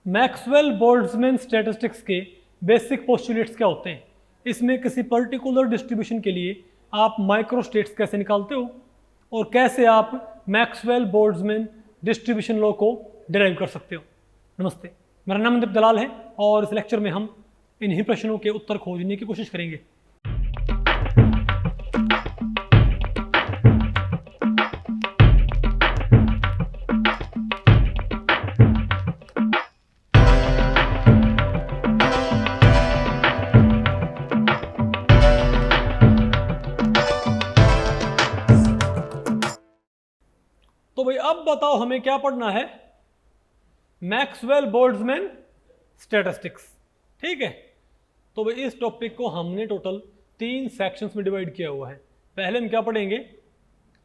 Maxwell Boltzmann statistics के basic postulates क्या होते हैं? इसमें किसी पर्टिकुलर डिस्ट्रीब्यूशन के लिए आप माइक्रोस्टेट्स कैसे निकालते हो और कैसे आप मैक्सवेल बोल्ट्जमैन डिस्ट्रीब्यूशन लॉ को डिराइव कर सकते हो। नमस्ते, मेरा नाम दीप दलाल है और इस लेक्चर में हम इन्हीं प्रश्नों के उत्तर खोजने की कोशिश करेंगे। तो भाई अब बताओ हमें क्या पढ़ना है? Maxwell Boltzmann statistics. ठीक है, तो भाई इस टॉपिक को हमने टोटल 3 सेक्शंस में डिवाइड किया हुआ है। पहले हम क्या पढ़ेंगे?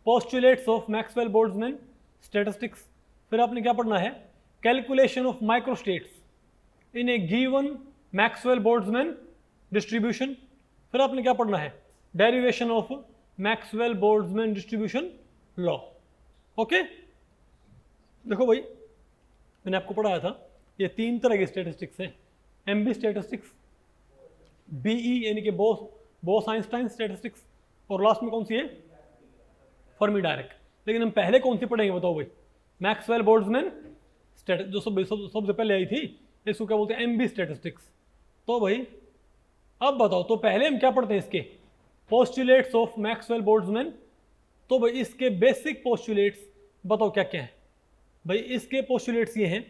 Postulates of Maxwell Boltzmann statistics. फिर आपने क्या पढ़ना है? Calculation of microstates in a given Maxwell Boltzmann distribution. फिर आपने क्या पढ़ना है? Derivation of Maxwell Boltzmann distribution law. Okay, देखो भाई मैंने आपको पढ़ाया था ये 3 तरह के स्टैटिस्टिक्स हैं। एमबी स्टैटिस्टिक्स, बीई यानी कि बोस आइंस्टाइन स्टैटिस्टिक्स, और लास्ट में कौन सी है? Fermi direct. लेकिन हम पहले कौन सी पढ़ेंगे बताओ भाई? मैक्सवेल बोल्ट्जमैन जो सबसे पहले आई थी, इसको क्या बोलते हैं? MB statistics. तो भाई अब बताओ, तो पहले हम क्या पढ़ते हैं? इसके पोस्टुलेट्स ऑफ मैक्सवेल बोल्ट्जमैन। तो भाई इसके बेसिक पोस्टुलेट्स बताओ क्या क्या है? भाई इसके पोस्टुलेट्स ये हैं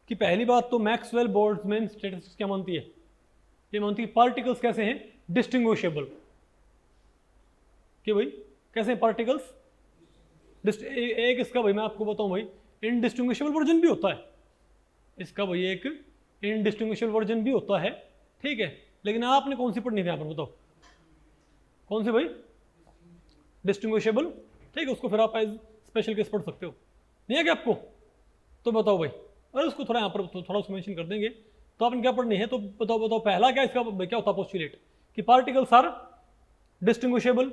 कि पहली बात तो मैक्सवेल बोल्ट्जमैन स्टैटिस्टिक्स क्या मानती है? ये मानती है पार्टिकल्स कैसे हैं? डिस्टिंग्विशेबल। कि भाई कैसे हैं पार्टिकल्स? एक इसका भाई मैं आपको बताऊं भाई इनडिस्टिंग्विशेबल वर्जन भी होता है। इसका भाई एक इनडिस्टिंग्विशेबल वर्जन भी होता है। ठीक है, लेकिन आपने कौन सी पढ़नी थी यहाँ पर बताओ? कौन सी भाई? डिस्टिंग्विशेबल। ठीक है, उसको फिर आप एज स्पेशल केस पढ़ सकते हो। नहीं है क्या आपको? तो बताओ भाई, और उसको थोड़ा यहाँ पर थोड़ा उसको मेंशन कर देंगे। तो आपने क्या पढ़नी है? तो बताओ पहला क्या इसका क्या होता है पोस्टुलेट? कि पार्टिकल्स आर डिस्टिंग्विशेबल।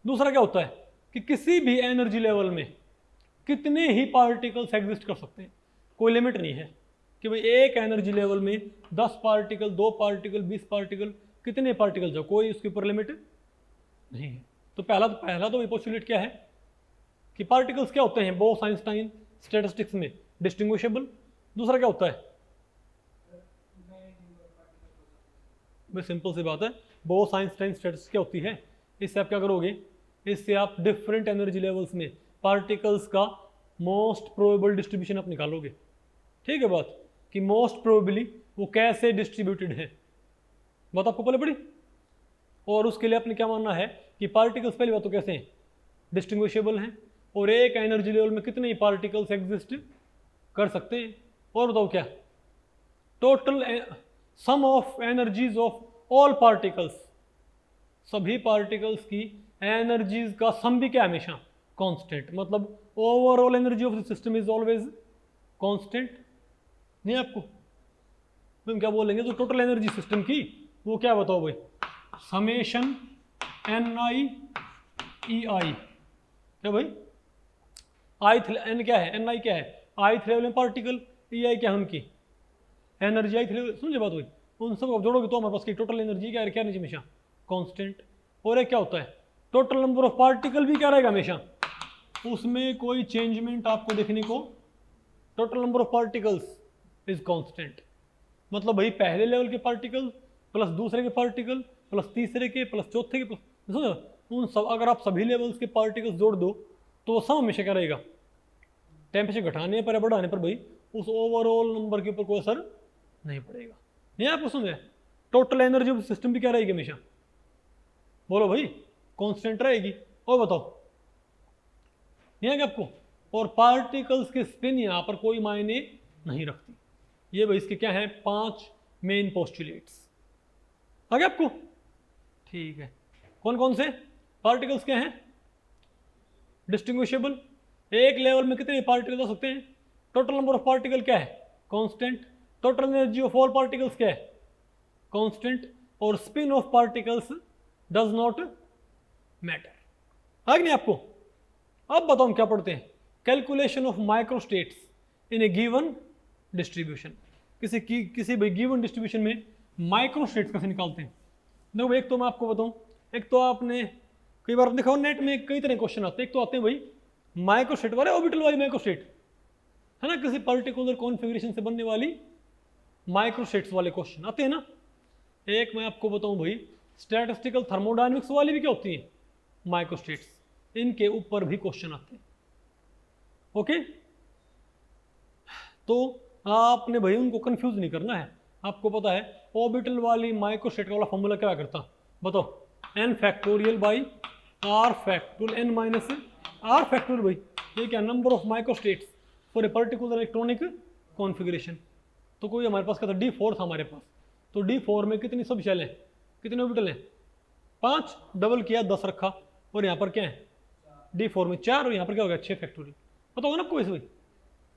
दूसरा क्या होता है? कि किसी भी एनर्जी लेवल में कितने ही पार्टिकल्स एग्जिस्ट कर सकते हैं, कोई लिमिट नहीं है। कि भाई एक एनर्जी लेवल में 10 पार्टिकल, 2 पार्टिकल, 20 पार्टिकल, कितने पार्टिकल जाओ, कोई उसके ऊपर लिमिट नहीं है। तो पहला तो पोस्टुलेट क्या है? कि पार्टिकल्स क्या होते हैं बोस आइंस्टाइन स्टैटिस्टिक्स में? डिस्टिंग्विशेबल। दूसरा क्या होता है? भाई सिंपल सी बात है, बोस आइंस्टाइन स्टैटिस्टिक्स क्या होती है? इससे आप क्या करोगे? इससे आप डिफरेंट एनर्जी लेवल्स में पार्टिकल्स का मोस्ट प्रोबेबल डिस्ट्रीब्यूशन आप निकालोगे। ठीक है बात, कि मोस्ट प्रोबेबली वो कैसे डिस्ट्रीब्यूटेड है, बात आपको पहले पड़ी। और उसके लिए आपने क्या मानना है? कि पार्टिकल्स पहली बात तो कैसे हैं? डिस्टिंग्विशेबल हैं, और एक एनर्जी लेवल में कितने ही पार्टिकल्स एग्जिस्ट कर सकते हैं। और बताओ क्या? Total sum of energies of all particles, सभी पार्टिकल्स की एनर्जीज का सम भी क्या हमेशा कांस्टेंट, मतलब overall energy of the system is always constant. नहीं आपको हम क्या बोलेंगे? तो टोटल एनर्जी सिस्टम की वो क्या बताओ भाई? Summation NI EI। क्या भाई? एन क्या है? NI क्या है? ith लेवल में पार्टिकल, EI क्या है? उनकी एनर्जी। ith लेवल, समझे बात हुई? उन सब आप जोड़ोगे तो हमारे पास की टोटल एनर्जी क्या एनर्जी हमेशा कांस्टेंट। और एक क्या होता है? टोटल नंबर ऑफ पार्टिकल भी क्या रहेगा हमेशा, उसमें कोई चेंजमेंट आपको देखने को। Total number of particles is constant. मतलब भाई पहले लेवल के पार्टिकल प्लस दूसरे के पार्टिकल प्लस तीसरे के प्लस चौथे के प्लस, समझो उन सब, अगर आप सभी लेवल्स के पार्टिकल्स जोड़ दो तो वो सम हमेशा क्या रहेगा? टेम्परेचर घटाने पर या बढ़ाने पर भाई उस ओवरऑल नंबर के ऊपर कोई असर नहीं पड़ेगा। नहीं आपको समझ है? टोटल एनर्जी ऑफ सिस्टम भी क्या रहेगी हमेशा? बोलो भाई, कांस्टेंट रहेगी। और बताओ नहीं है क्या आपको? और पार्टिकल्स के स्पिन यहाँ पर कोई मायने नहीं रखती। ये भाई इसके क्या है? 5 मेन पोस्टुलेट्स। आ गया आपको? ठीक है, कौन कौन से पार्टिकल्स क्या हैं? डिस्टिंग्विशेबल, एक लेवल में कितने पार्टिकल हो सकते हैं? टोटल नंबर ऑफ पार्टिकल क्या है? Constant. Total energy of all particles क्या है? कांस्टेंट। और spin of particles does not matter. आ गया आपको? अब बताओ हम क्या पढ़ते हैं? Calculation of microstates in a given distribution. किसी भी गिवन डिस्ट्रीब्यूशन में माइक्रो स्टेट्स कैसे निकालते हैं। देखो एक तो मैं आपको बताऊं, एक तो आपने कई बार देखा नेट में कई तरह के क्वेश्चन आते हैं। एक तो आते हैं भाई माइक्रो स्टेट वाले, ऑर्बिटल वाली माइक्रो स्टेट है ना, किसी पर्टिकुलर कॉन्फ़िगरेशन से बनने वाली माइक्रो स्टेट्स वाले क्वेश्चन आते हैं ना। एक मैं आपको बताऊं भाई स्टैटिस्टिकल थर्मोडायनेमिक्स वाली भी क्या होती है माइक्रो स्टेट्स, इनके ऊपर भी क्वेश्चन आते हैं। ओके, तो आपने भाई उनको कंफ्यूज नहीं करना है। आपको पता है ऑर्बिटल वाली माइक्रो स्टेट वाला फॉर्मूला क्या करता, बताओ, n factorial by r factorial n minus r factorial भाई, ये क्या, number of micro states for a particular electronic configuration. तो कोई हमारे पास क्या था, D4 था हमारे पास, तो D4 में कितनी सब शेल हैं, कितने ऑर्बिटल हैं, 5, डबल किया 10 रखा, और यहाँ पर क्या है D4 में 4, और यहाँ पर क्या हो गया 6 फैक्टोरियल। पता होगा ना आपको भाई,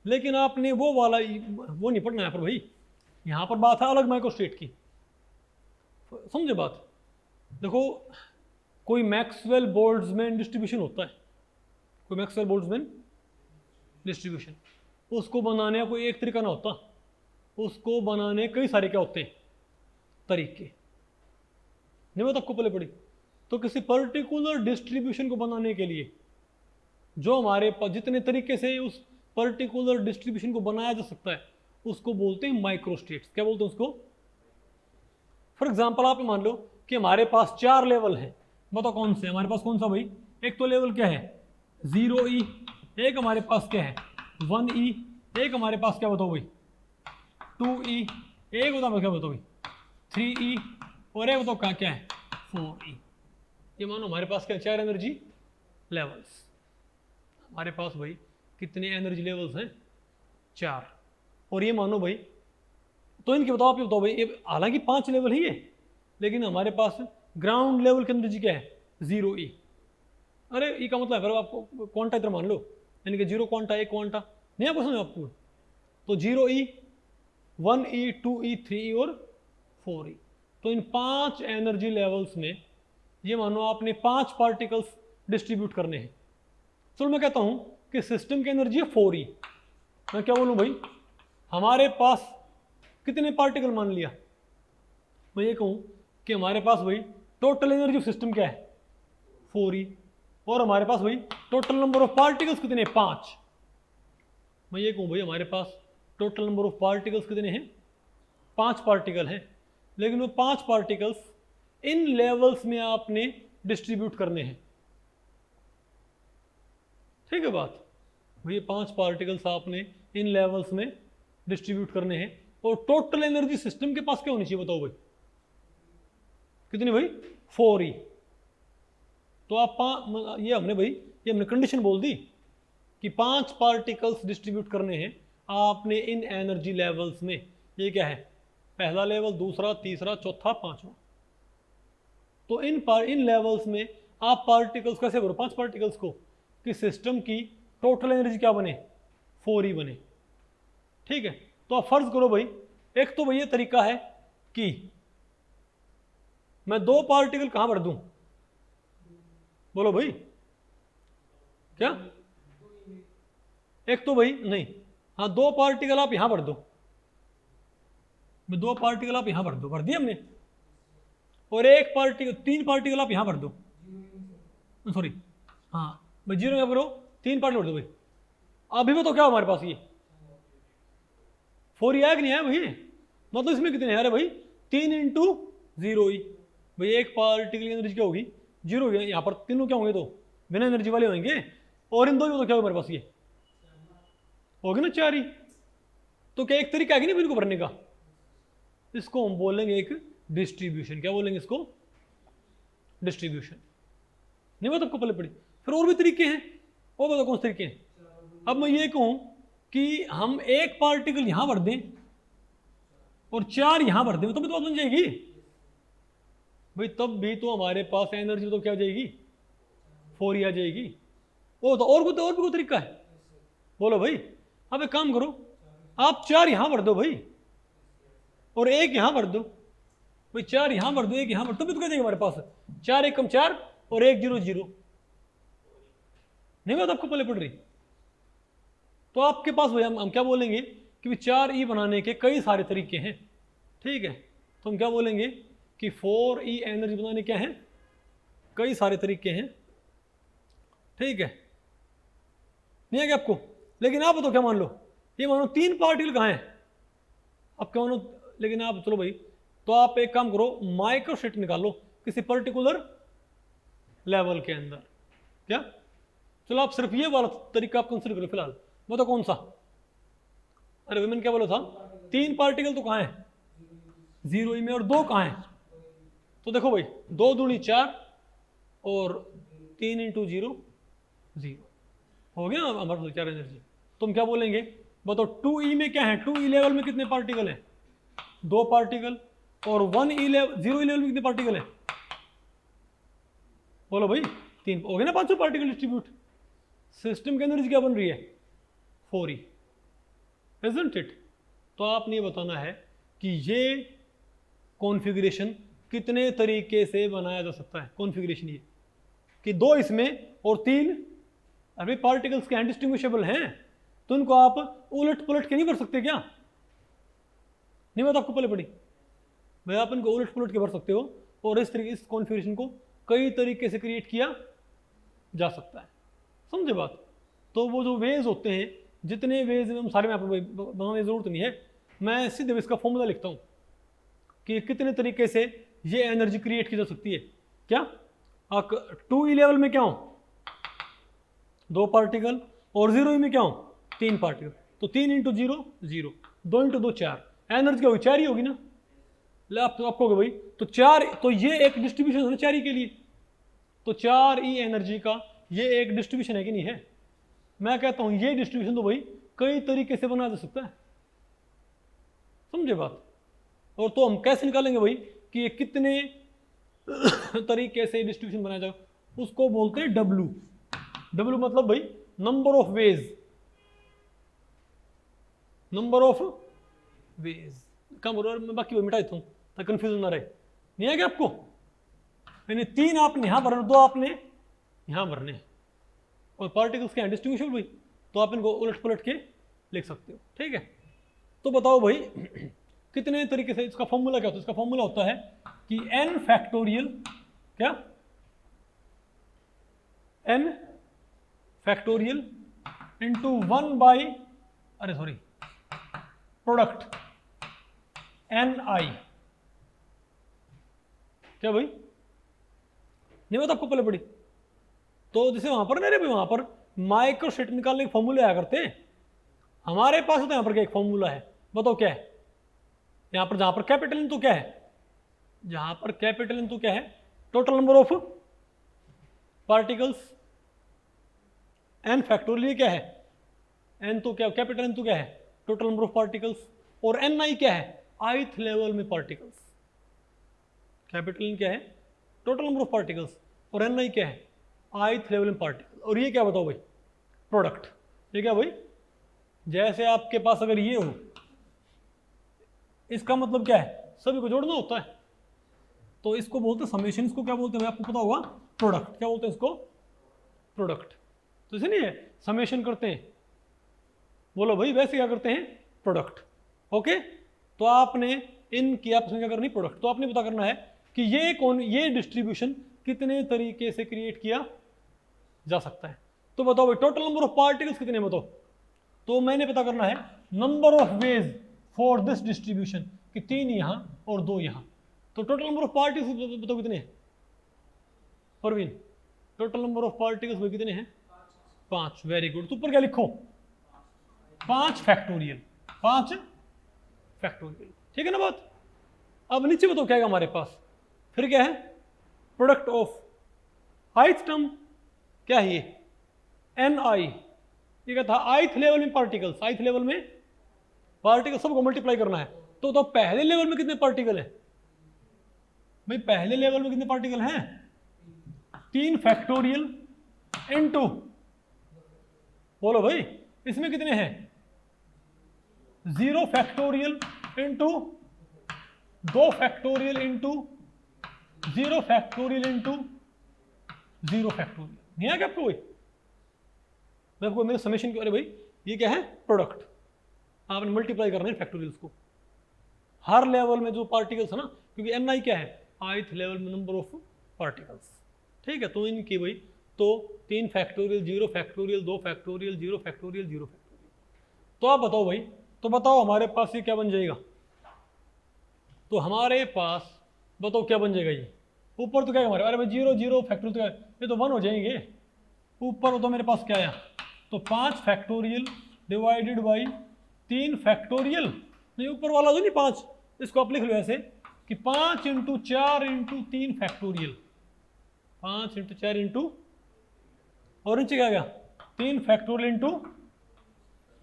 लेकिन आपने वो वाला वो नहीं पढ़ना यहाँ पर भाई, यहाँ पर बात है अलग माइक्रो स्टेट की, समझे बात। देखो कोई मैक्सवेल बोल्ट्जमैन डिस्ट्रीब्यूशन होता है, कोई मैक्सवेल बोल्ट्जमैन डिस्ट्रीब्यूशन, उसको बनाने का कोई एक तरीका ना होता, उसको बनाने कई सारे क्या होते हैं तरीके, नहीं बात आपको पहले पड़ी। तो किसी पर्टिकुलर डिस्ट्रीब्यूशन को बनाने के लिए जो हमारे पास जितने तरीके से उस पर्टिकुलर डिस्ट्रीब्यूशन को बनाया जा सकता है उसको बोलते हैं माइक्रो स्टेट्स। क्या बोलते हैं उसको, फॉर एग्जांपल आप मान लो कि हमारे पास 4 लेवल हैं, बताओ कौन से हमारे पास, कौन सा भाई, एक तो लेवल क्या है 0E, एक हमारे पास क्या है 1E, एक हमारे पास क्या बताओ भाई 2E, एक बताओ क्या बताओ भाई 3E, और एक बताओ क्या है 4E। ये मानो हमारे पास क्या 4 एनर्जी लेवल्स, हमारे पास भाई कितने एनर्जी लेवल्स हैं 4, और ये मानो भाई, तो इनके बताओ, आप ये बताओ भाई, हालांकि 5 लेवल ही है, लेकिन हमारे पास ग्राउंड लेवल की एनर्जी क्या है 0E। अरे ई का मतलब है आपको क्वांटा इधर मान लो, यानी कि 0 क्वांटा 1 क्वांटा, नहीं आपको समझ आपको, तो 0E 1E 2E 3E और 4E। तो इन 5 एनर्जी लेवल्स में ये मानो आपने 5 पार्टिकल्स डिस्ट्रीब्यूट करने हैं। चलो मैं कहता हूं कि सिस्टम की एनर्जी है 4E, मैं क्या बोलूं भाई, हमारे पास कितने पार्टिकल मान लिया, मैं ये कहूं कि हमारे पास भाई टोटल एनर्जी ऑफ सिस्टम क्या है 4E, और हमारे पास भाई टोटल नंबर ऑफ पार्टिकल्स कितने हैं 5। मैं ये कहूं भाई हमारे पास टोटल नंबर ऑफ पार्टिकल्स कितने हैं 5 पार्टिकल हैं, लेकिन वो 5 पार्टिकल्स इन लेवल्स में आपने डिस्ट्रीब्यूट करने हैं, ठीक है बात भाई, 5 पार्टिकल्स आपने इन लेवल्स में डिस्ट्रीब्यूट करने हैं, और टोटल एनर्जी सिस्टम के पास क्या होनी चाहिए बताओ भाई, कितनी भाई 4E। तो आप ये हमने कंडीशन बोल दी कि 5 पार्टिकल्स डिस्ट्रीब्यूट करने हैं आपने इन एनर्जी लेवल्स में, ये क्या है पहला लेवल, दूसरा, तीसरा, चौथा, 5वां। तो इन लेवल्स में आप पार्टिकल्स कैसे भरो 5 पार्टिकल्स को, कि सिस्टम की टोटल एनर्जी क्या बने 4E बने, ठीक है। तो आप फर्ज करो भाई, एक तो भाई ये तरीका है कि मैं 2 पार्टिकल कहां भर दूं, बोलो भाई क्या, एक तो भाई नहीं, हाँ 2 पार्टिकल आप यहां भर दो, 2 पार्टिकल आप यहां भर दो, भर दिए हमने, और 3 पार्टिकल आप यहां भर दो, सॉरी हाँ भाई 0 यहाँ करो, 3 पार्टिकल भर दो भाई। अभी भी तो क्या हमारे पास ये 4E आया कि नहीं आया भाई, मतलब इसमें कितने हैं, अरे भाई 3 इंटू 0E भाई, एक पार्टिकल की एनर्जी क्या होगी 0 होगी, यहाँ पर तीनों क्या होंगे तो बिना एनर्जी वाले होंगे, और इन दो तो क्या होगा हमारे पास ये होगी ना 4E। तो क्या एक तरीका है कि नहीं इनको भरने का, इसको हम बोलेंगे एक डिस्ट्रीब्यूशन। क्या बोलेंगे इसको, डिस्ट्रीब्यूशन। नहीं बात आपको पहले पड़ी, फिर और भी तरीके हैं, वो बताओ कौन से तरीके हैं। अब मैं ये कहूं कि हम एक पार्टिकल यहां भर दें और 4 यहां भर दें, तो भी तो बात बन जाएगी भाई, तब भी तो हमारे पास एनर्जी तो क्या आ जाएगी 4E आ जाएगी। वो तो और भी कोई तरीका है, बोलो भाई। अब एक काम करो, आप 4 यहां भर दो भाई, और 1 यहां भर दो भाई, 4 यहां भर दो, 1 यहां भर दो, भी तो क्या जाएगा हमारे पास 4 1 कम 4 और 1 0 0। नहीं बात आपको पहले पड़ रही, तो आपके पास भाई हम क्या बोलेंगे कि 4e बनाने के कई सारे तरीके हैं, ठीक है। तो हम क्या बोलेंगे कि 4e एनर्जी बनाने क्या है, कई सारे तरीके हैं, ठीक है। नहीं है क्या आपको? लेकिन आप बताओ क्या मान लो, ये मानो 3 पार्टिकल कहाँ हैं, आप क्या मानो, लेकिन आप चलो भाई, तो आप एक काम करो, माइक्रोस्टेट निकालो किसी पर्टिकुलर लेवल के अंदर, क्या? चलो आप सिर्फ ये वाला तरीका आप कंसिडर करो फिलहाल, बताओ कौन सा? अरे मैंने क्या बोला था, 3 पार्टिकल तो कहाँ है 0e में, और 2 कहाँ है? तो देखो भाई 2 दूनी 4 और 3 × 0 0 हो गया हमारे पास 4 एनर्जी। तो हम क्या बोलेंगे, बताओ 2e में क्या है, 2e लेवल में कितने पार्टिकल हैं? 2 पार्टिकल। और 1e लेवल 0e लेवल में कितने पार्टिकल हैं? बोलो भाई 3, हो गए ना 500 पार्टिकल डिस्ट्रीब्यूट। सिस्टम की एनर्जी क्या बन रही है 4e, इजंट इट? तो आपने ये बताना है कि ये कॉन्फ़िगरेशन कितने तरीके से बनाया जा सकता है। कॉन्फ़िगरेशन ये कि 2 इसमें और 3, अभी पार्टिकल्स के डिस्टिंग्विशेबल हैं, तो उनको आप उलट पुलट के नहीं कर सकते क्या? नहीं बात आपको पहले पड़ी भाई, आप इनको उलट पुलट के भर सकते हो, और इस तरीके इस कॉन्फ़िगरेशन को कई तरीके से क्रिएट किया जा सकता है, समझे बात? तो वो जो वेज होते हैं, जितने वेज हम सारे में आपको बनाने की जरूरत नहीं है, मैं सीधे इसका फॉर्मूला लिखता हूँ कि कितने तरीके से ये एनर्जी क्रिएट की जा सकती है। क्या 2e लेवल में क्या हो 2 पार्टिकल, और 0e में क्या हो 3 पार्टिकल, तो 3 × 0 0, 2 × 2 4, एनर्जी क्या होगी 4 ही होगी ना। ले आप तो आपको भाई तो 4, तो ये एक डिस्ट्रीब्यूशन है 4e के लिए, तो 4e एनर्जी का ये एक डिस्ट्रीब्यूशन है कि नहीं है? मैं कहता हूं ये डिस्ट्रीब्यूशन तो भाई कई तरीके से बनाया जा सकता है, समझे बात? और तो हम कैसे निकालेंगे भाई कि ये कितने तरीके से डिस्ट्रीब्यूशन बनाया जाए, उसको बोलते हैं W। W मतलब भाई number of ways, number of ways. कम मैं बाकी वो मिटा देता हूँ ताकि कंफ्यूजन ना रहे। नहीं है क्या आपको? यानी 3 आपने यहां भरने, 2 आपने यहां भरने, और पार्टिकल्स के डिस्टिंग्विशेबल भाई, तो आप इनको उलट पुलट के लिख सकते हो, ठीक है। तो बताओ भाई कितने तरीके से, इसका फॉर्मूला क्या होता है? इसका फॉर्मूला होता है कि n फैक्टोरियल, क्या n फैक्टोरियल इंटू 1 बाई, अरे सॉरी, प्रोडक्ट ni, क्या भाई? नहीं बात आपको पहले पड़ी? तो जैसे वहां पर मेरे भी वहां पर माइक्रोस्टेट निकालने के फॉर्मूले आया करते हैं, हमारे पास तो यहां पर क्या एक फॉर्मूला है, बताओ क्या है? यहां पर जहां पर कैपिटल एन तो क्या है, जहां पर कैपिटल एन तो क्या है, total number of particles, N factorial क्या है, एन तो क्या, कैपिटल एन तो क्या है, टोटल नंबर ऑफ पार्टिकल्स, और एन आई क्या है, ith लेवल में पार्टिकल्स। कैपिटल एन क्या है, टोटल नंबर ऑफ पार्टिकल्स, और एन आई क्या है, ith लेवल में पार्टिकल। और ये क्या बताओ भाई, प्रोडक्ट। ये क्या भाई, जैसे आपके पास अगर ये हो, इसका मतलब क्या है, सभी को जोड़ना होता है, तो इसको बोलते हैं समेशन। इसको क्या बोलते हैं भाई, आपको पता होगा, प्रोडक्ट। क्या बोलते हैं इसको, प्रोडक्ट। तो इसे नहीं है समेशन करते हैं, बोलो भाई वैसे क्या करते हैं, प्रोडक्ट। ओके, तो आपने इनकी आपस में क्या करनी, प्रोडक्ट। तो आपने पता करना है कि ये डिस्ट्रीब्यूशन कितने तरीके से क्रिएट किया जा सकता है। तो बताओ भाई टोटल नंबर ऑफ पार्टिकल्स कितने बताओ, तो मैंने पता करना है number of ways for this distribution, कि 3 यहां और 2 यहां। तो टोटल नंबर ऑफ पार्टिकल्स बताओ कितने हैं Parveen, total number of particles भाई कितने हैं, 5। Very good. तो ऊपर क्या लिखो, 5 फैक्टोरियल, 5 फैक्टोरियल, ठीक है ना बात। अब नीचे बताओ क्या है हमारे पास, फिर क्या है, प्रोडक्ट ऑफ ith टर्म क्या है, ये ni, ये क्या था, ith लेवल में पार्टिकल्स, ith लेवल में पार्टिकल सबको मल्टीप्लाई करना है। तो पहले लेवल में कितने पार्टिकल है भाई, पहले लेवल में कितने पार्टिकल हैं, 3 फैक्टोरियल इनटू, बोलो भाई इसमें कितने हैं, 0 factorial into 2 factorial into 0 factorial into 0 factorial. नहीं आ गया आपको भाई, मैं आपको मेरे समेशन, अरे भाई ये क्या है, प्रोडक्ट। आपने मल्टीप्लाई करना है फैक्टोरियल्स को हर लेवल में जो पार्टिकल्स है ना, क्योंकि ni क्या है, ith लेवल में नंबर ऑफ पार्टिकल्स। ठीक है, तो इनकी भाई तो 3 factorial 0 factorial 2 factorial 0 factorial 0 factorial. तो आप बताओ भाई, तो बताओ हमारे पास ये क्या बन जाएगा, तो हमारे पास बताओ क्या बन जाएगा ये, ऊपर तो क्या है हमारे, अरे भाई 0 0 फैक्टोरियल तो ये तो 1 हो जाएंगे। ऊपर तो मेरे पास क्या आया, तो 5 फैक्टोरियल डिवाइडेड बाई 3 फैक्टोरियल, नहीं ऊपर वाला तो नहीं 5, इसको आप लिख लो ऐसे कि 5 into 4 into 3 factorial, 5 into 4 into, और नीचे क्या गया 3 फैक्टोरियल इंटू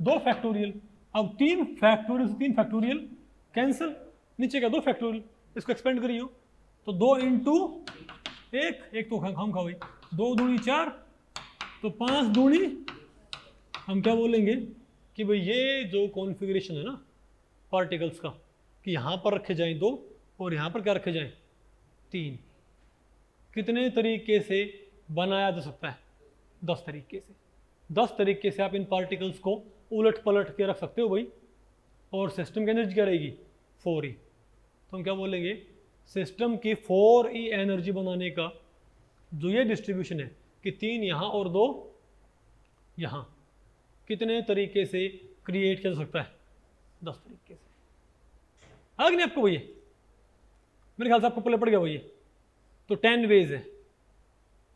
2 फैक्टोरियल। अब 3 फैक्टोरियल से 3 फैक्टोरियल कैंसिल, नीचे क्या 2 फैक्टोरियल, इसको एक्सपेंड करिए तो 2 इंटू 1 तो हम खा भाई, 2 दूनी 4 तो 5 दूनी, हम क्या बोलेंगे कि भाई ये जो कॉन्फ़िगरेशन है ना पार्टिकल्स का, कि यहाँ पर रखे जाएं 2 और यहाँ पर क्या रखे जाएं 3, कितने तरीके से बनाया जा सकता है, 10 तरीके से। 10 तरीके से आप इन पार्टिकल्स को उलट पलट के रख सकते हो भाई, और सिस्टम की एनर्जी क्या रहेगी 4E। तो हम क्या बोलेंगे, सिस्टम की 4E एनर्जी बनाने का जो ये डिस्ट्रीब्यूशन है कि 3 यहाँ और 2 यहाँ, कितने तरीके से क्रिएट किया जा सकता है, 10 तरीके से। आ गया नहीं आपको भैया, मेरे ख्याल से आपको पहले पड़ गया भैया, तो 10 वेज है।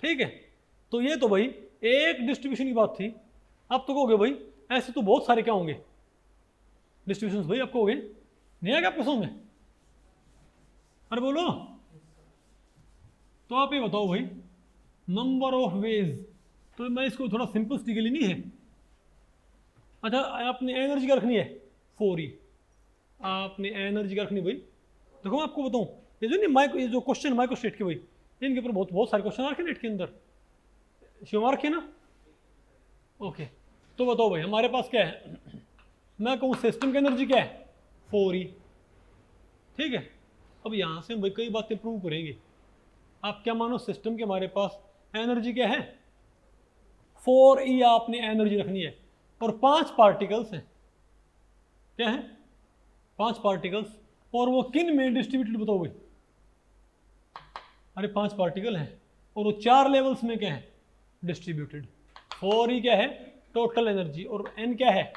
ठीक है, तो ये तो भाई एक डिस्ट्रीब्यूशन की बात थी। अब तो कहोगे भाई ऐसे तो बहुत सारे क्या होंगे डिस्ट्रीब्यूशन भाई, आप कहोगे नहीं आएगा आपको समझ में, अरे बोलो, तो आप ये बताओ भाई नंबर ऑफ वेज, तो मैं इसको थोड़ा सिंपलिसिटी के लिए नहीं है, अच्छा आपने एनर्जी क्या रखनी है 4E, आपने एनर्जी क्या रखनी भाई, देखो मैं आपको बताऊं, ये जो नहीं ये जो क्वेश्चन माइक्रोस्टेट के भाई, इनके ऊपर बहुत सारे क्वेश्चन रखे नेट के अंदर, शिव रखे ना। ओके, तो बताओ भाई हमारे पास क्या है, मैं कहूँ सिस्टम की एनर्जी क्या है 4E। ठीक है, अब यहाँ से हम भाई कई बातें प्रूव करेंगे। आप क्या मानो, सिस्टम के हमारे पास एनर्जी क्या है 4E, आपने एनर्जी रखनी है, और 5 पार्टिकल्स हैं, क्या है 5 पार्टिकल्स, और वो किन में डिस्ट्रीब्यूटेड बताओ भाई, अरे 5 पार्टिकल हैं और वो 4 लेवल्स में क्या है डिस्ट्रीब्यूटेड। 4E क्या है टोटल एनर्जी, और N क्या है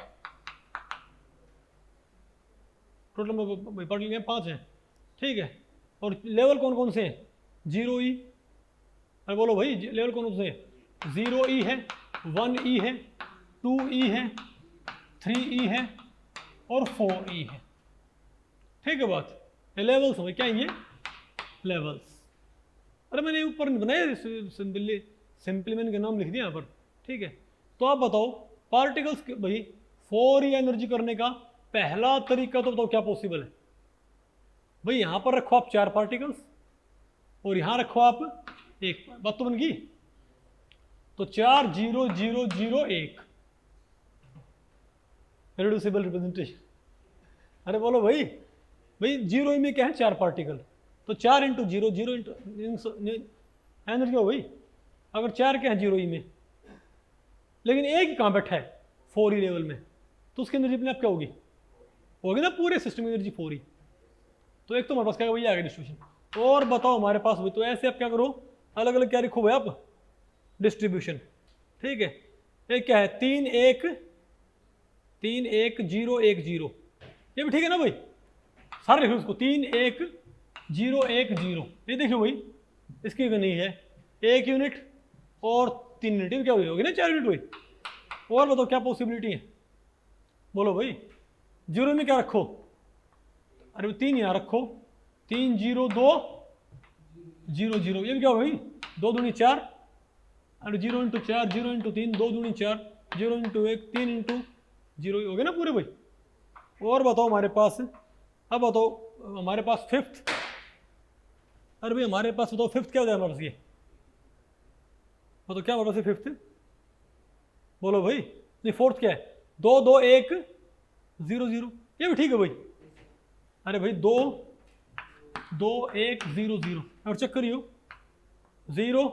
टोटल में पार्टिकल 5 हैं। ठीक है, और लेवल कौन कौन से हैं 0E, अरे बोलो भाई लेवल कौन कौन से हैं, 0E है, 1E है, 2E है, 3E है और 4E है। ठीक है बात, ये लेवल्स हो क्या, ये लेवल्स, अरे मैंने ऊपर नहीं बनाया, सिंपली मैंने नाम लिख दिया यहाँ पर। ठीक है, तो आप बताओ पार्टिकल्स भाई 4E एनर्जी करने का पहला तरीका तो बताओ क्या पॉसिबल है भाई, यहाँ पर रखो आप 4 पार्टिकल्स और यहाँ रखो आप 1, बात तो बन गई। तो 4 0 0 0 1 रिड्यूसिबल रिप्रेजेंटेशन, अरे बोलो भाई 0E में क्या है 4 पार्टिकल, तो 4 इंटू 0 0 इंटू एनर्जी क्या हो भाई, अगर 4 क्या है 0E में, लेकिन एक ही कहाँ बैठा है 4E लेवल में, तो उसकी एनर्जी अपने आप क्या होगी ना पूरे सिस्टम की एनर्जी 4E। तो एक तो हमारे पास क्या वही आ गया डिस्ट्रीब्यूशन। और बताओ हमारे पास भाई, तो ऐसे आप क्या करो अलग अलग क्या लिखो भाई आप डिस्ट्रीब्यूशन। ठीक है, एक क्या है 3 1 0 1 0, ये भी ठीक है ना भाई, सारे लिख लो उसको 3 1 0 1 0, ये देखियो भाई इसकी नहीं है 1 यूनिट और 3 यूनिट, क्या होगी ना 4 यूनिट हुई। और बताओ क्या पॉसिबिलिटी है, बोलो भाई 0 में क्या रखो, अरे 3 यहाँ रखो, 3 0 2 0 0, ये भी क्या हो भाई 2 दूनी 4, अरे 0 इंटू 4 0 इंटू 3 2 दूनी 4 0 इंटू 1 3 इंटू 0 हो गए ना पूरे भाई। और बताओ हमारे पास, अब बताओ हमारे पास 5th, अरे भाई हमारे पास बताओ 5th क्या हो जाए हमारे पास, ये बताओ क्या हमारे पास 5th, बोलो भाई नहीं 4th क्या है 2 2 1 0 0, ये भी ठीक है भाई। अरे भाई 2 2 1 0 0, और चेक करियो 0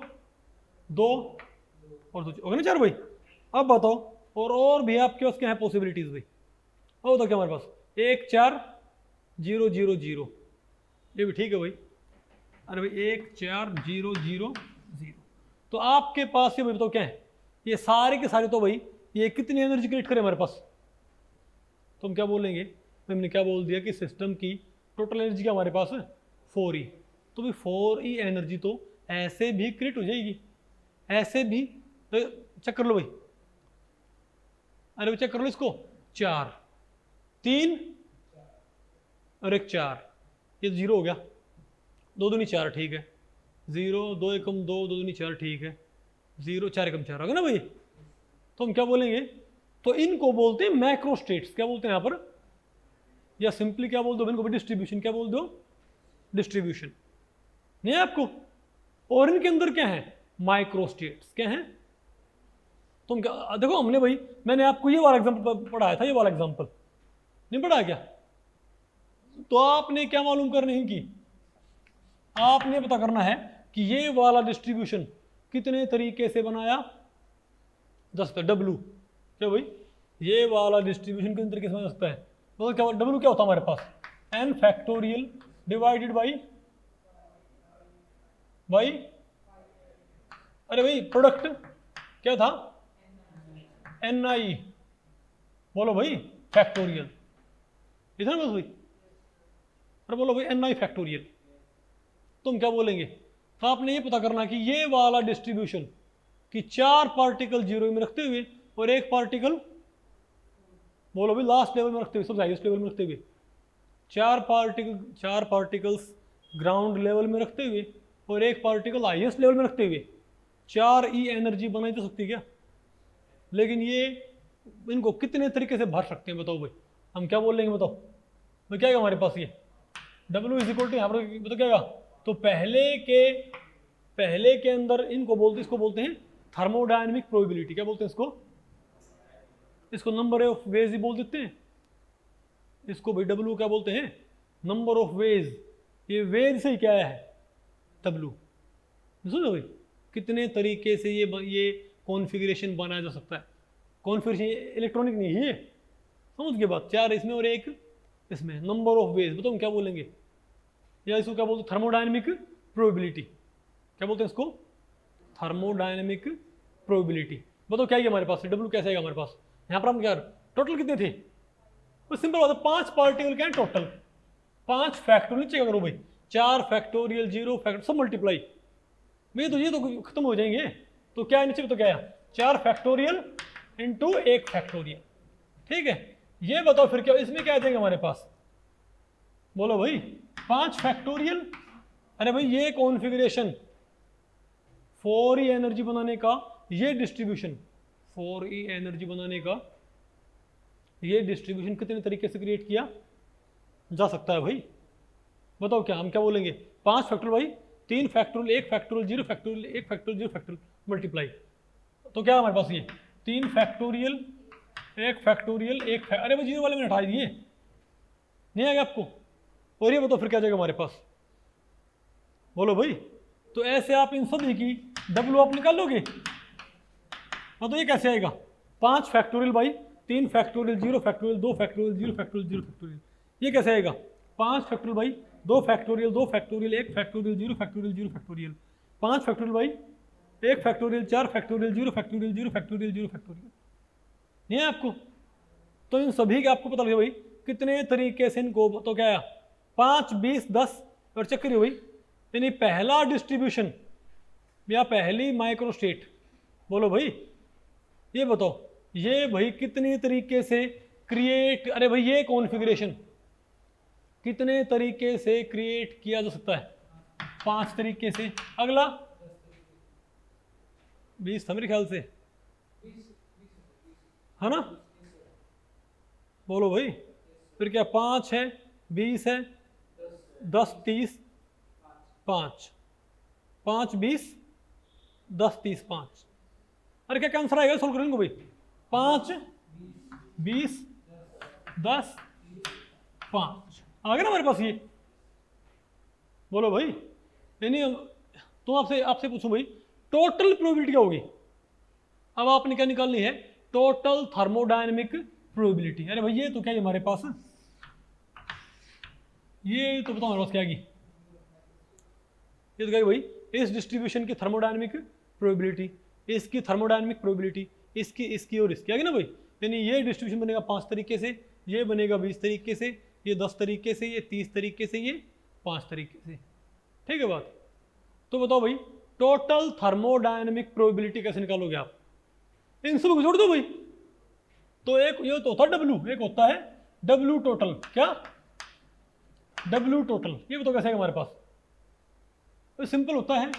2 और 2 हो गए ना 4 भाई। अब बताओ और भी आपके पास क्या है पॉसिबिलिटीज भाई, अब तो क्या हमारे पास 1 4 0 0 0, ये भी ठीक है भाई। अरे भाई 1 4 0 0 0, तो आपके पास ये भाई बताओ क्या है, ये सारे के सारे तो भाई ये कितनी एनर्जी क्रिएट करे हमारे पास। तो हम क्या बोलेंगे, तो हमने क्या बोल दिया कि सिस्टम की टोटल एनर्जी क्या हमारे पास है 4E। तो भाई 4E एनर्जी तो ऐसे भी क्रिएट हो जाएगी, ऐसे भी। तो चेक कर लो भाई, अरे भाई चेक कर लो इसको, 4 3 और 1 4, ये 0 हो गया, 2 दूनी 4 ठीक है, 0 2 एकम 2 2 दूनी 4 ठीक है, 0 4 एकम 4 होगा ना भाई। तो हम क्या बोलेंगे, तो इनको बोलते हैं मैक्रो स्टेट्स, क्या बोलते हैं यहाँ पर, या सिंपली क्या बोल दो इनको भी डिस्ट्रीब्यूशन, क्या बोल दो डिस्ट्रीब्यूशन, नहीं है आपको। और इनके अंदर क्या है माइक्रो स्टेट्स, क्या है। तुम क्या देखो, हमने भाई मैंने आपको ये वाला एग्जांपल पढ़ाया था, ये वाला एग्जांपल नहीं पढ़ाया क्या। तो आपने क्या मालूम करनी है कि आपने पता करना है कि ये वाला डिस्ट्रीब्यूशन कितने तरीके से बनाया जा सकता है। डब्लू क्या भाई, ये वाला डिस्ट्रीब्यूशन कितने तरीके से बना सकता है, तो क्या डब्लू क्या होता है हमारे पास, n फैक्टोरियल डिवाइडेड बाई अरे भाई प्रोडक्ट क्या था ni, बोलो भाई फैक्टोरियल, इधर बस भाई, अरे बोलो भाई ni फैक्टोरियल। तुम क्या बोलेंगे, तो आपने ये पता करना कि ये वाला डिस्ट्रीब्यूशन कि 4 पार्टिकल 0 में रखते हुए और 1 पार्टिकल बोलो भाई लास्ट लेवल में रखते हुए, सबसे हाईएस्ट लेवल में रखते हुए, 4 पार्टिकल्स ग्राउंड लेवल में रखते हुए और 1 पार्टिकल हाईएस्ट लेवल में रखते हुए 4E एनर्जी बनाई जा सकती है क्या। लेकिन ये इनको कितने तरीके से भर सकते हैं बताओ भाई, हम क्या बोल लेंगे बताओ भाई, क्या है हमारे पास ये W इज इक्वल टू यहाँ पर बताओ क्या, तो पहले के अंदर इनको बोलते, इसको बोलते हैं थर्मोडायनेमिक प्रोबेबिलिटी, क्या बोलते हैं इसको नंबर ऑफ वेज ही बोल देते हैं इसको भाई। W क्या बोलते हैं नंबर ऑफ वेज, ये वेज से ही क्या है W, सुनो भाई कितने तरीके से ये कॉन्फ़िगरेशन बनाया जा सकता है। कॉन्फ़िगरेशन इलेक्ट्रॉनिक नहीं है, समझ के बात, 4 इसमें और 1 इसमें, नंबर ऑफ वेज बताओ हम क्या बोलेंगे, या इसको क्या बोलते हैं थर्मोडायनेमिक प्रोबेबिलिटी, क्या बोलते हैं इसको थर्मोडायनेमिक प्रोबेबिलिटी। बताओ क्या है हमारे पास, डब्ल्यू कैसे आएगा हमारे पास, यहाँ पर हम क्या टोटल कितने थे, तो सिंपल बात है 5 पार्टिकल क्या है टोटल, 5 फैक्टोरियल नीचे क्या करो भाई, 4 फैक्टोरियल 0 फैक्टोरियल सब मल्टीप्लाई, ये तो खत्म हो जाएंगे। तो क्या है नीचे तो क्या है 4 फैक्टोरियल इंटू 1 फैक्टोरियल, ठीक है। ये बताओ फिर क्या इसमें क्या आ जाएंगे हमारे पास, बोलो भाई 5 फैक्टोरियल, अरे भाई ये कॉन्फ़िगरेशन 4E एनर्जी बनाने का, ये डिस्ट्रीब्यूशन 4E एनर्जी बनाने का ये डिस्ट्रीब्यूशन कितने तरीके से क्रिएट किया जा सकता है भाई। बताओ क्या हम क्या बोलेंगे, 5 फैक्टोरियल भाई 3 factorial 1 factorial 0 factorial 1 factorial 0 factorial multiply, तो क्या हमारे पास ये 3 फैक्टोरियल 1 फैक्टोरियल 1 अरे भाई 0 वाले में हटा दिए, नहीं आएगा आपको। और ये बताओ फिर क्या जाएगा हमारे पास, बोलो भाई। तो ऐसे आप इन सभी की W आप निकाल लोगे, तो ये कैसे आएगा 5 factorial by 3 factorial 0 factorial 2 factorial 0 factorial 0 factorial, ये कैसे आएगा 5 factorial by 2 factorial 2 factorial 1 factorial 0 factorial 0 factorial, 5 factorial by 1 factorial 4 factorial 0 factorial 0 factorial 0 factorial, नहीं है आपको। तो इन सभी का आपको पता लगे भाई कितने तरीके से इनको, तो क्या है 5 20 10 और चेक करिए भाई, यानी पहला डिस्ट्रीब्यूशन या पहली माइक्रो स्टेट, बोलो भाई ये बताओ ये भाई कितने तरीके से क्रिएट, अरे भाई ये कॉन्फ़िगरेशन कितने तरीके से क्रिएट किया जा सकता है, 5 तरीके से। अगला 20 था मेरे ख्याल से, है ना, बोलो भाई फिर क्या 5 है 20 है 10 30 5 5 20 10 30 5, अरे क्या आंसर आएगा सोल्व करेंगे भाई 5 20 10 5 आ गया ना हमारे पास ये, बोलो भाई। यानी तो आपसे पूछूं भाई टोटल प्रोबेबिलिटी क्या होगी, अब आपने क्या निकालनी है टोटल थर्मोडायनेमिक प्रोबेबिलिटी। अरे भाई ये तो क्या है हमारे पास, ये तो बताओ हमारे पास क्या है, ये तो क्या है भाई, इस डिस्ट्रीब्यूशन की थर्मोडायनेमिक प्रोबेबिलिटी, इसकी थर्मोडायनेमिक प्रोबेबिलिटी, इसकी और इसकी आगे ना भाई। यानी ये डिस्ट्रीब्यूशन बनेगा 5 तरीके से, ये बनेगा 20 तरीके से, ये 10 तरीके से, ये 30 तरीके से, ये 5 तरीके से। ठीक है बात। तो बताओ भाई टोटल थर्मोडायनेमिक प्रोबेबिलिटी कैसे निकालोगे आप, इन सब को जोड़ दो भाई। तो एक ये तो होता है W, एक होता है W टोटल, क्या W टोटल, ये बताओ कैसे है हमारे पास। तो सिंपल होता है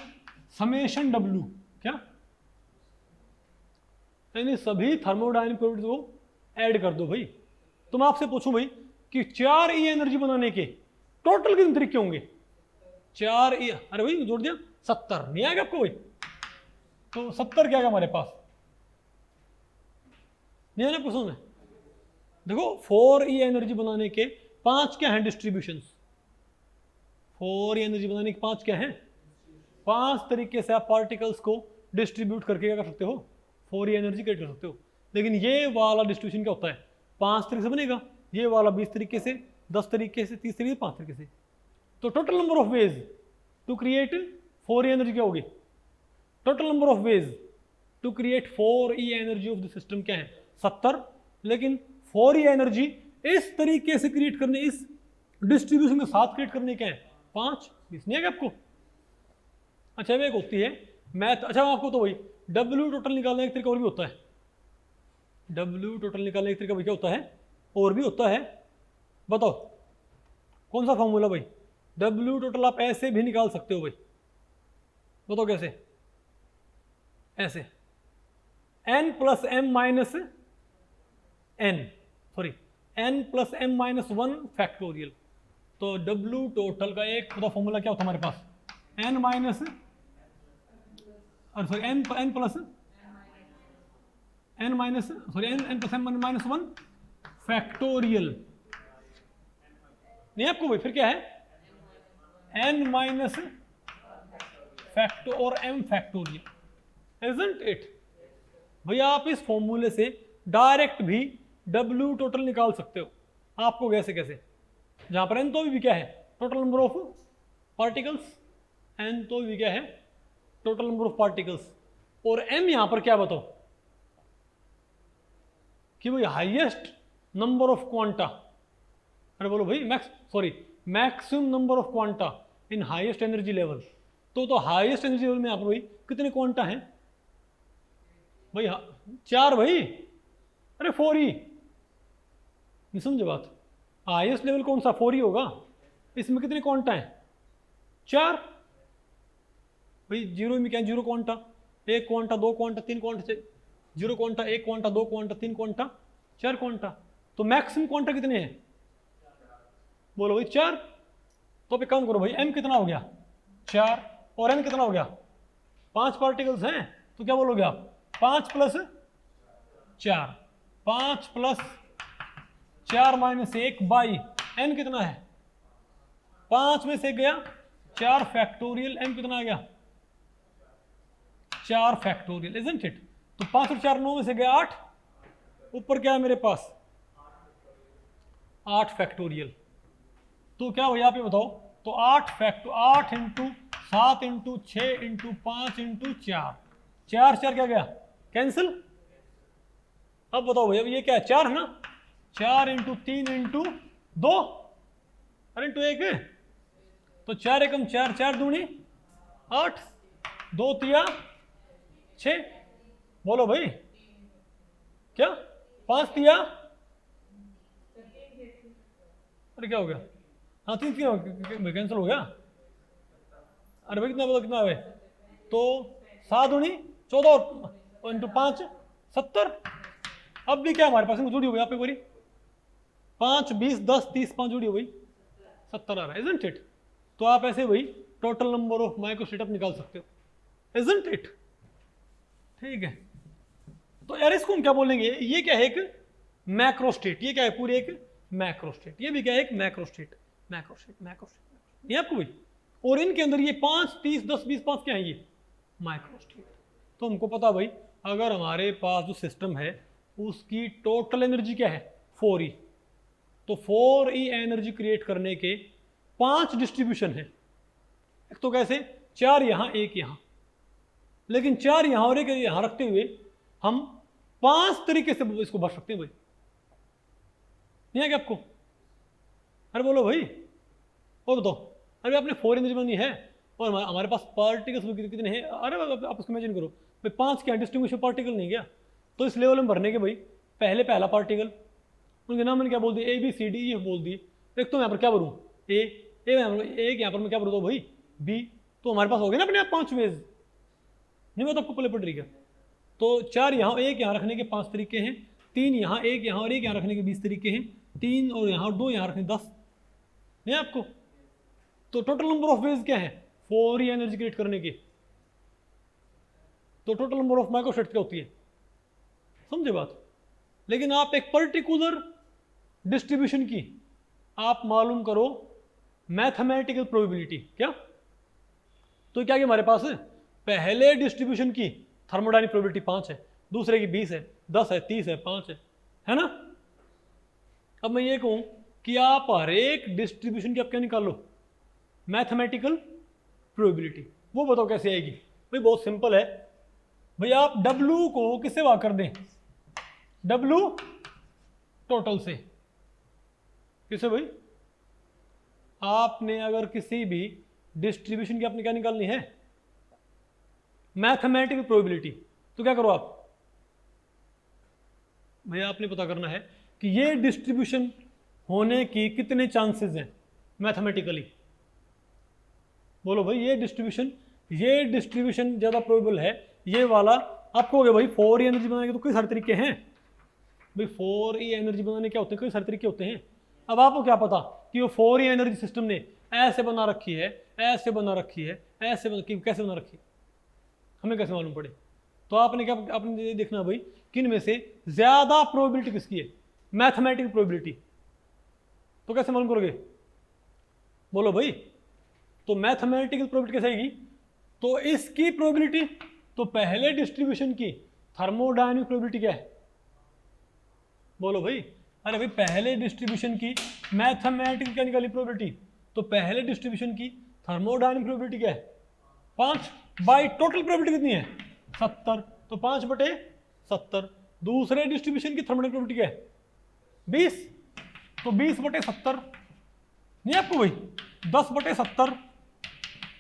समेशन W, क्या यानी सभी थर्मोडायनेमिक प्रोबेबिलिटी को ऐड कर दो भाई। तो मैं आपसे पूछूं भाई कि 4 E एनर्जी बनाने के टोटल कितने तरीके होंगे, 4 E, अरे भाई जोड़ दिया 70, नहीं आएगा आपको भाई। तो 70 क्या आएगा हमारे पास, नहीं है ना क्वेश्चन में। देखो 4 E एनर्जी बनाने के 5 क्या हैं डिस्ट्रीब्यूशंस, 4 E एनर्जी बनाने के 5 क्या हैं, 5 तरीके से आप पार्टिकल्स को डिस्ट्रीब्यूट करके क्या कर सकते हो, 4 E एनर्जी क्रिएट कर सकते हो। लेकिन ये वाला डिस्ट्रीब्यूशन क्या होता है, 5 तरीके से बनेगा, ये वाला 20 तरीके से, 10 तरीके से, 30 तरीके से, 5 तरीके से। तो total number of ways to create 4 E energy क्या होगी, total number of ways to create 4 E energy of the system क्या है, 70। लेकिन 4 E एनर्जी इस तरीके से क्रिएट करने, इस डिस्ट्रीब्यूशन के साथ क्रिएट करने क्या है, 5, 20 नहीं है आपको। अच्छा एक होती है मैथ, अच्छा आपको तो वही W टोटल निकालने का तरीका और भी होता है, W टोटल निकालने का तरीका भाई क्या होता है, और भी होता है। बताओ कौन सा फॉर्मूला भाई, W टोटल आप ऐसे भी निकाल सकते हो भाई, बताओ कैसे, ऐसे n plus m minus n, sorry n plus m minus 1 factorial. तो W टोटल का एक पूरा फॉर्मूला क्या होता है हमारे पास, n minus, sorry n plus n minus, sorry n plus m minus 1 factorial, नहीं आपको भाई, फिर क्या है n माइनस फैक्टो और m फैक्टोरियल, इजंट इट। भैया आप इस फॉर्मूले से डायरेक्ट भी W टोटल निकाल सकते हो, आपको कैसे कैसे, जहां पर n तो भी क्या है, total number of particles, n तो भी क्या है, टोटल नंबर ऑफ पार्टिकल्स, और m यहां पर क्या बताओ कि भाई हाईएस्ट नंबर ऑफ क्वांटा, अरे बोलो भाई maximum number of quanta in highest energy level. तो हाईएस्ट एनर्जी लेवल में यहाँ पर भाई कितने क्वांटा हैं भाई, 4 भाई, अरे 4 ही, नहीं समझे बात, हाईएस्ट लेवल कौन सा, 4 ही होगा। इसमें कितने क्वांटा हैं, 4 भाई। जीरो में क्या है, 0 quanta, 1 quanta, 2 quanta, 3 quanta, 0 quanta, 1 quanta, 2 quanta, 3 quanta, 4 quanta. तो मैक्सिमम क्वांटा कितने हैं, बोलो भाई 4। तो अब एक काम करो भाई, m कितना हो गया 4, और n कितना हो गया 5 पार्टिकल्स हैं, तो क्या बोलोगे आप 5 plus 4, 5 plus 4 minus 1 by n कितना है, 5 में से गया 4 फैक्टोरियल, m कितना आ गया 4 फैक्टोरियल, इजंट इट। तो 5 और 4 9 में से गया 8, ऊपर क्या है मेरे पास 8 फैक्टोरियल। तो क्या हो यहाँ पे बताओ, तो 8 इंटू 7 इंटू 6 इंटू 5 इंटू 4, 4 क्या गया कैंसिल। अब बताओ भैया ये क्या है, 4 है ना, 4 इंटू 3 इंटू 2, अरे इंटू 1, तो 4 एकम 4, 4 दूनी 8, 2 तिया 6, बोलो भाई क्या 5 तिया, अरे क्या हो गया, हाँ 3 कैंसिल हो गया। अरे भाई कितना बताओ कितना है, तो 7 दूनी 14 इंटू 5 70। अब भी क्या हमारे पास जुड़ी हो गई, आप एक बारी 5 20 10 30 5 जुड़ी हो गई 70 आ रहा है, इजंट इट। तो आप ऐसे भाई टोटल नंबर ऑफ माइक्रोस्टेट निकाल सकते हो, इजंट इट। ठीक है, तो यार इसको हम क्या बोलेंगे, ये क्या है एक मैक्रोस्टेट, ये क्या है पूरी एक मैक्रोस्टेट, ये भी क्या है एक मैक्रोस्टेट, मैक्रोस्टेट ये आपको भाई। और इनके अंदर ये 5 30 10 20 5 क्या है, ये माइक्रोस्टेट। तो हमको पता भाई अगर हमारे पास जो सिस्टम है उसकी टोटल एनर्जी क्या है 4E। तो 4E एनर्जी क्रिएट करने के 5 डिस्ट्रीब्यूशन है। एक तो कैसे 4 यहाँ 1 यहाँ, लेकिन 4 यहाँ और 1 यहाँ रखते हुए हम 5 तरीके से इसको भर सकते हैं भाई। नहीं है क्या आपको? अरे बोलो भाई, और बताओ। अरे आपने 4 एनर्जी बनानी है और हमारे पास पार्टिकल्स कितने हैं? अरे आप उसको इमेजिन करो भाई, 5 क्या डिस्ट्रीब्यूशन पार्टिकल नहीं क्या? तो इस लेवल में भरने के भाई पहला पार्टिकल, उनके नाम मैंने क्या बोल दिए, ABCDE बोल दिए। एक तो यहाँ पर क्या भरूँ ए यहाँ पर मैं क्या भरूँ भाई B, तो हमारे पास हो गए ना अपने आप 5 वेज। नहीं बात आपको पहले पड़ रही क्या? तो 4 यहाँ 1 यहाँ रखने के 5 तरीके हैं, 3 यहाँ 1 यहाँ और 1 यहाँ रखने के 20 तरीके हैं, 3 और यहाँ और 2 यहाँ रखने 10। नहीं आपको? तो टोटल नंबर ऑफ वेज क्या है 4E एनर्जी क्रिएट करने के। तो टोटल नंबर ऑफ माइक्रोस्टेट क्या होती है, समझे बात? लेकिन आप एक पर्टिकुलर डिस्ट्रीब्यूशन की आप मालूम करो मैथमेटिकल प्रोबेबिलिटी क्या। तो क्या हमारे पास पहले डिस्ट्रीब्यूशन की थर्मोडायनेमिक प्रोबेबिलिटी 5 है, दूसरे की 20 है, 10 है, 30 है, 5 है ना? अब मैं ये कहूं कि आप हर एक डिस्ट्रीब्यूशन की आप क्या निकाल लो मैथमेटिकल प्रोबेबिलिटी, वो बताओ कैसे आएगी? भाई बहुत सिंपल है भाई, आप W को किससे भाग कर दें, W टोटल से। किसे भाई? आपने अगर किसी भी डिस्ट्रीब्यूशन की आपने क्या निकालनी है मैथमेटिकल प्रोबेबिलिटी, तो क्या करो आप भैया, आपने पता करना है कि ये डिस्ट्रीब्यूशन होने की कितने चांसेस हैं मैथमेटिकली। बोलो भाई, ये डिस्ट्रीब्यूशन ज़्यादा प्रोबेबल है, ये वाला। आपको हो गया भाई 4E एनर्जी बनाने के तो कई सारे तरीके हैं भाई, 4E एनर्जी बनाने क्या होते हैं, कई सारे तरीके होते हैं। अब आपको क्या पता कि वो 4E एनर्जी सिस्टम ने ऐसे बना रखी है, ऐसे बना रखी है, कैसे बना रखी है, हमें कैसे मालूम पड़े? तो आपने ये देखना भाई किन में से ज़्यादा प्रोबेबिलिटी किसकी है, मैथमेटिकल प्रोबेबिलिटी। तो कैसे मालूम करोगे? बोलो भाई। तो मैथमेटिकल प्रोबेबिलिटी कैसे आएगी? तो इसकी प्रोबेबिलिटी, तो पहले डिस्ट्रीब्यूशन की थर्मोडायनेमिक प्रोबेबिलिटी क्या है? बोलो भाई। अरे भाई, पहले डिस्ट्रीब्यूशन की मैथमेटिकल क्या निकाली प्रोबेबिलिटी? तो पहले डिस्ट्रीब्यूशन की थर्मोडायनेमिक प्रोबेबिलिटी क्या है 5 बाई टोटल प्रोबेबिलिटी कितनी है 70, तो 5/70। दूसरे डिस्ट्रीब्यूशन की थर्मोडायनेमिक प्रोबेबिलिटी क्या है 20, तो 20/70। नहीं आपको भाई 10/70,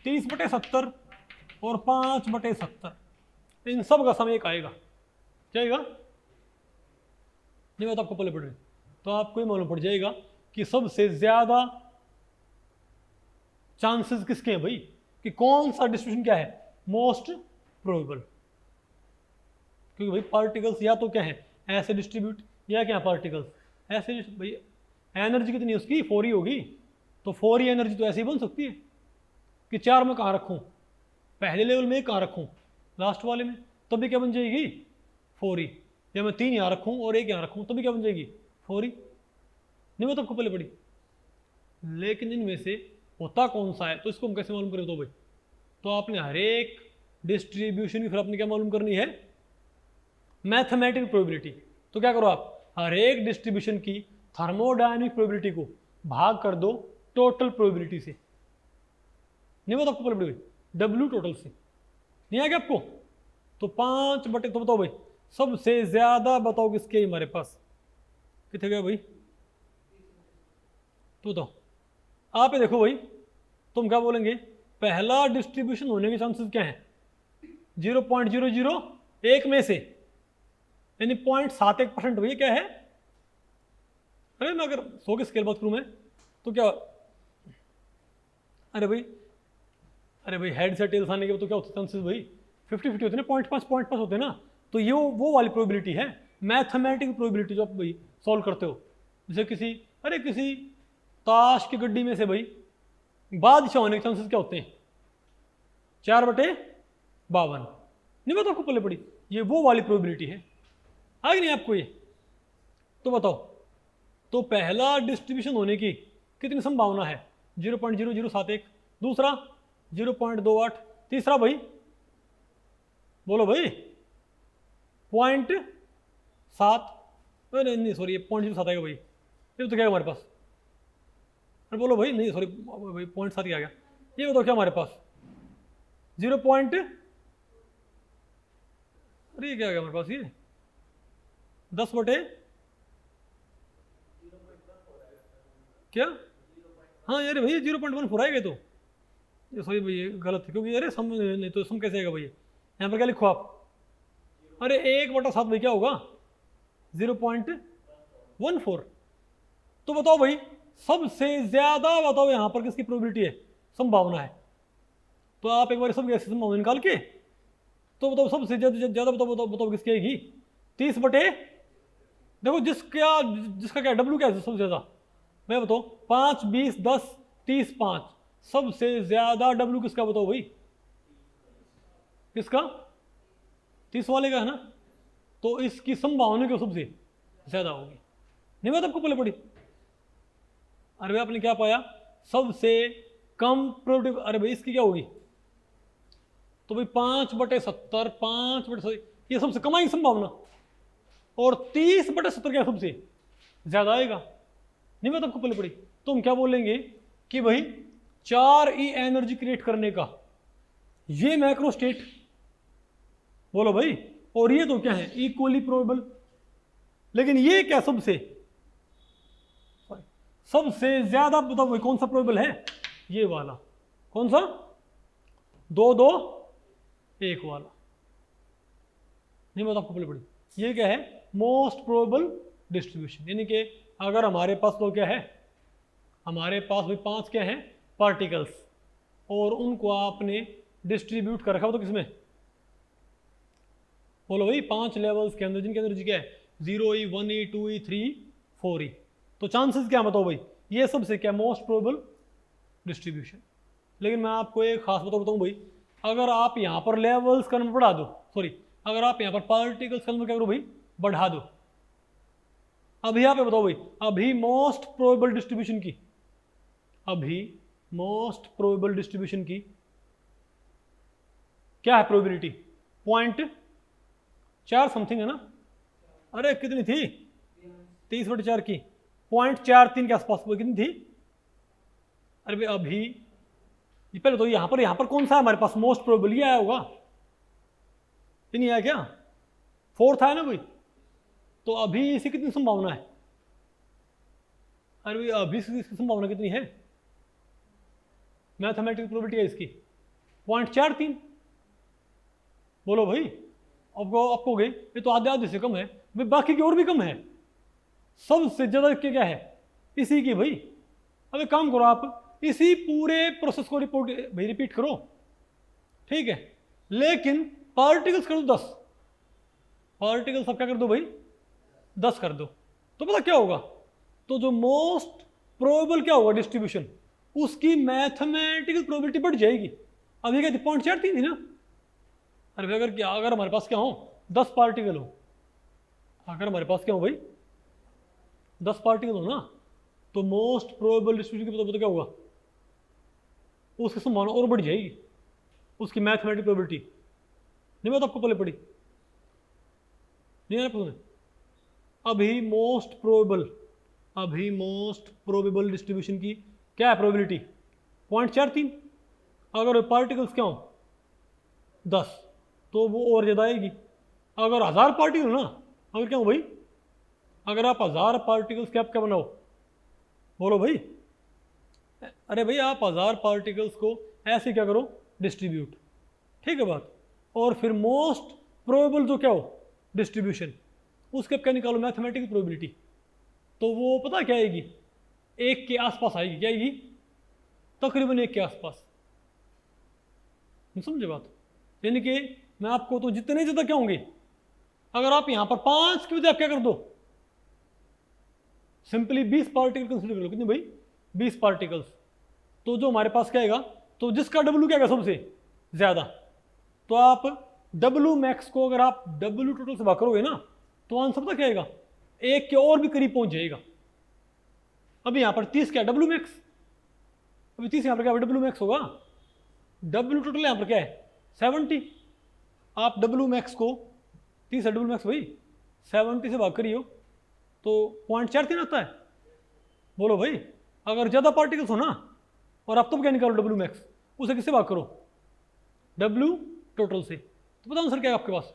30/70 और 5/70, इन सब का समय एक आएगा। क्या आएगा? नहीं बात आपको पहले पड़ रही, तो आपको ये मालूम पड़ जाएगा कि सबसे ज्यादा चांसेस किसके हैं भाई, कि कौन सा डिस्ट्रीब्यूशन क्या है मोस्ट प्रोबेबल। क्योंकि भाई पार्टिकल्स या तो क्या है ऐसे डिस्ट्रीब्यूट, या क्या पार्टिकल्स ऐसे भाई, एनर्जी कितनी है उसकी 4E होगी, तो 4E एनर्जी तो ऐसे ही बन सकती है कि 4 में कहाँ रखूँ, पहले लेवल में कहाँ रखूँ, लास्ट वाले में, तब भी क्या बन जाएगी 4E। या मैं 3 यहाँ रखूँ और 1 यहाँ रखूँ, तब भी क्या बन जाएगी 4E। नहीं बात आपको पहले पड़ी। लेकिन इनमें से होता कौन सा है, तो इसको हम कैसे मालूम करें? तो भाई, तो आपने हर एक डिस्ट्रीब्यूशन की फिर आपने क्या मालूम करनी है मैथमेटिकल प्रोबेबिलिटी। तो क्या करो आप, हर एक डिस्ट्रीब्यूशन की थर्मोडायनेमिक प्रोबेबिलिटी को भाग कर दो टोटल प्रोबेबिलिटी से। नहीं बात आपको पहले पड़ी W टोटल से। नहीं आ गया आपको? तो 5/, तो बताओ भाई सबसे ज्यादा बताओ किसके हमारे पास, कितने गया भाई? तो बताओ आप ये देखो भाई, तुम क्या बोलेंगे? पहला डिस्ट्रीब्यूशन होने के चांसेस क्या है 0.001 में से, यानी 0.71%। भैया क्या है? अरे मैं अगर 100 की स्केल बात करूं मैं तो क्या, अरे भाई हेड से टेल्स आने के तो क्या होते हैं चांसेस भाई 50-50 होते हैं ना, 0.5 होते हैं ना। तो ये वो वाली प्रोबेबिलिटी है मैथमेटिकल प्रोबेबिलिटी जो आप भाई सॉल्व करते हो। जैसे किसी ताश की गड्डी में से भाई बादशाह होने के चांसेस क्या होते हैं 4/52। नहीं बताओ आपको पहले पड़ी, ये वो वाली प्रोबेबिलिटी है। आ गई नहीं आपको ये? तो बताओ, तो पहला डिस्ट्रीब्यूशन होने की कितनी संभावना है 0.0071, दूसरा 0.28, तीसरा भाई बोलो भाई 7, नहीं नहीं सॉरी, ये 0.07 आएगा भाई, ये तो क्या है हमारे पास? अरे बोलो भाई, नहीं सॉरी भाई 0.7 ही आ गया। ये बताओ क्या हमारे पास 0 पॉइंट, अरे ये क्या आ गया हमारे पास? ये 10 बटे क्या? हाँ यार भैया 0.14 आएगा तो, ये सॉरी भैया गलत है, क्योंकि अरे सम नहीं तो सम कैसे आएगा भैया? यहाँ पर क्या लिखो आप? अरे 1/7 भाई क्या होगा? 0.14। तो बताओ भाई सबसे ज्यादा बताओ यहाँ पर किसकी प्रोबेबिलिटी है, संभावना है? तो आप एक बार सब ऐसे संभावना निकाल के तो बताओ सबसे ज्यादा बताओ बताओ बताओ किसकी आएगी? 30 बटे, देखो जिसका क्या डब्ल्यू क्या है सबसे ज्यादा, मैं बताओ 5, 20, 10, 30, 5, सबसे ज्यादा डब्ल्यू किसका बताओ भाई? किसका? 30 वाले का है ना, तो इसकी संभावना क्यों सबसे ज्यादा होगी? नहीं बात आपको पहले पड़ी? अरे भाई आपने क्या पाया? सबसे कम प्रोडक्ट, अरे भाई इसकी क्या होगी? तो भाई 5/70, 5/70 ये सबसे कम आएगी संभावना, और 30/70 क्या सबसे ज्यादा आएगा? नहीं बात आपको पहले पड़ी? तो हम क्या बोलेंगे कि भाई 4E एनर्जी क्रिएट करने का ये मैक्रो स्टेट, बोलो भाई, और ये तो क्या है? Equally probable. लेकिन ये क्या सबसे ज्यादा बताओ भाई कौन सा प्रोबेबल है? ये वाला। कौन सा? 2, 2, 1 वाला। नहीं बात आपको पहले पड़ी? ये क्या है? Most probable distribution. यानी कि अगर हमारे पास तो क्या है, हमारे पास भी 5 क्या है? पार्टिकल्स, और उनको आपने डिस्ट्रीब्यूट कर रखा हो तो किसमें? बोलो भाई 5 लेवल्स के अंदर, जिनकी एनर्जी क्या है? 0E, 1E, 2E, 3E, 4E। तो चांसेस क्या बताओ भाई? ये सबसे क्या? Most probable distribution. लेकिन मैं आपको एक खास बताऊँ भाई, अगर आप यहाँ पर लेवल्स का नंबर बढ़ा दो, सॉरी अगर आप यहाँ पर पार्टिकल्स का नंबर क्या करो भाई? बढ़ा दो। अभी यहाँ पे बताओ भाई, अभी मोस्ट प्रोबेबल डिस्ट्रीब्यूशन की, अभी मोस्ट प्रोबेबल डिस्ट्रीब्यूशन की क्या है प्रोबेबिलिटी? 0.4 समथिंग है ना? अरे कितनी थी? 30/4 की 0.43 के आसपास कितनी थी? अरे भाई अभी ये पहले तो यहाँ पर कौन सा है हमारे पास मोस्ट प्रोबेबल? ये आया होगा, ये नहीं आया क्या? 4th आया ना भाई? तो अभी इसकी कितनी संभावना है? अरे भाई अभी इसकी संभावना कितनी है? मैथमेटिकल प्रोबेबिलिटी है इसकी 0.43। बोलो भाई, आपको गई ये तो आधे से कम है भाई, बाकी की और भी कम है। सबसे ज्यादा क्या है? इसी की भाई। अब एक काम करो, आप इसी पूरे प्रोसेस को रिपीट करो, ठीक है? लेकिन पार्टिकल्स कर दो 10, पार्टिकल्स सब क्या कर दो भाई? 10 कर दो। तो पता क्या होगा? तो जो मोस्ट प्रोबेबल क्या होगा डिस्ट्रीब्यूशन, उसकी मैथमेटिकल प्रोबेबिलिटी बढ़ जाएगी। अभी क्या थी? 0.4 थी ना? अरे भाई अगर हमारे पास क्या हो 10 पार्टिकल हो, अगर हमारे पास क्या हो भाई 10 पार्टिकल हो ना, तो मोस्ट प्रोबेबल डिस्ट्रीब्यूशन की पता क्या होगा? उसकी संभावना और बढ़ जाएगी, उसकी मैथमेटिकल प्रोबेबिलिटी। नहीं बात आपको पहले पड़ी? नहीं आना पसंद? अभी मोस्ट प्रोबेबल डिस्ट्रीब्यूशन की क्या है प्रोबेबिलिटी? 0.43। अगर पार्टिकल्स क्या हो 10, तो वो और ज़्यादा आएगी। अगर 1000 पार्टिकल ना, अगर क्या हो भाई, अगर आप 1000 पार्टिकल्स क्या बनाओ? बोलो भाई, अरे भाई आप 1000 पार्टिकल्स को ऐसे क्या करो? डिस्ट्रीब्यूट, ठीक है बात? और फिर मोस्ट प्रोबेबल जो क्या हो डिस्ट्रीब्यूशन, उसके क्या निकालो? Mathematical probability. तो वो पता क्या आएगी? 1 के आसपास आएगी। क्या आएगी? तकरीबन 1 के आसपास। समझे बात? यानी कि मैं आपको तो जितने ज़्यादा क्या होंगे, अगर आप यहाँ पर 5 की वजह आप क्या कर दो? सिंपली 20 पार्टिकल कंसिडर कर लो। कितने भाई? 20 पार्टिकल्स। तो जो हमारे पास क्या आएगा, तो जिसका डब्ल्यू क्या आएगा सबसे ज़्यादा, तो आप डब्ल्यू मैक्स को अगर आप डब्ल्यू टोटल से भाग करोगे ना, तो आंसर पता क्या आएगा? 1 के और भी करीब पहुंच जाएगा। अभी यहाँ पर 30 क्या? W max. अभी 30 यहाँ पर क्या डब्ल्यू मैक्स होगा? डब्ल्यू टोटल यहाँ पर क्या है? 70। आप डब्ल्यू मैक्स को 30 है डब्ल्यू मैक्स भाई 70 से भाग करियो तो 0.43 आता है। बोलो भाई, अगर ज़्यादा पार्टिकल्स हो ना और आप तो क्या निकालो डब्ल्यू मैक्स, उसे किससे भाग करो, डब्ल्यू टोटल से, तो पता आंसर क्या है आपके पास,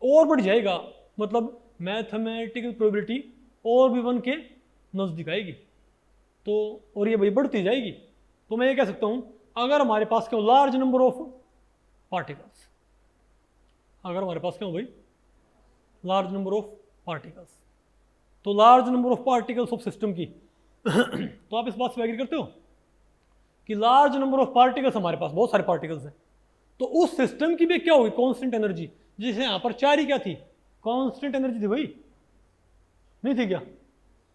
और बढ़ जाएगा, मतलब मैथमेटिकल प्रोबेबिलिटी और भी 1 के नज़दीक आएगी। तो और ये भाई बढ़ती जाएगी। तो मैं ये कह सकता हूँ अगर हमारे पास क्यों लार्ज नंबर ऑफ पार्टिकल्स, अगर हमारे पास क्यों भाई लार्ज नंबर ऑफ पार्टिकल्स, तो large number of particles of system की तो आप इस बात से एग्री करते हो कि लार्ज नंबर ऑफ पार्टिकल्स, हमारे पास बहुत सारे पार्टिकल्स हैं, तो उस सिस्टम की भी क्या होगी, कांस्टेंट एनर्जी, जैसे यहाँ पर 4 ही क्या थी, कांस्टेंट एनर्जी थी भाई, नहीं थी क्या।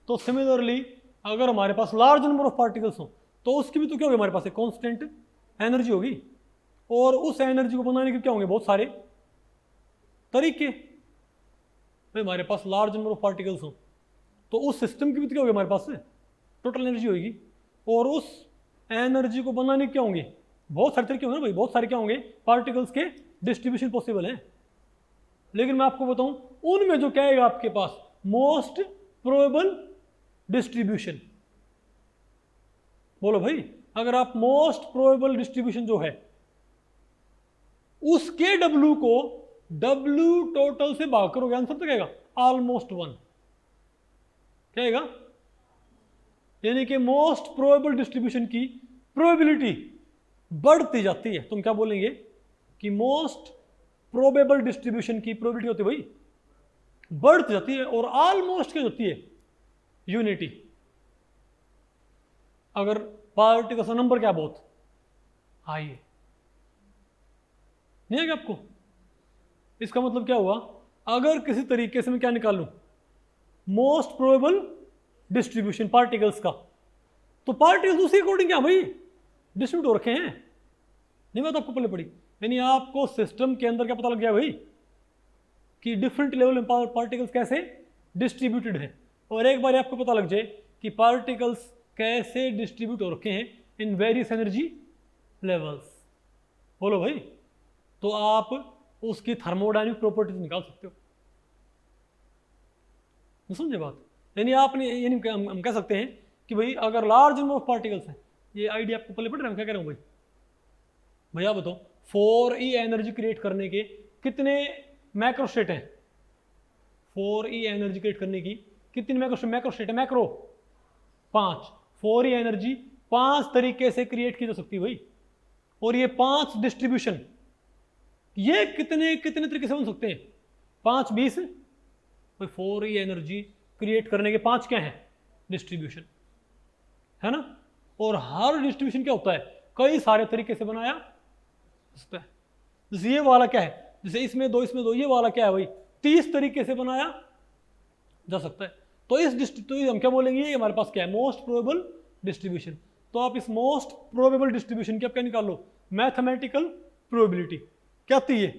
तो सिमिलरली अगर हमारे पास लार्ज नंबर ऑफ पार्टिकल्स हो तो उसकी भी तो क्या होगी, हमारे पास एक कांस्टेंट एनर्जी होगी, और उस एनर्जी को बनाने के क्या होंगे, बहुत सारे तरीके। भाई हमारे पास लार्ज नंबर ऑफ पार्टिकल्स हो तो उस सिस्टम की भी तो क्या होगी, हमारे पास टोटल एनर्जी होगी, और उस एनर्जी को बनाने के क्या होंगे, बहुत सारे तरीके होंगे ना भाई, बहुत सारे क्या होंगे पार्टिकल्स के डिस्ट्रीब्यूशन पॉसिबल है। लेकिन मैं आपको बताऊं उनमें जो क्या है आपके पास मोस्ट प्रोबेबल डिस्ट्रीब्यूशन, बोलो भाई, अगर आप मोस्ट प्रोबेबल डिस्ट्रीब्यूशन जो है उसके डब्ल्यू को डब्ल्यू टोटल से भाग करोगे, आंसर तो कहेगा ऑलमोस्ट 1, कहेगा, यानी कि मोस्ट प्रोबेबल डिस्ट्रीब्यूशन की प्रोबेबिलिटी बढ़ती जाती है। तुम क्या बोलेंगे कि मोस्ट प्रोबेबल डिस्ट्रीब्यूशन की प्रोबेबिलिटी होती है भाई बढ़ती जाती है, और ऑलमोस्ट क्या होती है, यूनिटी। अगर पार्टिकल्स का नंबर क्या बहुत हाई है, नहीं है क्या आपको, इसका मतलब क्या हुआ, अगर किसी तरीके से मैं क्या निकालूं मोस्ट प्रोबेबल डिस्ट्रीब्यूशन पार्टिकल्स का, तो पार्टिकल्स उसी अकॉर्डिंग क्या भाई डिस्ट्रीब्यूट हो रखे हैं, नहीं बात आपको पहले पड़ी, यानी आपको सिस्टम के अंदर क्या पता लग गया भाई कि डिफरेंट लेवल में पार्टिकल्स कैसे डिस्ट्रीब्यूटेड हैं, और एक बार आपको पता लग जाए कि पार्टिकल्स कैसे डिस्ट्रीब्यूट हो रखे हैं इन वेरियस एनर्जी लेवल्स, बोलो भाई, तो आप उसकी थर्मोडायनेमिक प्रॉपर्टीज निकाल सकते हो। समझे बात, यानी आपने यानी हम कह सकते हैं कि भाई अगर लार्ज नंबर ऑफ पार्टिकल्स हैं, ये आइडिया आपको पहले पढ़ रहे हैं, क्या कह रहा हूँ भाई, भैया बताओ 4E एनर्जी क्रिएट करने के कितने मैक्रोस्टेट हैं, 4E एनर्जी क्रिएट करने की कितनी मैक्रोस्टेट है, मैक्रो 5, 4E एनर्जी 5 तरीके से क्रिएट की जा सकती है भाई, और ये 5 डिस्ट्रीब्यूशन ये कितने तरीके से बन सकते हैं, 5 20 भाई 4E एनर्जी क्रिएट करने के 5 क्या हैं डिस्ट्रीब्यूशन, है ना, और हर डिस्ट्रीब्यूशन क्या होता है कई सारे तरीके से बनाया सकता है। जैसे ये वाला क्या है, जैसे इसमें दो, ये वाला क्या है भाई 30 तरीके से बनाया जा सकता है। तो तो हम क्या बोलेंगे, ये हमारे पास क्या है मोस्ट प्रोबेबल डिस्ट्रीब्यूशन। तो आप इस मोस्ट प्रोबेबल डिस्ट्रीब्यूशन की आप क्या निकाल लो, मैथमेटिकल प्रोबेबिलिटी क्या आती है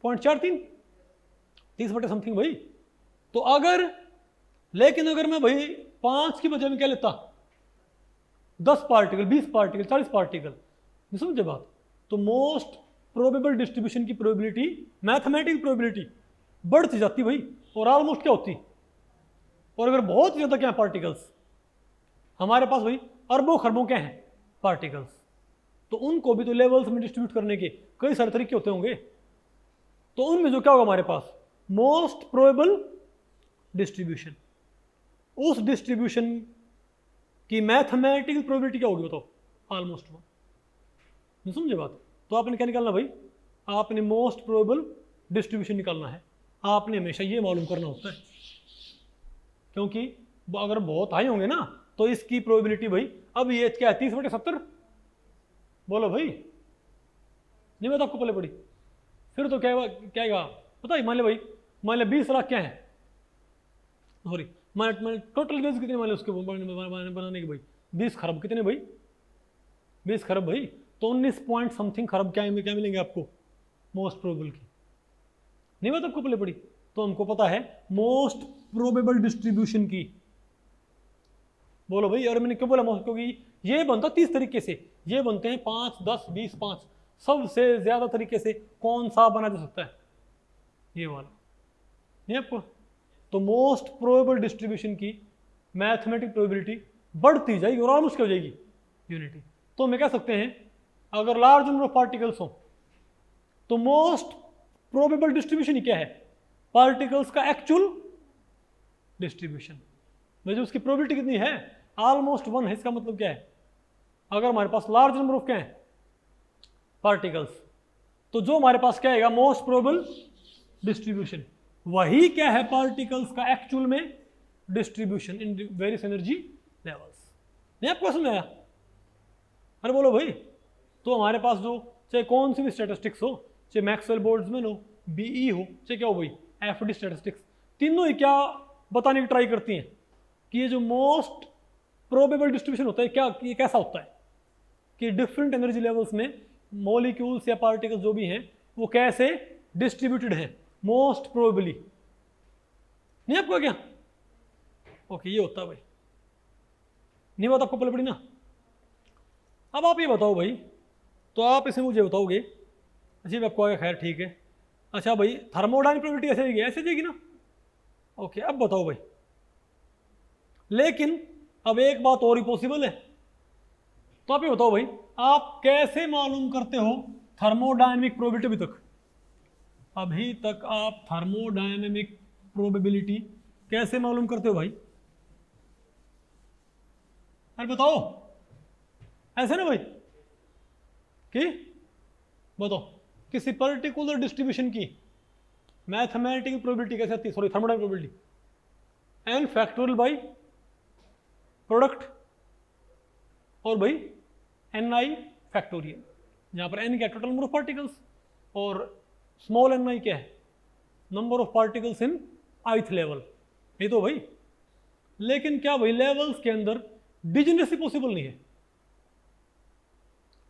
0.43 30 बटे समथिंग भाई। तो लेकिन अगर मैं भाई 5 की बजाय में क्या लेता 10 पार्टिकल 20 पार्टिकल 40 पार्टिकल, समझे बात, तो मोस्ट प्रोबेबल डिस्ट्रीब्यूशन की प्रोबेबिलिटी मैथमेटिकल प्रोबेबिलिटी बढ़ती जाती भाई, और ऑलमोस्ट क्या होती, और अगर बहुत ज़्यादा क्या है पार्टिकल्स हमारे पास भाई अरबों खरबों क्या हैं पार्टिकल्स, तो उनको भी तो लेवल्स में डिस्ट्रीब्यूट करने के कई सारे तरीके होते होंगे। तो उनमें जो क्या होगा हमारे पास मोस्ट प्रोबेबल डिस्ट्रीब्यूशन, उस डिस्ट्रीब्यूशन की मैथमेटिकल प्रोबेबिलिटी क्या होगी बताओ ऑलमोस्ट 1, समझे बात। तो आपने क्या निकालना भाई, आपने मोस्ट प्रोबेबल डिस्ट्रीब्यूशन निकालना है, आपने हमेशा ये मालूम करना होता है, क्योंकि अगर बहुत हाई होंगे ना तो इसकी प्रोबेबिलिटी भाई, अब ये क्या है 30 बटे 70, बोलो भाई, नहीं बात आपको पहले पड़ी, फिर तो क्या आएगा पता है, मान ले 20 लाख क्या है, सॉरी मान टोटल गेज कितने मान ले उसके बनाने के भाई 20 खरब, कितने भाई 20 खरब भाई, तो 19 पॉइंट समथिंग खरब क्या मिलेंगे आपको मोस्ट प्रोबेबल की, नहीं बात आपको पहले पड़ी। तो हमको पता है मोस्ट प्रोबेबल डिस्ट्रीब्यूशन की, बोलो भाई, और मैंने क्यों बोला मोस्ट, क्योंकि ये बनता 30 तरीके से, ये बनते हैं 5 10 20 5, सबसे ज्यादा तरीके से कौन सा बना जा सकता है ये वाला, नहीं आपको? तो मोस्ट प्रोबेबल डिस्ट्रीब्यूशन की मैथमेटिक प्रोबेबिलिटी बढ़ती जाएगी और ऑलमोस्ट क्या हो जाएगी? यूनिटी। तो हम कह सकते हैं अगर लार्ज नंबर ऑफ पार्टिकल्स हो तो मोस्ट प्रोबेबल डिस्ट्रीब्यूशन ही क्या है? पार्टिकल्स का एक्चुअल डिस्ट्रीब्यूशन। जो उसकी प्रोबेबिलिटी कितनी है? ऑलमोस्ट 1 है। इसका मतलब क्या है? अगर हमारे पास लार्ज नंबर ऑफ क्या है? पार्टिकल्स, तो जो हमारे पास क्या आएगा? Most probable distribution. वही क्या है? पार्टिकल्स का एक्चुअल में distribution in various energy levels. नहीं आपको समझ आया? अरे बोलो भाई। तो हमारे पास जो चाहे कौन सी भी स्टैटिस्टिक्स हो, चाहे मैक्सवेल बोल्ट्जमैन हो, बीई हो, चाहे क्या हो भाई एफडी स्टैटिस्टिक्स, तीनों ही क्या बताने की ट्राई करती हैं कि ये जो मोस्ट प्रोबेबल डिस्ट्रीब्यूशन होता है क्या, ये कैसा होता है कि डिफरेंट एनर्जी लेवल्स में मॉलिक्यूल्स या पार्टिकल्स जो भी हैं वो कैसे डिस्ट्रीब्यूटेड हैं मोस्ट प्रोबेबली। नहीं आपको क्या? ओके, ये होता है भाई। नहीं बात आपको पहले पड़ी ना? अब आप ये बताओ भाई, तो आप इसे मुझे बताओगे। अच्छा आपको आगे, खैर ठीक है। अच्छा भाई, थर्मोडायनामिक प्रोबेबिलिटी ऐसे जाएगी, ऐसे जाएगी ना? ओके, अब बताओ भाई। लेकिन अब एक बात और ही पॉसिबल है। तो आप ये बताओ भाई, आप कैसे मालूम करते हो थर्मोडायनामिक प्रोबेबिलिटी? अभी तक आप थर्मोडायनामिक प्रोबेबिलिटी कैसे मालूम करते हो भाई? अरे बताओ, ऐसे ना भाई कि बताओ किसी पर्टिकुलर डिस्ट्रीब्यूशन की मैथमेटिकल प्रोबेबिलिटी कैसे आती है? Sorry, thermodynamic probability n factorial by product और भाई ni फैक्टोरियल, जहां पर n क्या टोटल नंबर ऑफ पार्टिकल्स और स्मॉल ni क्या है? Number of particles in ith level. ये तो भाई, लेकिन क्या भाई लेवल्स के अंदर डिजनरेसी पॉसिबल नहीं है?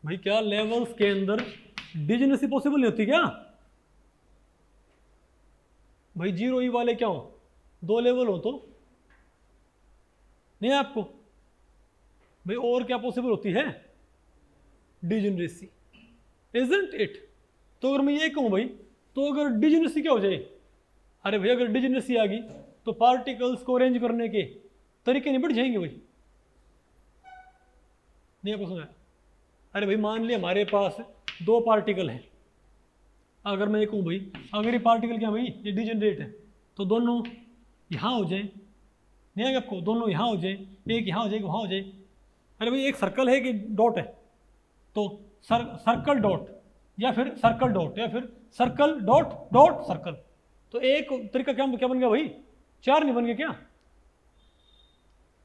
भाई क्या लेवल्स के अंदर डिजनरेसी पॉसिबल नहीं होती क्या? भाई 0 ई वाले क्या हो? 2 लेवल हो तो नहीं आपको भाई? और क्या पॉसिबल होती है? Degeneracy, isn't it? तो अगर मैं ये कहूं भाई, तो अगर डिजनरेसी क्या हो जाए? अरे भाई अगर डिजनरेसी आ गई तो पार्टिकल्स को अरेंज करने के तरीके नहीं बढ़ जाएंगे भाई? नहीं आपको सुना? अरे भाई मान लिया हमारे पास 2 पार्टिकल हैं। अगर मैं ये कहूँ भाई, अगर ये पार्टिकल क्या भाई ये डिजनरेट है, तो दोनों यहाँ हो जाए। नहीं आएगा आपको? दोनों यहाँ हो जाए, एक यहाँ हो जाए, वहाँ हो जाए। अरे भाई एक सर्कल है कि डॉट है? तो सर्कल डॉट या फिर सर्कल डॉट या फिर सर्कल डॉट डॉट सर्कल। तो एक तरीका क्या क्या बन गया भाई? 4 नहीं बन गया क्या?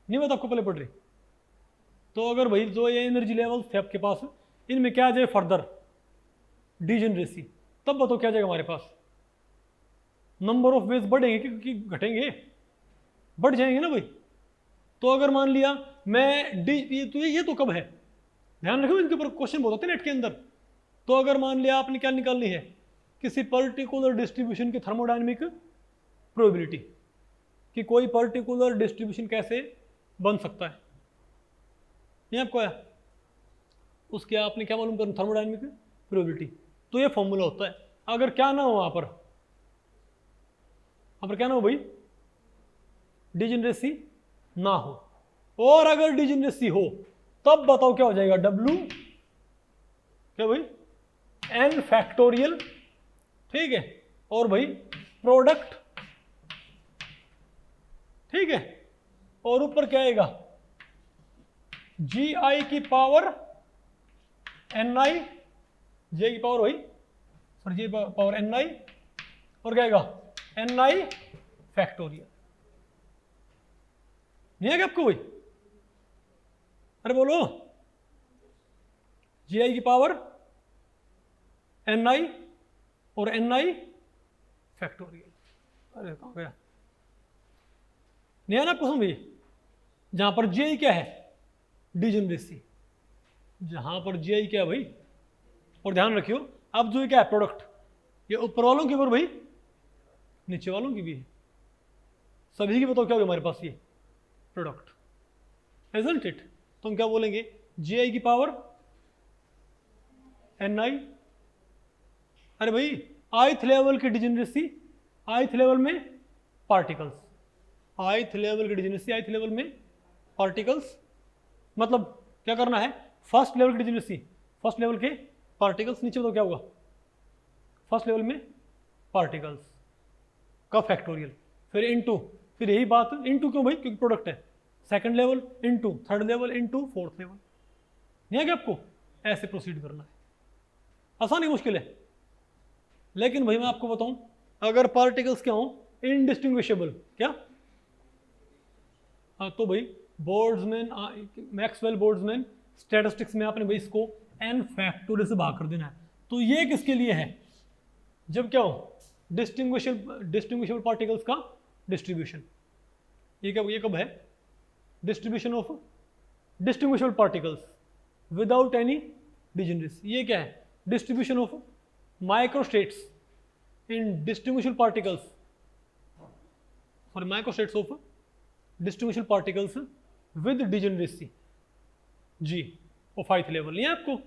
नहीं बात आपको पहले पड़ रही? तो अगर भाई जो ये एनर्जी लेवल्स थे आपके पास, इनमें क्या आ जाए फर्दर डिजनरेसी, तब बताओ क्या जाएगा हमारे पास? नंबर ऑफ वेज बढ़ेंगे कि घटेंगे? बढ़ जाएंगे ना भाई। तो अगर मान लिया मैं ये तो कब है? ध्यान रखो, इनके ऊपर क्वेश्चन बहुत होते हैं नेट के अंदर। तो अगर मान लिया आपने क्या निकालनी है? किसी पर्टिकुलर डिस्ट्रीब्यूशन की थर्मोडायनामिक प्रोबेबिलिटी कि कोई पर्टिकुलर डिस्ट्रीब्यूशन कैसे बन सकता है। नहीं आपको आया? उसके आपने क्या मालूम करना? Thermodynamic probability. तो ये फॉर्मूला होता है। अगर क्या ना हो वहां पर क्या ना हो भाई? डिजनरेसी ना हो, और अगर डिजनरेसी हो तब बताओ क्या हो जाएगा? W क्या भाई? n फैक्टोरियल, ठीक है, और भाई प्रोडक्ट, ठीक है, और ऊपर क्या आएगा? GI की पावर NI, J की पावर भाई सॉरी J पावर NI, और क्या आएगा? NI factorial. नहीं है क्या आपको भाई? अरे बोलो, GI की पावर NI और NI फैक्टोरियल। अरे कहाँ गया? नहीं है ना आपको समझ? जहां पर GI क्या है? डिजनरेसी। जहां पर GI क्या है भाई? और ध्यान रखियो, अब जो क्या है प्रोडक्ट, ये ऊपर वालों की और भाई नीचे वालों की भी है। सभी की बताओ क्या होगा हमारे पास? ये प्रोडक्ट, इजंट इट? तो हम क्या बोलेंगे? GI की पावर NI। अरे भाई ith लेवल की डिजनरेसी, ith लेवल में पार्टिकल्स, ith लेवल की डिजनेसी, ith लेवल में पार्टिकल्स, मतलब क्या करना है, फर्स्ट लेवल की डिजनेसी, फर्स्ट लेवल के पार्टिकल्स, नीचे बताओ क्या होगा, फर्स्ट लेवल में पार्टिकल्स का फैक्टोरियल, फिर इनटू, फिर यही बात इनटू क्यों भाई, क्योंकि प्रोडक्ट है, second level into third level into fourth level, नहीं है क्या आपको, ऐसे प्रोसीड करना है, आसान ही मुश्किल है। लेकिन भाई मैं आपको बताऊं, अगर पार्टिकल्स क्या हो, इनडिस्टिंग्विशेबल, क्या, हाँ तो भाई बोल्ट्जमैन, मैक्सवेल बोल्ट्जमैन स्टैटिस्टिक्स में आपने भाई इसको n फैक्टोरियल से भाग कर देना है। तो ये किसके लिए है, जब क्या हो, डिस्टिंग्विशेबल पार्टिकल्स का डिस्ट्रीब्यूशन, ये कब है, distribution of distinguishable particles without any degeneracy, ये क्या है, distribution of microstates in distinguishable particles, sorry microstates of distinguishable particles with degeneracy, G of ith level, नहीं है आपको।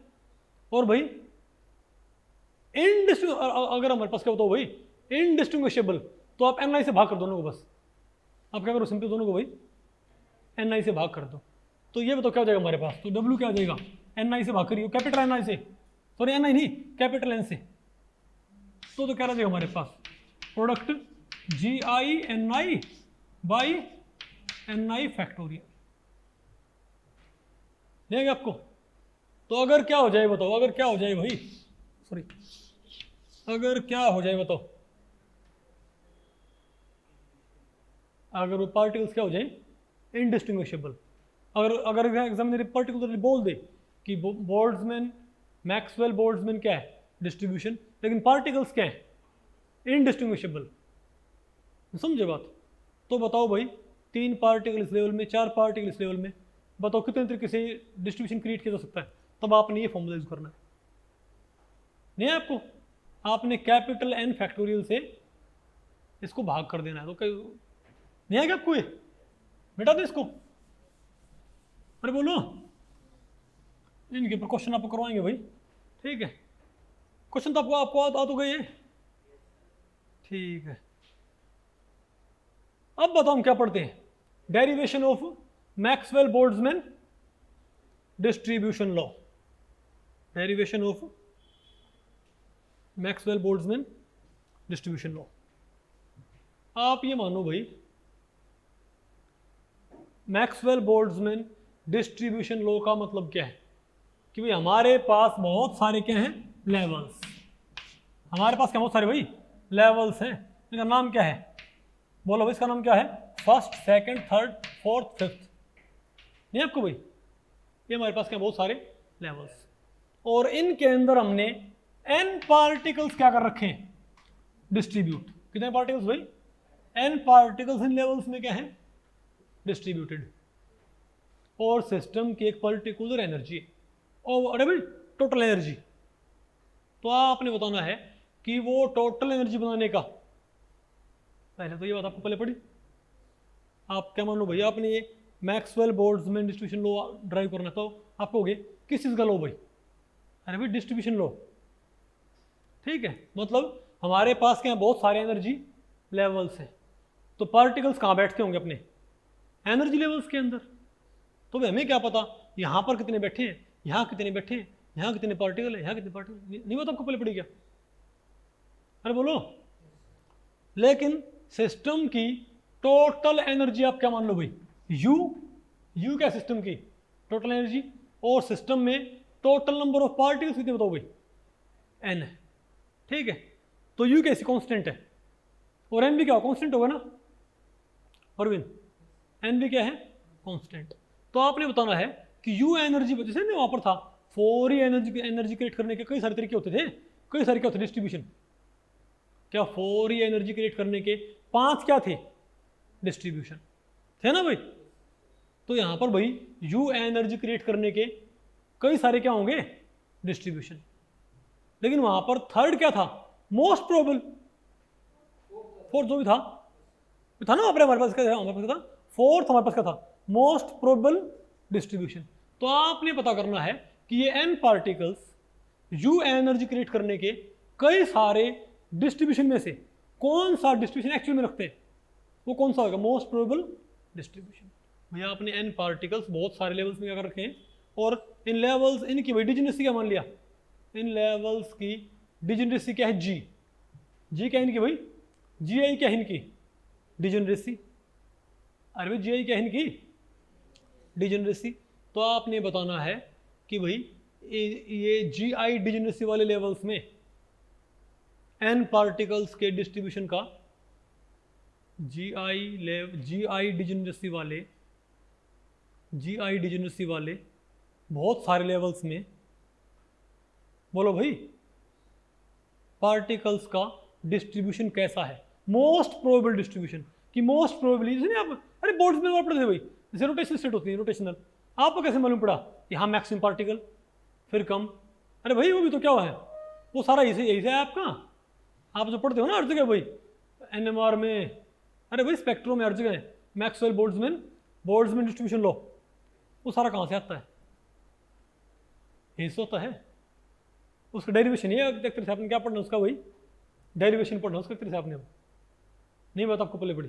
और भाई अगर हमारे पास क्या बताओ भाई, इनडिस्टिंग्विशेबल, तो आप ni से भाग कर दोनों को, बस आप क्या करो, सिंपल दोनों को भाई ni से भाग कर दो, तो ये बताओ क्या हो जाएगा हमारे पास, तो w क्या हो जाएगा, ni से भाग करिए, कैपिटल ni से, सॉरी ni नहीं, कैपिटल n से, तो क्या रह जाएगा हमारे पास, product gi ni by ni factorial, देंगे आपको। तो अगर क्या हो जाए बताओ, अगर क्या हो जाए भाई, सॉरी अगर क्या हो जाए बताओ, अगर वो पार्टिकल्स क्या हो जाए, इनडिस्टिंग्विशेबल, अगर एग्जामिनर पर्टिकुलरली बोल दे कि बोल्ट्जमैन, मैक्सवेल बोल्ट्जमैन क्या है, डिस्ट्रीब्यूशन, लेकिन पार्टिकल्स क्या है, इनडिस्टिंग्विशेबल, समझे बात। तो बताओ भाई 3 पार्टिकल इस लेवल में, 4 पार्टिकल इस लेवल में, बताओ कितने तरीके से डिस्ट्रीब्यूशन क्रिएट किया जा सकता है। तब आपने ये फॉर्मूला यूज करना है, नहीं है आपको, आपने कैपिटल N फैक्टोरियल से इसको भाग कर देना है। तो नहीं है क्या आपको, ये बेटा दे इसको, अरे बोलो, इनके ऊपर क्वेश्चन आपको करवाएंगे भाई, ठीक है, क्वेश्चन तो आपको आ तो गए, ठीक है। अब बताओ हम क्या पढ़ते हैं, derivation of Maxwell Boltzmann distribution law, derivation of Maxwell Boltzmann distribution law. आप ये मानो भाई मैक्सवेल बोल्ट्जमैन डिस्ट्रीब्यूशन लॉ का मतलब क्या है, कि भाई हमारे पास बहुत सारे क्या हैं, लेवल्स, हमारे पास क्या बहुत सारे भाई लेवल्स हैं, इनका नाम क्या है, बोलो भाई इसका नाम क्या है, first, second, third, fourth, fifth, नहीं आपको भाई, ये हमारे पास क्या बहुत सारे लेवल्स, और इनके अंदर हमने n पार्टिकल्स क्या कर रखे हैं, डिस्ट्रीब्यूट, कितने पार्टिकल्स भाई, n पार्टिकल्स इन लेवल्स में क्या है, डिस्ट्रीब्यूटेड, और सिस्टम की एक पर्टिकुलर एनर्जी, और अरे भाई टोटल एनर्जी, तो आपने बताना है कि वो टोटल एनर्जी बनाने का, पहले तो ये बात आपको पहले पढ़ी, आप क्या मान लो भाई, आपने ये Maxwell Boltzmann distribution law drive करना, तो आप कहोगे किस चीज़ का लॉ भाई, अरे भाई डिस्ट्रीब्यूशन लॉ, ठीक है, मतलब हमारे पास क्या बहुत सारे एनर्जी लेवल्स हैं, तो पार्टिकल्स कहाँ बैठते होंगे, अपने एनर्जी लेवल्स के अंदर, तो भाई हमें क्या पता यहाँ पर कितने बैठे हैं, यहाँ कितने बैठे हैं, यहाँ कितने पार्टिकल है, यहाँ कितने पार्टिकल, नहीं पता आपको पहले पड़ी क्या, अरे बोलो। लेकिन सिस्टम की टोटल एनर्जी आप क्या मान लो भाई, यू क्या सिस्टम की टोटल एनर्जी, और सिस्टम में टोटल नंबर ऑफ पार्टिकल्स कितने बताओ भाई, n है, ठीक है, तो यू कैसी कांस्टेंट है, और n भी क्या कांस्टेंट होगा ना, परवीन n भी क्या है कांस्टेंट, तो आपने बताना है कि यू एनर्जी, जैसे ना वहां पर था 4 ही एनर्जी क्रिएट करने के कई सारे तरीके होते थे, कई सारे क्या होते डिस्ट्रीब्यूशन, क्या 4 ही एनर्जी क्रिएट करने के 5 क्या थे डिस्ट्रीब्यूशन थे ना भाई, तो यहां पर भाई यू एनर्जी क्रिएट करने के कई सारे क्या होंगे डिस्ट्रीब्यूशन, लेकिन वहां पर थर्ड क्या था, मोस्ट प्रोबेबल, फोर्थ जो भी था ना हमारे पास क्या था, हमारे पास क्या था, फोर्थ हमारे पास क्या था, मोस्ट प्रोबेबल डिस्ट्रीब्यूशन। तो आपने पता करना है कि ये n particles you energy create करने के कई सारे डिस्ट्रीब्यूशन में से कौन सा डिस्ट्रीब्यूशन एक्चुअल में रखते हैं, वो कौन सा होगा? Most probable distribution. भैया आपने n पार्टिकल्स बहुत सारे लेवल्स में क्या कर रखे हैं, और इन लेवल्स इनकी भाई डिजेनरेसी क्या मान लिया, इन लेवल्स की डिजेनरेसी क्या है? जी क्या है इनकी भाई? जी आई क्या है इनकी? डिजेनरेसी। अरे भाई जी आई क्या है इनकी? डिजेनरेसी। तो आपने बताना है कि भाई ये जी आई डिजेनरेसी वाले लेवल्स में n पार्टिकल्स के डिस्ट्रीब्यूशन का, जी आई डिजेनरेसी वाले बहुत सारे लेवल्स में, बोलो भाई पार्टिकल्स का डिस्ट्रीब्यूशन कैसा है? मोस्ट प्रोबेबल डिस्ट्रीब्यूशन की मोस्ट प्रोबेबली, जैसे आप अरे बोर्ड्स में पढ़ते थे भाई, जैसे रोटेशन स्टेट होती है रोटेशनल, आपको कैसे मालूम पड़ा यहाँ मैक्सिमम पार्टिकल फिर कम? अरे भाई वो भी तो क्या हुआ है, वो सारा यही से है आपका, आप जो पढ़ते हो ना हर जगह भाई, NMR में, अरे भाई स्पेक्ट्रो में हर जगह है, मैक्सवेल बोल्ट्जमैन डिस्ट्रीब्यूशन लो, वो सारा कहाँ से आता है? यही से होता है। उसका डेरिवेशन ये एक तरह से आपने क्या पढ़ना उसका, भाई डेरिवेशन पढ़ना उसका एक तरह से आपने, नहीं बात आपको पहले पड़ी,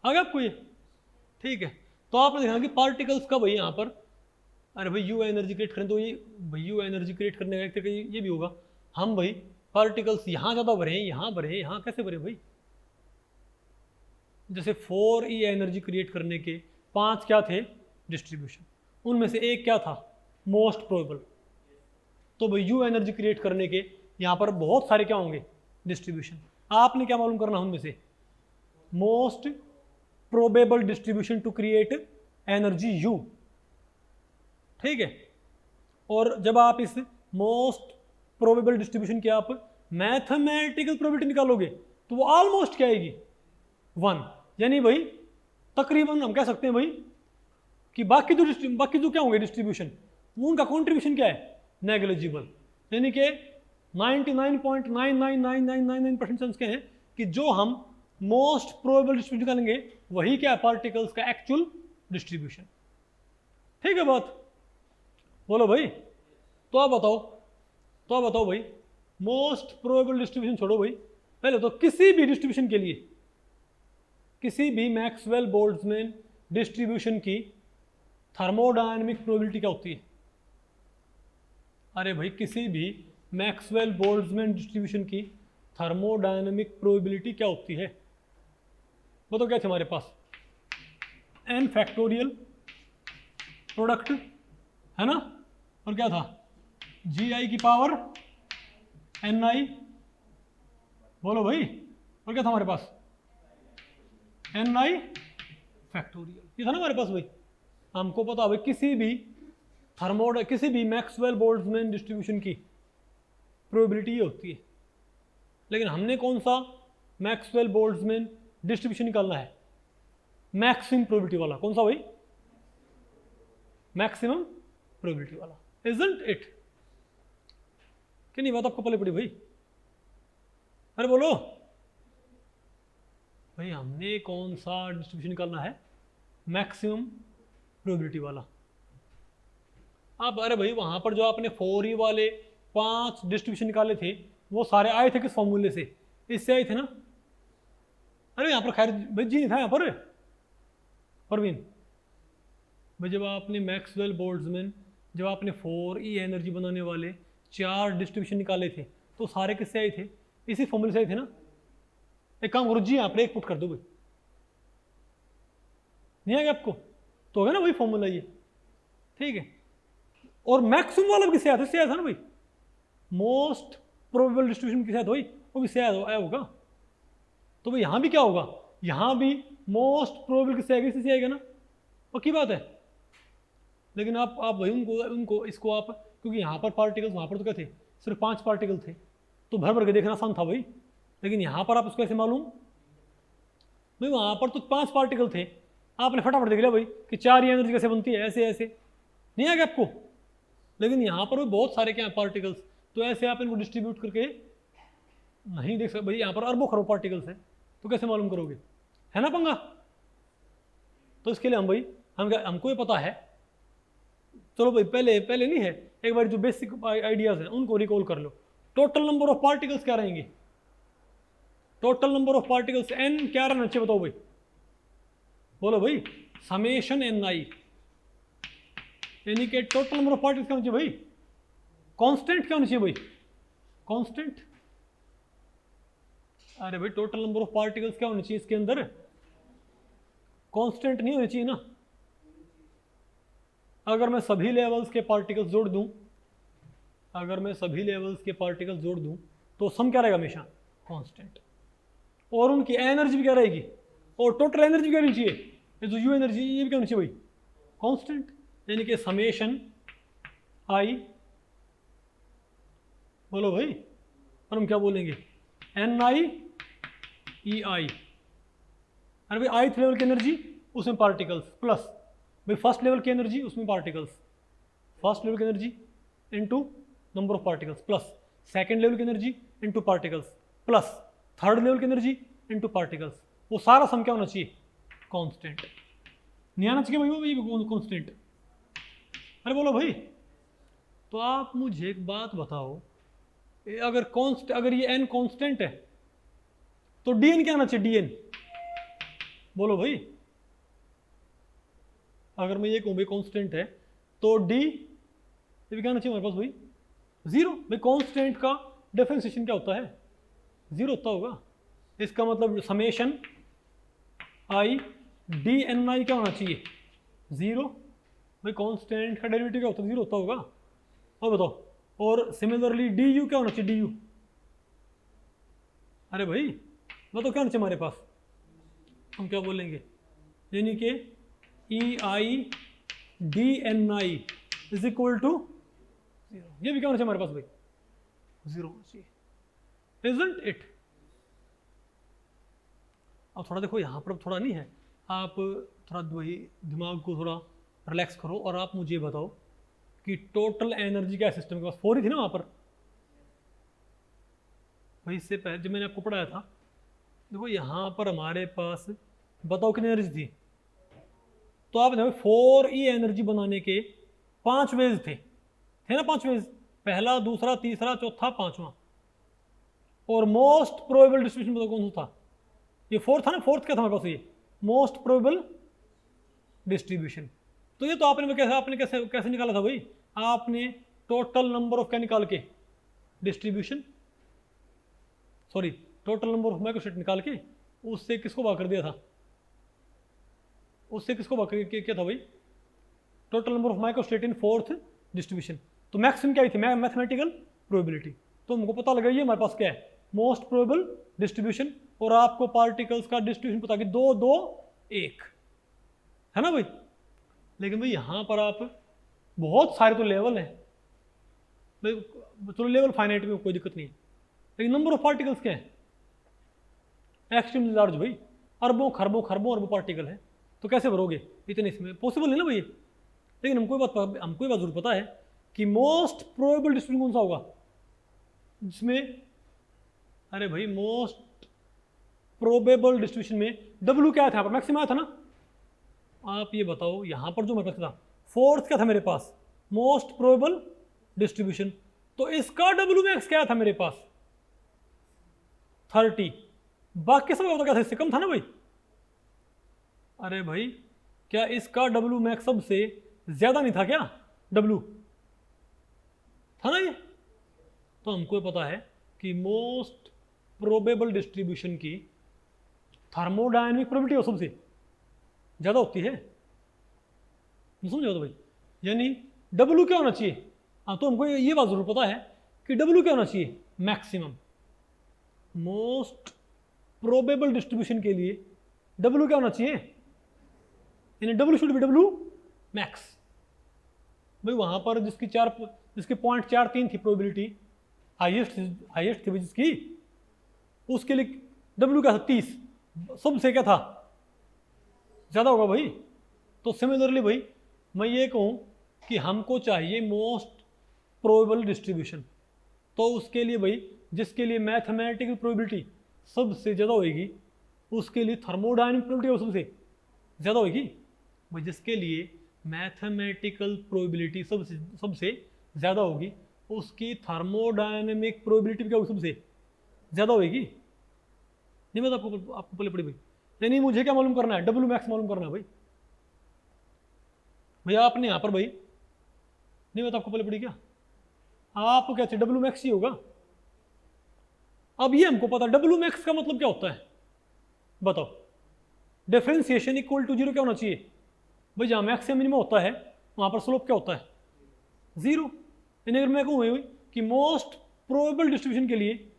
आ गया आपको ये? ठीक है। तो आपने देखा कि पार्टिकल्स का भाई यहाँ पर, अरे भाई यू एनर्जी क्रिएट करें तो ये भाई यू एनर्जी क्रिएट करने का एक तरीका ये भी होगा, हम भाई पार्टिकल्स यहाँ ज़्यादा भरे, यहाँ कैसे भरे भाई? जैसे 4e एनर्जी क्रिएट करने के 5 क्या थे डिस्ट्रीब्यूशन, उनमें से एक क्या था? Most probable. तो भाई यू एनर्जी क्रिएट करने के यहाँ पर बहुत सारे क्या होंगे डिस्ट्रीब्यूशन, आपने क्या मालूम करना उनमें से? Most probable distribution to create energy U. ठीक है। और जब आप इस मोस्ट प्रोबेबल डिस्ट्रीब्यूशन की आप मैथमेटिकल प्रोबेबिलिटी निकालोगे तो वो ऑलमोस्ट क्या आएगी? 1। यानी भाई तकरीबन हम कह सकते हैं भाई कि बाकी जो क्या होंगे डिस्ट्रीब्यूशन, उनका कॉन्ट्रीब्यूशन क्या है? नेग्लिजिबल। यानी कि 99.99999% चांस क्या है कि जो हम मोस्ट प्रोबेबल डिस्ट्रीब्यूशन निकालेंगे वही क्या है? पार्टिकल्स का एक्चुअल डिस्ट्रीब्यूशन। ठीक है बात? बोलो भाई। तो आप बताओ भाई मोस्ट प्रोबेबल डिस्ट्रीब्यूशन छोड़ो भाई, पहले तो किसी भी डिस्ट्रीब्यूशन के लिए, किसी भी मैक्सवेल बोल्ट्जमैन डिस्ट्रीब्यूशन की थर्मोडायनेमिक प्रोबेबिलिटी क्या होती है? अरे भाई किसी भी मैक्सवेल बोल्ट्जमैन डिस्ट्रीब्यूशन की थर्मोडायनेमिक प्रोबेबिलिटी क्या होती है? वो तो क्या थे हमारे पास? n फैक्टोरियल प्रोडक्ट है ना, और क्या था? gi की पावर ni, बोलो भाई, और क्या था हमारे पास? ni फैक्टोरियल, ये था ना हमारे पास भाई। हमको पता भाई किसी भी मैक्सवेल बोल्ट्जमैन डिस्ट्रीब्यूशन की प्रोबेबिलिटी ये होती है, लेकिन हमने कौन सा मैक्सवेल बोल्ट्जमैन डिस्ट्रीब्यूशन निकालना है? मैक्सिमम प्रोबेबिलिटी वाला। कौन सा भाई? मैक्सिमम प्रोबेबिलिटी वाला, इजंट इट? कि नहीं बात आपको पहले पड़ी भाई? अरे बोलो भाई, हमने कौन सा डिस्ट्रीब्यूशन निकालना है? मैक्सिमम प्रोबेबिलिटी वाला। अब अरे भाई वहां पर जो आपने 4e वाले 5 डिस्ट्रीब्यूशन निकाले थे वो सारे आए थे किस फॉर्मूले से? इससे आए थे ना। अरे यहाँ पर खैर भाई जी नहीं था यहाँ पर परवीन भाई, जब आपने मैक्सवेल बोल्ट्जमैन, जब आपने 4e एनर्जी बनाने वाले 4 डिस्ट्रीब्यूशन निकाले थे तो सारे किससे आए थे? इसी फॉर्मूले से आए थे ना। एक काम करो जी यहाँ पर एक पुट कर दो भाई, नहीं आ गया आपको? तो हो गया ना वही फॉर्मूला ये। ठीक है। और मैक्सिमम वाला भी किससे आया था? इससे आया था ना भाई। मोस्ट प्रोबेबल डिस्ट्रीब्यूशन किससे आया था भाई? वो भी से आया होगा। तो भाई यहाँ भी क्या होगा? यहाँ भी मोस्ट प्रोबेबल किससे आएगा? इससे आएगा ना, पक्की बात है। लेकिन आप भाई उनको इसको आप, क्योंकि यहाँ पर पार्टिकल्स, वहाँ पर तो क्या थे? सिर्फ 5 पार्टिकल थे, तो भर भर के देखना आसान था भाई। लेकिन यहाँ पर आप उसको ऐसे मालूम भाई, वहाँ पर तो 5 पार्टिकल थे, आपने फटाफट देख लिया भाई कि 4 एनर्जी कैसे बनती है, ऐसे ऐसे। नहीं आ गया आपको? लेकिन यहाँ पर भी बहुत सारे क्या पार्टिकल्स, तो ऐसे आप इनको डिस्ट्रीब्यूट करके नहीं देख सकते भाई। यहाँ पर अरबों खरबों पार्टिकल्स हैं, तो कैसे मालूम करोगे? है ना पंगा। तो इसके लिए हम भाई हमको ये पता है, चलो भाई पहले नहीं है, एक बार जो बेसिक आइडियाज हैं उनको रिकॉल कर लो। टोटल नंबर ऑफ पार्टिकल्स क्या रहेंगे? Total number of particles n क्या रहना चाहिए बताओ भाई, बोलो भाई, समेशन ni, यानी कि टोटल नंबर ऑफ पार्टिकल्स क्या होना चाहिए भाई, कांस्टेंट क्या होना चाहिए भाई, कांस्टेंट। अरे भाई टोटल नंबर ऑफ पार्टिकल्स क्या होना चाहिए इसके अंदर, कांस्टेंट नहीं होना चाहिए ना। अगर मैं सभी लेवल्स के पार्टिकल्स जोड़ दूं, अगर मैं सभी लेवल्स के पार्टिकल्स जोड़ दूं तो सम क्या रहेगा, हमेशा कांस्टेंट, और उनकी एनर्जी भी क्या रहेगी, और टोटल एनर्जी क्या रहनी चाहिए, ये जो यू एनर्जी ये भी क्या होनी चाहिए भाई, कांस्टेंट। यानी कि समेशन आई, बोलो भाई, और हम क्या बोलेंगे, एन आई ई आई। अरे भाई आईथ लेवल की एनर्जी उसमें पार्टिकल्स प्लस भाई फर्स्ट लेवल की एनर्जी उसमें पार्टिकल्स, फर्स्ट लेवल की energy into number of particles plus second level की energy into particles plus third level की एनर्जी इनटू पार्टिकल्स, वो सारा सम क्या होना चाहिए, कांस्टेंट। नहीं आना चाहिए भाई वो कांस्टेंट। अरे बोलो भाई, तो आप मुझे एक बात बताओ, अगर ये n कांस्टेंट है तो dn क्या आना चाहिए, dn, बोलो भाई। अगर मैं ये कहूँ भाई कांस्टेंट है तो d ये भी क्या आना चाहिए हमारे पास भाई, जीरो। भाई कांस्टेंट का डिफरेंशिएशन क्या होता है, जीरो होता होगा। इसका मतलब समेशन आई डी एन आई क्या होना चाहिए, जीरो। भाई कांस्टेंट का डेरिवेटिव क्या होता है, जीरो होता होगा। और बताओ, और सिमिलरली डी यू क्या होना चाहिए, डी यू। अरे भाई बताओ क्या होना चाहिए हमारे पास, हम क्या बोलेंगे, यानी कि E I D N I is equal to zero. ये भी क्या होना चाहिए हमारे पास भाई, जीरो होना चाहिए, इजंट इट। अब थोड़ा देखो यहाँ पर थोड़ा नहीं है, आप थोड़ा वही दिमाग को थोड़ा रिलैक्स करो और आप मुझे बताओ कि टोटल एनर्जी क्या सिस्टम के पास, 4 ही थी ना वहाँ पर भाई। इससे पहले जब मैंने आपको पढ़ाया था, देखो यहाँ पर हमारे पास बताओ कितनी एनर्जी थी, तो आप देखो 4e एनर्जी बनाने के 5 वेज थे ना, 5 वेज, पहला दूसरा तीसरा चौथा पांचवा, और मोस्ट प्रोबेबल डिस्ट्रीब्यूशन बताओ कौन सा था, ये 4 था ना, 4th क्या था हमारे पास, ये मोस्ट प्रोबेबल डिस्ट्रीब्यूशन। तो ये तो आपने कैसे निकाला था भाई, आपने टोटल नंबर ऑफ क्या निकाल के, distribution, sorry total number of microstate निकाल के उससे किसको भाग कर दिया था, उससे किसको भाग किया था भाई, total number of microstate in 4th distribution. तो मैक्सिमम क्या आई थी, मैथमेटिकल प्रोबेबिलिटी। तो हमको पता लगा ये हमारे पास क्या है, मोस्ट प्रोबेबल डिस्ट्रीब्यूशन, और आपको पार्टिकल्स का डिस्ट्रीब्यूशन पता कि 2 2 1 है ना भाई। लेकिन भाई यहाँ पर आप बहुत सारे तो लेवल हैं भाई, चलो लेवल फाइनाइट में कोई दिक्कत नहीं है, लेकिन नंबर ऑफ पार्टिकल्स क्या है, एक्सट्रीमली लार्ज भाई, अरबों खरबों खरबों अरबों पार्टिकल है, तो कैसे भरोगे इतने, इसमें पॉसिबल है ना भाई। लेकिन हमको ये बात जरूर पता है कि मोस्ट प्रोबेबल डिस्ट्रीब्यूशन कौन सा होगा, जिसमें, अरे भाई मोस्ट प्रोबेबल डिस्ट्रीब्यूशन में डब्ल्यू क्या था, मैक्सिमम आया था ना। आप ये बताओ यहाँ पर जो मेरे पास था 4th क्या था मेरे पास, मोस्ट प्रोबेबल डिस्ट्रीब्यूशन, तो इसका डब्ल्यू मैक्स क्या था मेरे पास 30, बाकी सब क्या था, इससे कम था ना भाई। अरे भाई क्या इसका डब्ल्यू मैक्स सबसे ज्यादा नहीं था क्या, डब्ल्यू था ना ये। तो हमको पता है कि मोस्ट प्रोबेबल डिस्ट्रीब्यूशन की थर्मोडायनेमिक प्रोबेबिलिटी सबसे ज्यादा होती है, समझो तो भाई, यानी डब्ल्यू क्या होना चाहिए। हाँ तो हमको ये बात जरूर पता है कि डब्ल्यू क्या होना चाहिए, मैक्सिमम। मोस्ट प्रोबेबल डिस्ट्रीब्यूशन के लिए डब्ल्यू क्या होना चाहिए, यानी W should be W max. भाई वहाँ पर जिसकी 0.43 थी प्रोबेबिलिटी, हाईएस्ट थी जिसकी, उसके लिए डब्ल्यू क्या था 30, सबसे क्या था ज़्यादा होगा भाई। तो सिमिलरली भाई मैं ये कहूँ कि हमको चाहिए मोस्ट प्रोबेबल डिस्ट्रीब्यूशन, तो उसके लिए भाई जिसके लिए मैथमेटिकल प्रोबेबिलिटी सबसे ज़्यादा होगी, उसके लिए थर्मोडायनेमिक प्रोबेबिलिटी सबसे ज़्यादा होगी भाई। जिसके लिए मैथमेटिकल प्रोबेबिलिटी सबसे ज़्यादा होगी, उसकी थर्मोडायनेमिक प्रोबेबिलिटी क्या होगी, सबसे ज़्यादा होगी। नहीं मतलब आपको पहले पड़ी भाई, यानी मुझे क्या मालूम करना है, डब्ल्यू मैक्स मालूम करना है भाई। भैया आपने यहाँ पर भाई नहीं बता आपको पहले पड़ी क्या, आपको क्या चाहिए, डब्ल्यू मैक्स ही होगा। अब ये हमको पता डब्ल्यू मैक्स का मतलब क्या होता है, बताओ। डिफरेंशिएशन इक्वल टू जीरो क्या होना चाहिए भाई, जहाँ मैक्स या मिनिमम होता है वहाँ पर स्लोप क्या होता है, जीरो। यानी अगर मैं कहूँ कि मोस्ट प्रोबेबल डिस्ट्रीब्यूशन के लिए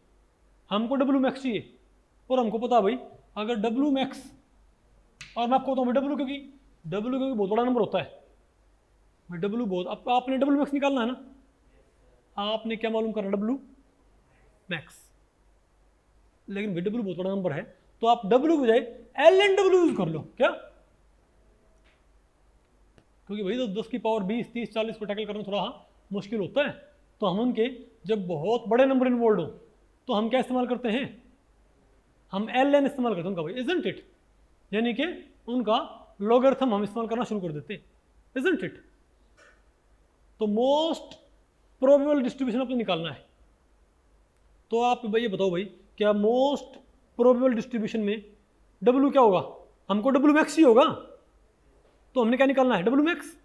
हमको डब्ल्यू मैक्स चाहिए, और हमको पता भाई अगर डब्ल्यू मैक्स, और मैं आपको बताऊँ डब्ल्यू क्योंकि बहुत बड़ा नंबर होता है भाई, डब्ल्यू बहुत, अब आपने डब्ल्यू मैक्स निकालना है ना, आपने क्या मालूम करना, डब्ल्यू मैक्स। लेकिन भाई डब्ल्यू बहुत बड़ा नंबर है, तो आप डब्ल्यू के बजाय एल एन डब्ल्यू यूज कर लो क्या, क्योंकि भाई 10 की पावर 20, 30, 40 को टैकल करना थोड़ा मुश्किल होता है। तो हम उनके जब बहुत बड़े नंबर इन्वॉल्व हो तो हम क्या इस्तेमाल करते हैं, हम एल एन इस्तेमाल करते हैं उनका भाई, इजंट इट, यानी कि उनका लॉगरिथम हम इस्तेमाल करना शुरू कर देते हैं, इजंट इट। तो मोस्ट प्रोबेबल डिस्ट्रीब्यूशन आपको निकालना है, तो आप भाई ये बताओ भाई क्या मोस्ट प्रोबेबल डिस्ट्रीब्यूशन में डब्ल्यू क्या होगा, हमको डब्ल्यू मैक्स ही होगा, तो हमने क्या निकालना है, डब्ल्यू मैक्स।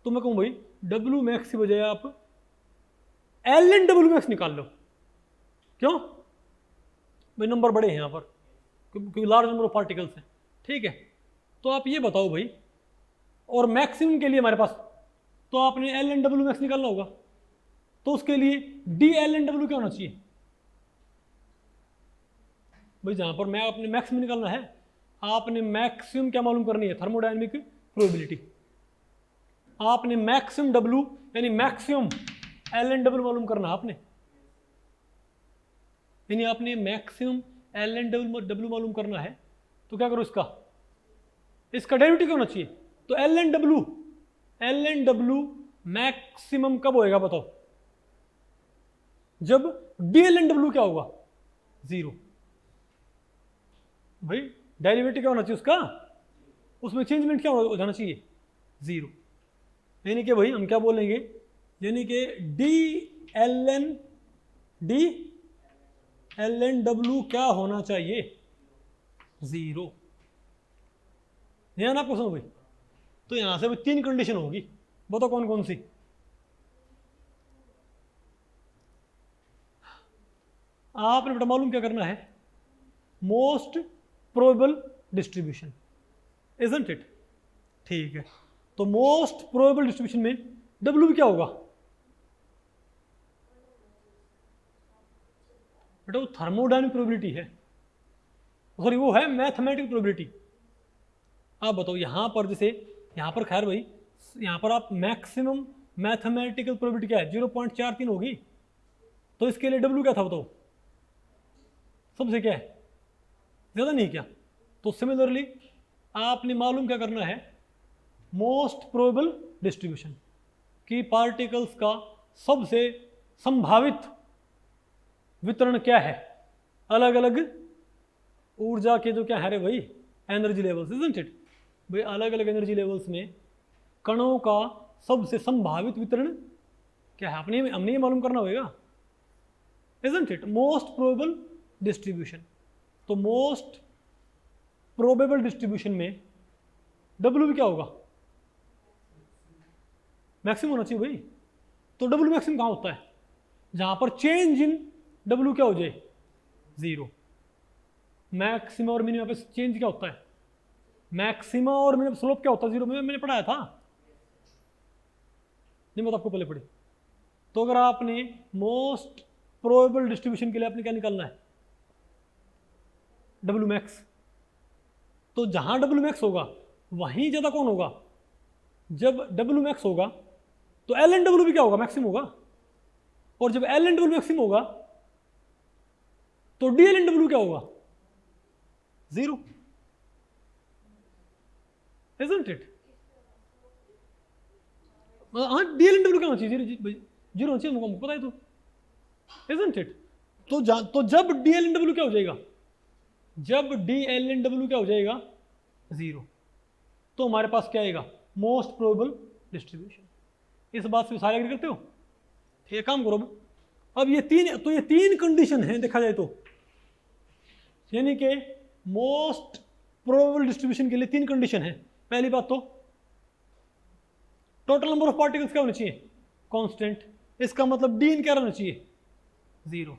तो मैं कहूँ भाई डब्ल्यू मैक्स की बजाय आप एल एन डब्ल्यू मैक्स निकाल लो, क्यों भाई नंबर बड़े हैं यहाँ पर, क्योंकि लार्ज नंबर ऑफ पार्टिकल्स हैं, ठीक है। तो आप ये बताओ भाई, और मैक्सिमम के लिए हमारे पास तो आपने एल एन डब्ल्यू मैक्स निकालना होगा, तो उसके लिए डी एल एन डब्ल्यू क्या होना चाहिए भाई, जहां पर मैं अपने मैक्स में निकालना है, आपने मैक्सिमम क्या मालूम करनी है, थर्मोडायनेमिक प्रोबेबिलिटी। आपने मैक्सिमम डब्ल्यू यानी मैक्सिमम एल एन डब्ल्यू मालूम करना है आपने, यानी आपने मैक्सिमम एल एन डब्ल्यू मालूम करना है, तो क्या करो इसका डेरिवेटिव क्या होना चाहिए, तो एल एन डब्ल्यू मैक्सिमम कब होएगा बताओ, जब डी एल एन डब्ल्यू क्या होगा, जीरो। भाई डेरिवेटिव क्या होना चाहिए उसका, उसमें चेंजमेंट क्या हो जाना चाहिए, जीरो। यानी कि भाई हम क्या बोलेंगे, यानी कि डी एल एन डब्ल्यू क्या होना चाहिए, जीरो। ध्यान आपको सुनो भाई, तो यहां से भाई 3 कंडीशन होगी, बताओ कौन कौन सी। आपने बेटा मालूम क्या करना है, most probable distribution, isn't it, ठीक है। तो मोस्ट प्रोबेबल डिस्ट्रीब्यूशन में डब्ल्यू क्या होगा बेटा, वो थर्मोडायनेमिक प्रोबेबिलिटी है, सॉरी वो है मैथमेटिकल प्रोबेबिलिटी। आप बताओ यहाँ पर, जैसे यहाँ पर खैर भाई यहाँ पर आप मैक्सिमम मैथमेटिकल प्रोबेबिलिटी क्या है, 0.43 होगी, तो इसके लिए डब्ल्यू क्या था बताओ, सबसे क्या है, ज़्यादा नहीं क्या। तो सिमिलरली आपने मालूम क्या करना है, मोस्ट प्रोबेबल डिस्ट्रीब्यूशन की पार्टिकल्स का सबसे संभावित वितरण क्या है, अलग अलग ऊर्जा के जो क्या है रे भाई, एनर्जी लेवल्स, इजंट इट भाई, अलग अलग एनर्जी लेवल्स में कणों का सबसे संभावित वितरण क्या है, अपने हमने ये मालूम करना होगा, isn't it, most probable distribution. तो मोस्ट प्रोबेबल डिस्ट्रीब्यूशन में डब्ल्यू भी क्या होगा, मैक्सिमम होना चाहिए भाई। तो डब्ल्यू मैक्सिमम कहाँ होता है, जहां पर चेंज इन डब्ल्यू क्या हो जाए, जीरो। मैक्सिमम और मिनिमम पे चेंज क्या होता है, मैक्सिमम और मिनिमम स्लोप क्या होता है, जीरो में मैंने पढ़ाया था, नहीं मैं तो आपको पहले पढ़ी। तो अगर आपने मोस्ट प्रोबेबल डिस्ट्रीब्यूशन के लिए आपने क्या निकालना है, डब्ल्यू मैक्स। तो जहां डब्ल्यू मैक्स होगा वहीं ज्यादा कौन होगा, जब डब्ल्यू मैक्स होगा तो एल एन डब्ल्यू भी क्या होगा, मैक्सिमम होगा, और जब एल एन डब्ल्यू मैक्सिमम होगा तो डी एल एन डब्ल्यू क्या होगा, जीरो, इजंट इट। हाँ डी एल एन डब्ल्यू क्या होना चाहिए, जीरो होना चाहिए, मुझको पता है, तो इजंट इट। तो जब डी एल एन डब्ल्यू क्या हो जाएगा, जब डी एल एन डब्ल्यू क्या हो जाएगा, जीरो, तो हमारे पास क्या आएगा, मोस्ट प्रोबेबल डिस्ट्रीब्यूशन। इस बात से सारे एग्री करते हो, ठीक है। काम करो अब ये तीन कंडीशन है देखा जाए तो, यानी कि मोस्ट प्रोबेबल डिस्ट्रीब्यूशन के लिए 3 कंडीशन है। पहली बात तो टोटल नंबर ऑफ पार्टिकल्स क्या होना चाहिए, कांस्टेंट। इसका मतलब डी इन क्या रहना चाहिए, 0।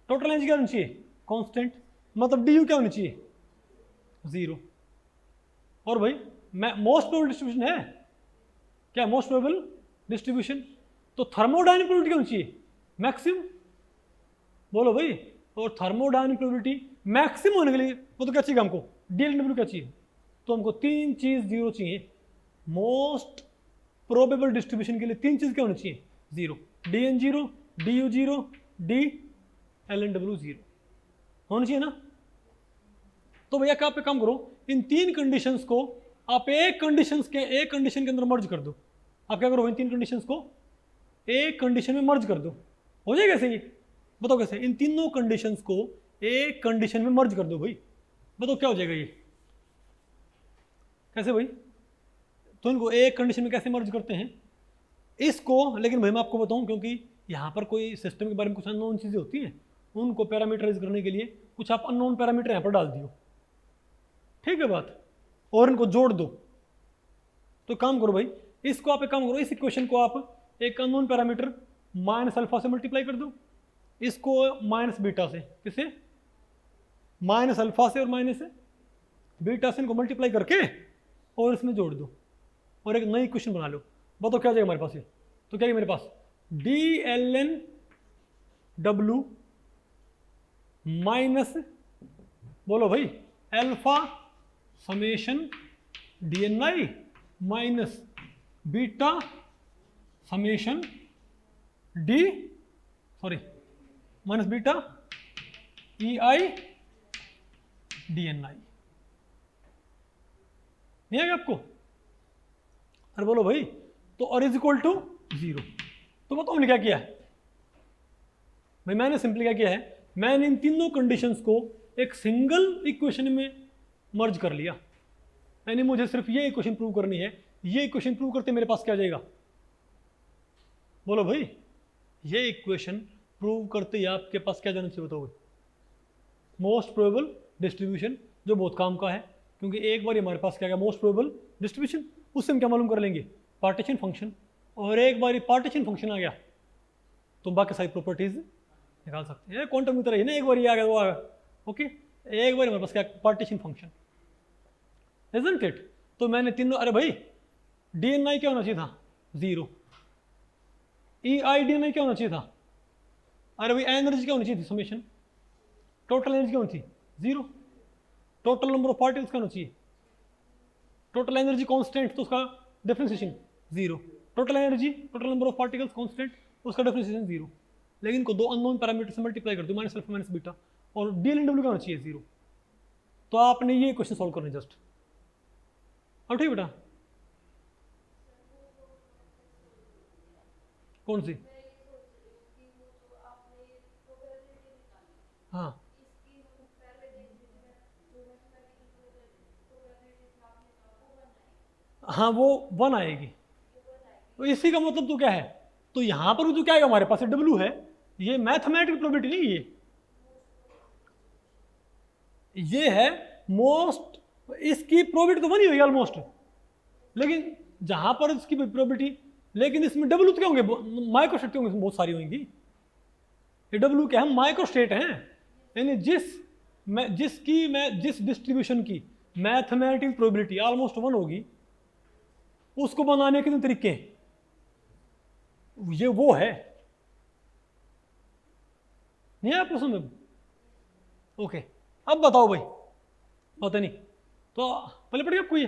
टोटल एनर्जी क्या होनी चाहिए, कांस्टेंट, मतलब डी यू क्या होनी चाहिए, 0। और भाई मोस्ट प्रोबेबल डिस्ट्रीब्यूशन है क्या, मोस्ट प्रोबेबल डिस्ट्रीब्यूशन, तो थर्मोडायनेमिक प्रोबेबिलिटी क्या होनी चाहिए, मैक्सिमम। बोलो भाई, और थर्मोडायनेमिक प्रोबेबिलिटी मैक्सिमम होने के लिए वो तो क्या चाहिए हमको, डी एल डब्ल्यू क्या चाहिए, तो हमको 3 चीज 0 चाहिए। मोस्ट प्रोबेबल डिस्ट्रीब्यूशन के लिए 3 चीज क्या होनी चाहिए, 0, D N 0, D U 0, D L N W 0 होना चाहिए ना। तो भैया क्या आप काम करो, इन 3 कंडीशंस को आप एक कंडीशन के अंदर मर्ज कर दो। आप क्या करो, इन 3 कंडीशंस को एक कंडीशन में मर्ज कर दो। हो जाएगा कैसे ये, बताओ कैसे, इन तीनों कंडीशंस को एक कंडीशन में मर्ज कर दो भाई, बताओ क्या हो जाएगा ये, कैसे भाई। तो इनको एक कंडीशन में कैसे मर्ज करते हैं इसको, लेकिन भाई मैं आपको बताऊं, क्योंकि यहाँ पर कोई सिस्टम के बारे में कुछ अननोन चीज़ें होती हैं, उनको पैरामीटराइज करने के लिए कुछ आप अननोन पैरामीटर यहाँ पर डाल दियो, ठीक है बात, और इनको जोड़ दो। तो काम करो भाई, इसको आप एक काम करो, इस इक्वेशन को आप एक अननोन पैरामीटर माइनस अल्फा से मल्टीप्लाई कर दो, इसको माइनस बीटा से, किसे, माइनस अल्फा से और माइनस बीटा से इनको मल्टीप्लाई करके और इसमें जोड़ दो और एक नई इक्वेशन बना लो। बताओ क्या हो जाएगा हमारे पास ये, तो क्या है मेरे पास, D L N W minus, बोलो भाई, alpha summation D N I minus beta summation D, sorry, minus beta E I D N I. नहीं आएगा आपको, अरे बोलो भाई, तो और इज इक्वल टू 0। तो बताओ हमने क्या किया है भाई, मैंने सिंपली क्या किया है, मैंने इन तीनों कंडीशंस को एक सिंगल इक्वेशन में मर्ज कर लिया। यानी मुझे सिर्फ ये इक्वेशन प्रूव करनी है, ये इक्वेशन प्रूव करते मेरे पास क्या आ जाएगा, बोलो भाई, ये इक्वेशन प्रूव करते ही आपके पास क्या जाना चाहिए, बताओ, मोस्ट प्रोबेबल डिस्ट्रीब्यूशन, जो बहुत काम का है, क्योंकि एक बार हमारे पास क्या गया, मोस्ट प्रोबेबल डिस्ट्रीब्यूशन, उससे हम क्या मालूम कर लेंगे, पार्टीशन फंक्शन, और एक बार पार्टीशन फंक्शन आ गया तो बाकी सारी प्रॉपर्टीज निकाल सकते हैं। क्वांटम की तरह ही ना, एक बार ये आ गया वो आ गया, ओके, एक बार हमारे पास क्या, पार्टीशन फंक्शन, इजंट इट। तो मैंने तीनों, अरे भाई डी एन आई क्या होना चाहिए था, 0, ई आई डी एन आई क्या होना चाहिए था, अरे भाई एनर्जी क्या होनी चाहिए थी, समेशन, टोटल एनर्जी क्या होनी थी, 0, टोटल नंबर ऑफ पार्टिकल्स क्या होना चाहिए, टोटल एनर्जी कांस्टेंट, तो उसका differentiation 0, total energy, total number of particles constant, उसका डिफरेंशिएशन 0। लेकिन इनको 2 अननोन पैरामीटर से मल्टीप्लाई कर दो, माइनस अल्फा माइनस बीटा, और डी एल एन डब्ल्यू क्या होना चाहिए, 0। तो आपने ये क्वेश्चन सॉल्व करना जस्ट, अब ठीक बेटा, कौन सी, हाँ हाँ, वो 1 आएगी, तो इसी का मतलब तो क्या है, तो यहां पर जो क्या आएगा हमारे पास डब्ल्यू है, ये मैथमेटिकल प्रोबेबिलिटी नहीं, ये है मोस्ट, इसकी प्रोबेबिलिटी तो 1 ही होगी ऑलमोस्ट, लेकिन जहां पर इसकी प्रोबेबिलिटी, लेकिन इसमें डब्ल्यू तो क्या होंगे, माइक्रोस्टेट होंगे, इसमें बहुत सारी होंगी। ये डब्ल्यू क्या है, माइक्रोस्टेट हैं, यानी जिस डिस्ट्रीब्यूशन की मैथमेटिकल प्रोबेबिलिटी ऑलमोस्ट 1 होगी, उसको बनाने के तरीके हैं, ये वो है, नहीं है आपको समझ, ओके। अब बताओ भाई, पता नहीं, तो पहले पढ़िए आपको ये,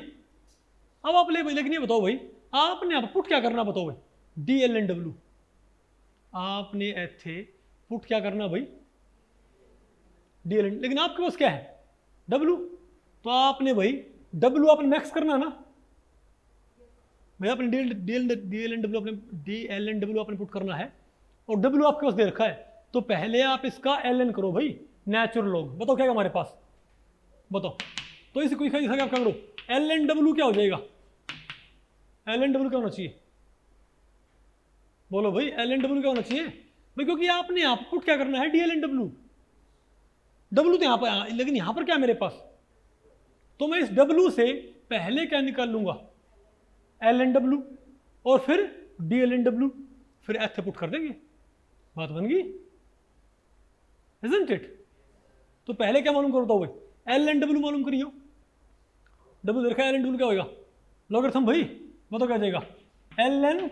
अब आप लेकिन ये बताओ भाई, आपने आप पुट क्या करना, बताओ भाई, डी एल एन डब्ल्यू, आपने ऐथे पुट क्या करना भाई, डी एल एन, लेकिन आपके पास क्या है, डब्ल्यू, तो आपने भाई डब्ल्यू आपने मैक्स करना ना भाई, आपने डी एल एन डब्ल्यू आपने पुट करना है, और डब्ल्यू आपके पास दे रखा है, तो पहले आप इसका एल एन करो भाई, नेचुरल लॉग, बताओ क्या है हमारे पास, बताओ। तो इसे कोई क्या करो, एल एन डब्ल्यू क्या हो जाएगा, एल एन डब्ल्यू क्या होना चाहिए, बोलो भाई, एल एन डब्ल्यू क्या होना चाहिए भाई, क्योंकि आपने आप पुट क्या करना है, D L N W, W तो यहाँ पर, लेकिन यहाँ पर क्या है मेरे पास, तो मैं इस W से पहले क्या निकाल लूंगा, LNW, और फिर DLNW, फिर H पुट कर देंगे, बात बन गई, isn't it? तो पहले क्या मालूम करो भाई, LNW मालूम करियो, W देखा है, LNW क्या होगा, लॉगरिथम भाई, बताओ क्या जाएगा, LNNI,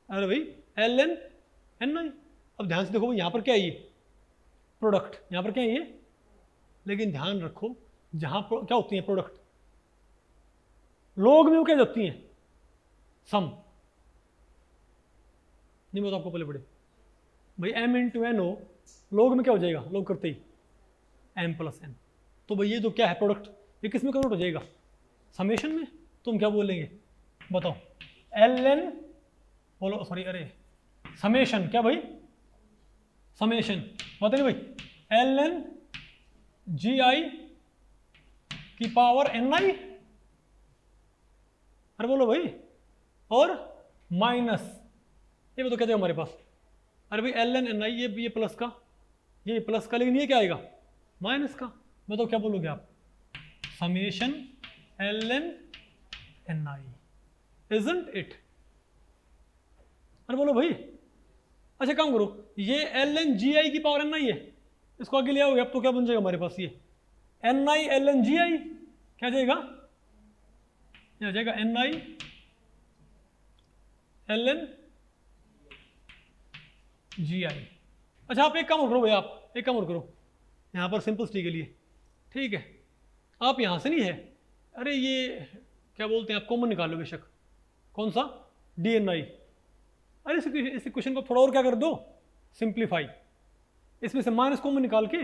अरे भाई LNNI। अब ध्यान से देखो भाई, यहाँ पर क्या है ये प्रोडक्ट, यहाँ पर क्या है ये, लेकिन ध्यान रखो जहाँ क्या होती है प्रोडक्ट, लोग में वो क्या जाती हैं, सम, नहीं बताओ आपको पहले पढ़े भाई, M इंटू NO, लोग में क्या हो जाएगा, लोग करते ही M प्लस N, तो भाई ये जो क्या है प्रोडक्ट, ये किस में कन्वर्ट हो जाएगा, समेशन में, तुम क्या बोलेंगे बताओ, LN बोलो, सॉरी अरे समेशन, क्या भाई समेशन, बताइए भाई, LN GI की पावर NI, अरे बोलो भाई, और माइनस, ये बताओ क्या जाएगा हमारे पास, अरे भाई LNNI, ये प्लस का, ये प्लस का, लेकिन ये क्या आएगा माइनस का, बताओ क्या बोलोगे आप, समेशन LNNI, isn't it? अरे बोलो भाई, अच्छा काम करो, ये LNGI की पावर NI है, इसको आगे ले आओगे, अब तो क्या बन जाएगा हमारे पास, ये NI LNGI, क्या जाएगा, क्या जाएगा, NI LNGI। अच्छा आप एक काम और करो भाई, आप एक काम और करो, यहाँ पर सिंपलिसिटी के लिए, ठीक है, आप यहाँ से नहीं है, अरे ये क्या बोलते हैं आप, कॉमन निकाल लो बेशक, कौन सा, DNI, अरे इस क्वेश्चन को थोड़ा और क्या कर दो, सिंप्लीफाई, इसमें से माइनस कॉमन निकाल के,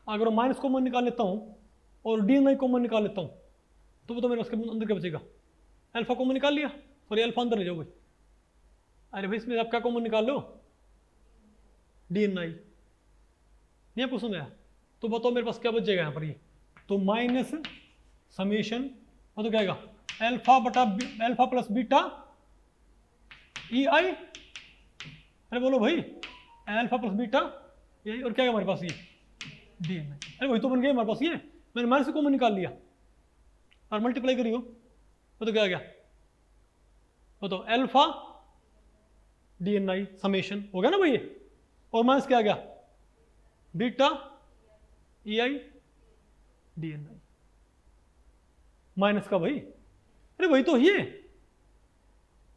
अगर माइनस कॉमन निकाल लेता हूँ और DNI कॉमन निकाल लेता हूँ, तो मेरे उसके अंदर क्या बचेगा, अल्फा कॉमन निकाल लिया, सॉरी अल्फा अंदर ले जाओ भाई, अरे भाई इसमें आप क्या कॉमन निकाल लो, DNI, नहीं आपको सुन आया, तो बताओ मेरे पास क्या बच जाएगा यहाँ पर, ये तो माइनस समेशन, तो क्या आएगा, अल्फा बटा अल्फा प्लस बीटा EI, अरे बोलो भाई अल्फा प्लस बीटा EI, और क्या है हमारे पास ये DNI, अरे वही तो बन गया हमारे पास, ये मैंने माइनस कॉमन निकाल लिया और मल्टीप्लाई करियो, तो क्या आ गया, तो अल्फा DNI समेशन हो गया ना भाई ये, और माइनस क्या आ गया, बीटा EI DNI, माइनस का भाई, अरे वही तो ये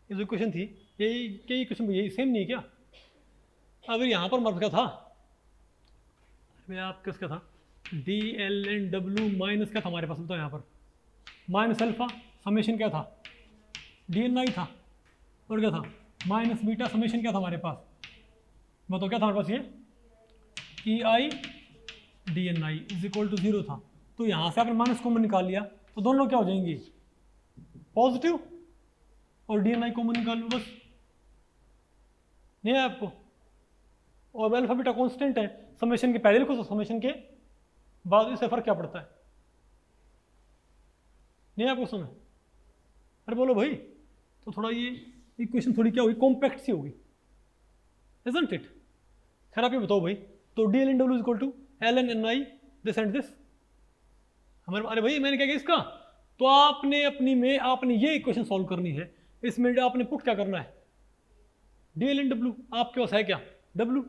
जो क्वेश्चन थी, यही क्वेश्चन यही सेम नहीं है क्या, अब यहाँ पर मतलब क्या था, अरे आप किसका था, DLNW माइनस क्या था हमारे पास, बताओ यहाँ पर, माइनस अल्फा समेशन क्या था, DNI था, और क्या था माइनस बीटा समेशन क्या था हमारे पास, बताओ क्या था हमारे पास, ये EI DNI is equal to 0 था, तो यहाँ से आपने माइनस कॉमन निकाल लिया, तो दोनों क्या हो जाएंगे पॉजिटिव, और DNI कॉमन निकाल लो बस, नहीं है आपको, और अल्फा बीटा कांस्टेंट है, समेशन के पहले लिखो तो समेशन के बाद इससे फर्क क्या पड़ता है, नहीं आपको सुना, अरे बोलो भाई, तो थोड़ा ये इक्वेशन थोड़ी क्या होगी, कॉम्पैक्ट सी होगी, isn't it? खैर आप ये बताओ भाई, तो DLNW is equal to LNNI this and this, हमारे, अरे भाई मैंने क्या किया इसका, तो आपने अपनी में आपने ये इक्वेशन सॉल्व करनी है, इसमें आपने पुट क्या करना है, DLNW, आपके पास है क्या W,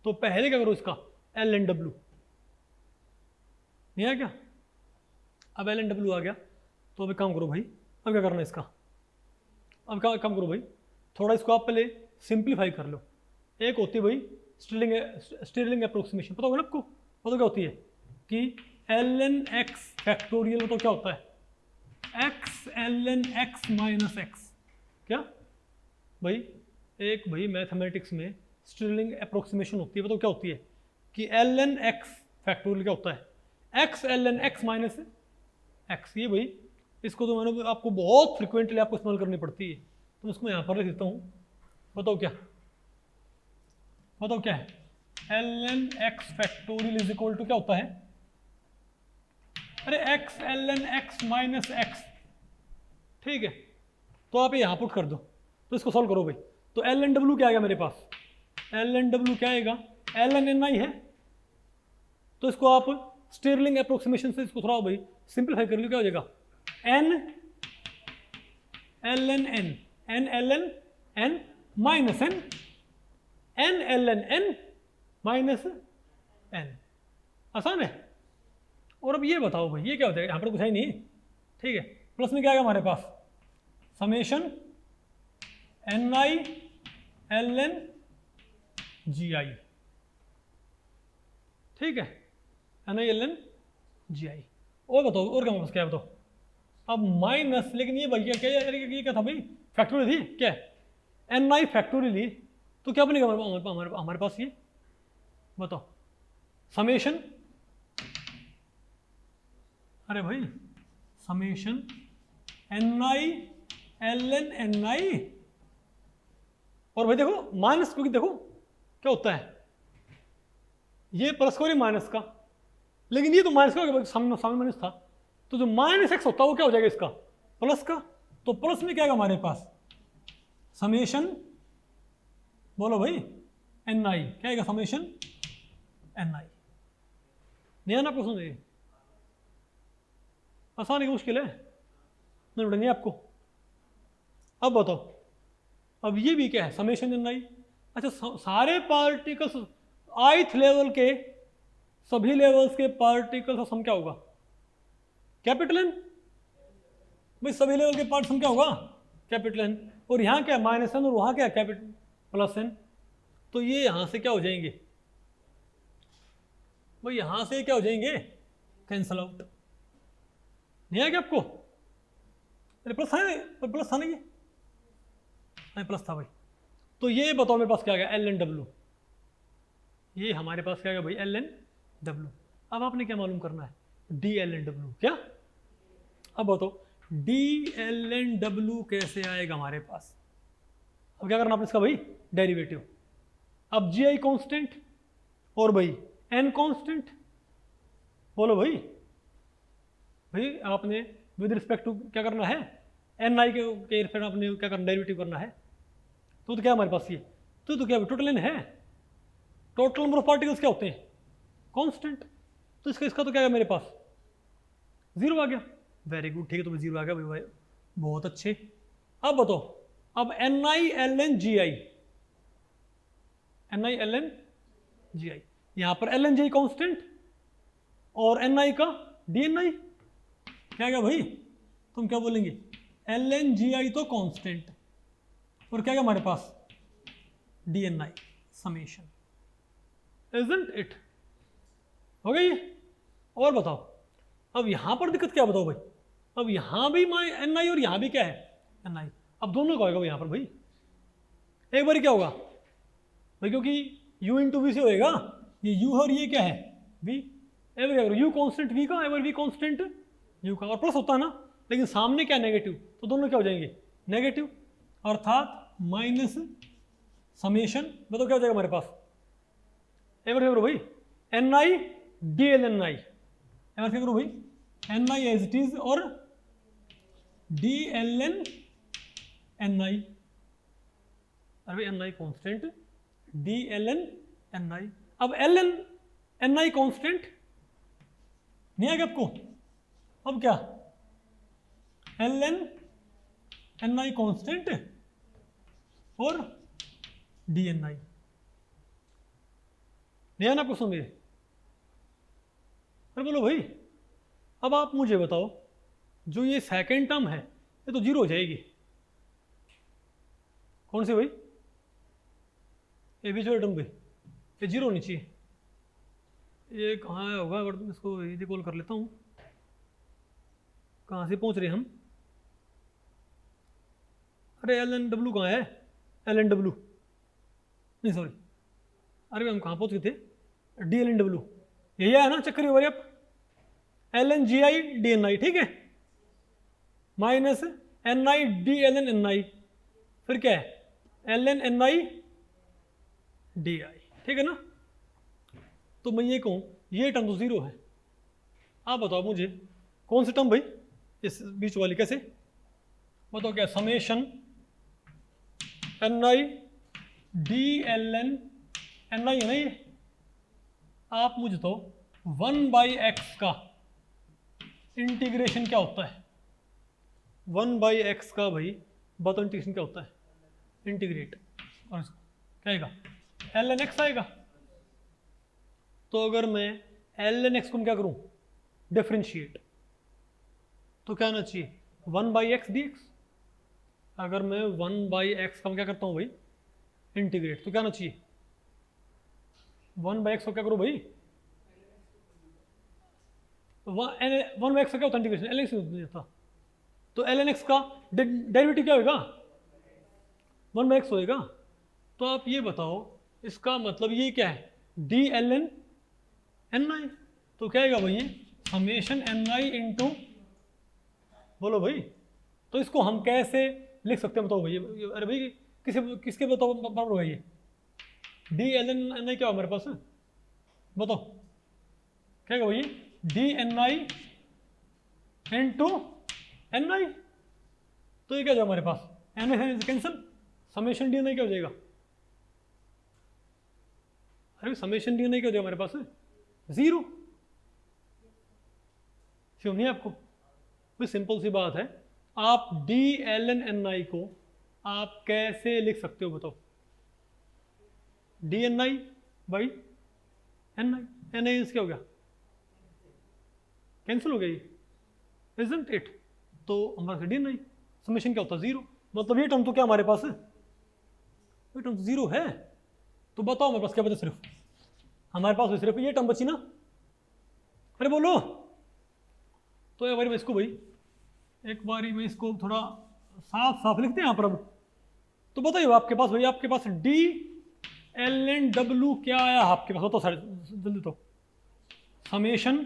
तो पहले क्या करो इसका LNW, नहीं है क्या, अब LNW आ गया, तो अब एक काम करो भाई, अब क्या करना है इसका, अब क्या काम करो भाई, थोड़ा इसको आप पहले सिंप्लीफाई कर लो, एक होती है भाई स्टिरलिंग अप्रोक्सीमेशन, पता होगा ना आपको, पता क्या होती है कि ln(x) फैक्टोरियल, तो क्या होता है x ln(x माइनस x), क्या भाई, एक भाई मैथमेटिक्स में स्टिरलिंग अप्रोक्सीमेशन होती है, बताओ क्या होती है कि ln(x) फैक्टोरियल क्या होता है x ln(x माइनस x, ये भाई इसको तो मैंने आपको बहुत फ्रिक्वेंटली आपको इस्तेमाल करनी पड़ती है, तो इसको यहाँ पर लिख देता हूँ, बताओ क्या है ln(x) factorial is equal to क्या होता है, अरे x ln(x माइनस x, ठीक है, तो आप यहाँ पुट कर दो, तो इसको सॉल्व करो भाई, तो LNW क्या आ गया मेरे पास, एल एन डब्ल्यू क्या आएगा, एल एन एन आई है, तो इसको आप स्टिरलिंग अप्रोक्सीमेशन से इसको थोड़ा भाई सिंपलीफाई कर लो, क्या हो जाएगा, N L N N, N L N N minus N, N L N N minus N, आसान है। और अब ये बताओ भाई ये क्या होता है, यहाँ पर कुछ है नहीं, ठीक है, प्लस में क्या आएगा हमारे पास, summation N I L N G I, ठीक है, N I L N G I. और बताओ और क्या हमारे पास क्या है बताओ, अब माइनस, लेकिन ये भाई क्या ये क्या था भाई, फैक्टोरियल थी क्या, एन आई फैक्टोरियल ही, तो क्या बनेगा हमारे पास ये बताओ, समेशन, अरे भाई summation N I L N N I, और भाई देखो माइनस, क्योंकि देखो क्या होता है, ये प्लस का और ये माइनस का, लेकिन ये तो माइनस का हो गया, सामने माइनस था, तो जो माइनस एक्स होता है वो क्या हो जाएगा इसका, प्लस का, तो प्लस में क्या आएगा हमारे पास, समेशन, बोलो भाई एन आई, क्या आएगा, समेशन एन आई। नहीं आना प्रश्न, ये आसान है कि मुश्किल है, नहीं उड़ेंगे आपको। अब बताओ, अब ये भी क्या है, समेशन एन आई। अच्छा सारे पार्टिकल्स ith लेवल के, सभी लेवल्स के पार्टिकल्स का सम क्या होगा, कैपिटल एन, भाई सभी लेवल के पार्ट सम क्या होगा, कैपिटल एन, और यहाँ क्या माइनस एन, और वहाँ क्या कैपिटल प्लस एन, तो ये यहाँ से क्या हो जाएंगे भाई, यहाँ से क्या हो जाएंगे, कैंसल आउट। नहीं आया क्या आपको, अरे प्लस है, प्लस था ना ये, नहीं प्लस था भाई, तो ये बताओ मेरे पास क्या आ गया, एल एन डब्ल्यू, ये हमारे पास क्या आ गया भाई, एल एन डब्ल्यू। अब आपने क्या मालूम करना है, डी एल एन डब्ल्यू, क्या, अब बताओ डी एल एन डब्ल्यू कैसे आएगा हमारे पास, अब क्या करना आपने इसका भाई, डेरिवेटिव, अब जी आई कॉन्स्टेंट और भाई एन कॉन्स्टेंट, बोलो भाई, भाई आपने विद रिस्पेक्ट टू क्या करना है, एन आई के रिस्पेक्ट आपने क्या करना, डेरिवेटिव करना है, तो क्या हमारे पास ये, तो क्या टोटल एन है, टोटल नंबर ऑफ पार्टिकल्स क्या होते हैं, कांस्टेंट, तो इसका तो क्या है मेरे पास, जीरो आ गया, वेरी गुड, ठीक है, तो जीरो आ गया भाई, बहुत अच्छे। अब बताओ, अब N I L N G I, N I L N G I, यहां पर L N G I constant और एन आई का डी एन आई, क्या गया भाई, तुम क्या बोलेंगे, एल एन जी आई तो कांस्टेंट, और क्या गया हमारे पास, D N I summation, isn't it, हो गई। और बताओ अब यहां पर दिक्कत क्या, बताओ भाई, अब यहां भी एन आई और यहां भी क्या है, एन आई, अब दोनों का होगा यहां पर भाई, एक बार क्या होगा भाई, क्योंकि u इंटू वी से होएगा, ये u और ये क्या है v, ever u constant v का, एवर v कांस्टेंट u का, और प्लस होता है ना, लेकिन सामने क्या नेगेटिव, तो दोनों क्या हो जाएंगे नेगेटिव, अर्थात माइनस समेशन, बताओ क्या हो जाएगा हमारे पास, एवर फेवर भाई N I D L N I, एवर फेवर भाई N I as it is और D L N N I, अरे N I constant D L N N I, अब L N N I constant नहीं आएगा आपको, अब क्या L N N I constant और डी एन आई, नहीं आना क्वेश्चन मेरे, अरे बोलो भाई, अब आप मुझे बताओ, जो ये सेकेंड टर्म है ये तो जीरो हो जाएगी, कौन सी भाई, ये बीच वाला टर्म भाई, ये जीरो होनी चाहिए, ये कहाँ होगा, अगर तुम इसको रिकॉल कर लेता हूँ, कहाँ से पहुँच रहे हम, अरे एल एन डब्ल्यू कहाँ है, एल एन डब्ल्यू नहीं सॉरी, अरे हम कहाँ पहुँच गए थे, डी एल एन डब्ल्यू, यही है ना चक्कर ओवर आप, L N G I D N I, ठीक है, minus N I D L N N I, फिर क्या है L N N I D I, ठीक है ना। तो मैं ये कहूँ ये टर्म तो जीरो है, आप बताओ मुझे कौन सी टर्म भाई, इस बीच वाली कैसे बताओ, क्या summation N I D L N N I है ना ये। आप मुझे तो 1/x का इंटीग्रेशन क्या होता है, 1/x का भाई बताओ इंटीग्रेशन क्या होता है, इंटीग्रेट, और इसको क्या आएगा, ln x आएगा। तो अगर मैं ln x को क्या करूं, डिफरेंशिएट, तो क्या आना चाहिए 1/x dx। अगर मैं 1/x का क्या करता हूं भाई इंटीग्रेट, तो क्या आना चाहिए 1/x को क्या करो भाई, 1/x का क्या होता है इंटीग्रेशन, ln x नहीं होता, तो ln x का डेरिवेटिव क्या होगा 1/x होएगा। तो आप ये बताओ इसका मतलब ये क्या है, डी ln ni, तो क्या आएगा भाई ये समेशन ni इंटू, बोलो भाई, तो इसको हम कैसे लिख सकते हैं बताओ भाई, अरे भाई किसके बताओ बराबर होगा ये, डी ln ni क्या हो हमारे पास, बताओ क्या होगा भाई, डी ni इंटू ni, तो ये क्या हो जाएगा हमारे पास, n cancel, summation D ni क्या हो जाएगा, अरे समेशन डी ni क्या हो जाएगा हमारे पास 0। क्यों नहीं आपको, कोई सिंपल सी बात है, आप डी ln ni को आप कैसे लिख सकते हो बताओ, डी ni बाई ni क्या हो गया, कैंसिल हो गया ये, इजंट इट, तो हमारा डी ni समेशन क्या होता है 0, मतलब ये टर्म तो क्या हमारे पास है, ये टर्म 0 है, तो बताओ हमारे पास क्या बचा, सिर्फ हमारे पास सिर्फ ये टर्म बची ना, अरे बोलो, तो एक बारी मैं इसको भाई, एक बारी मैं इसको थोड़ा साफ साफ लिखते हैं यहाँ पर अब, तो बताइए आपके पास भाई, आपके पास डी ln w क्या आया आपके पास, बताओ सारे जल्दी, तो summation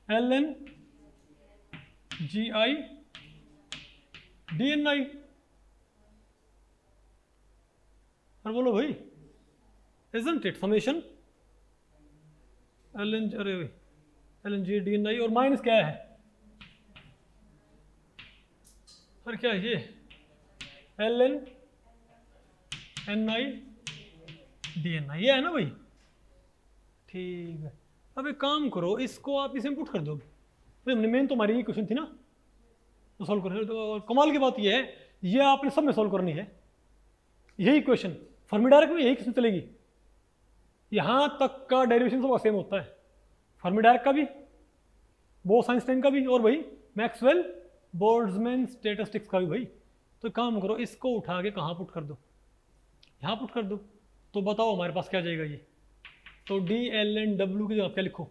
ln gi D ni, और बोलो भाई isn't it summation ln, अरे भाई ln g डी ni, और माइनस क्या है, और क्या है ये ln ni डी ni, ये है ना भाई, ठीक है। अब एक काम करो, इसको आप इसे पुट कर दो, भाई मेन तो हमारी ये क्वेश्चन थी ना, तो सॉल्व कर, तो कमाल की बात ये है, ये आपने सब में सॉल्व करनी है, यही क्वेश्चन फर्मी डायरेक्ट में यही क्वेश्चन चलेगी, यहाँ तक का डेरिवेशन सब सेम होता है, फर्मी डायरेक्ट का भी, बोस-आइंस्टाइन का भी, और भाई मैक्सवेल बोल्ट्जमैन स्टैटिस्टिक्स का भी भाई। तो काम करो, इसको उठा के कहाँ पुट कर दो, यहाँ पुट कर दो, तो बताओ हमारे पास क्या जाएगा ये, तो डी ln w की जगह क्या लिखो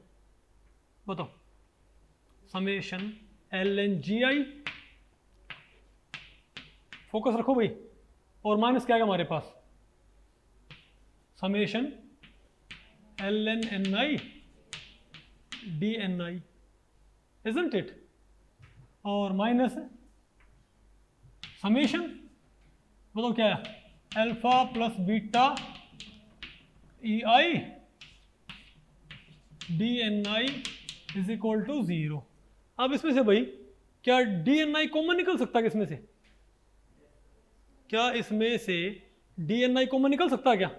बताओ, समेशन ln gi, फोकस रखो भाई, और माइनस क्या आएगा हमारे पास, summation ln ni D ni, isn't it, और माइनस समेशन बताओ क्या है, alpha plus beta E I D ni is equal to 0। अब इसमें से भाई क्या डी ni कॉमन निकल सकता है, इसमें से क्या, इसमें से डी ni कॉमन निकल सकता है क्या,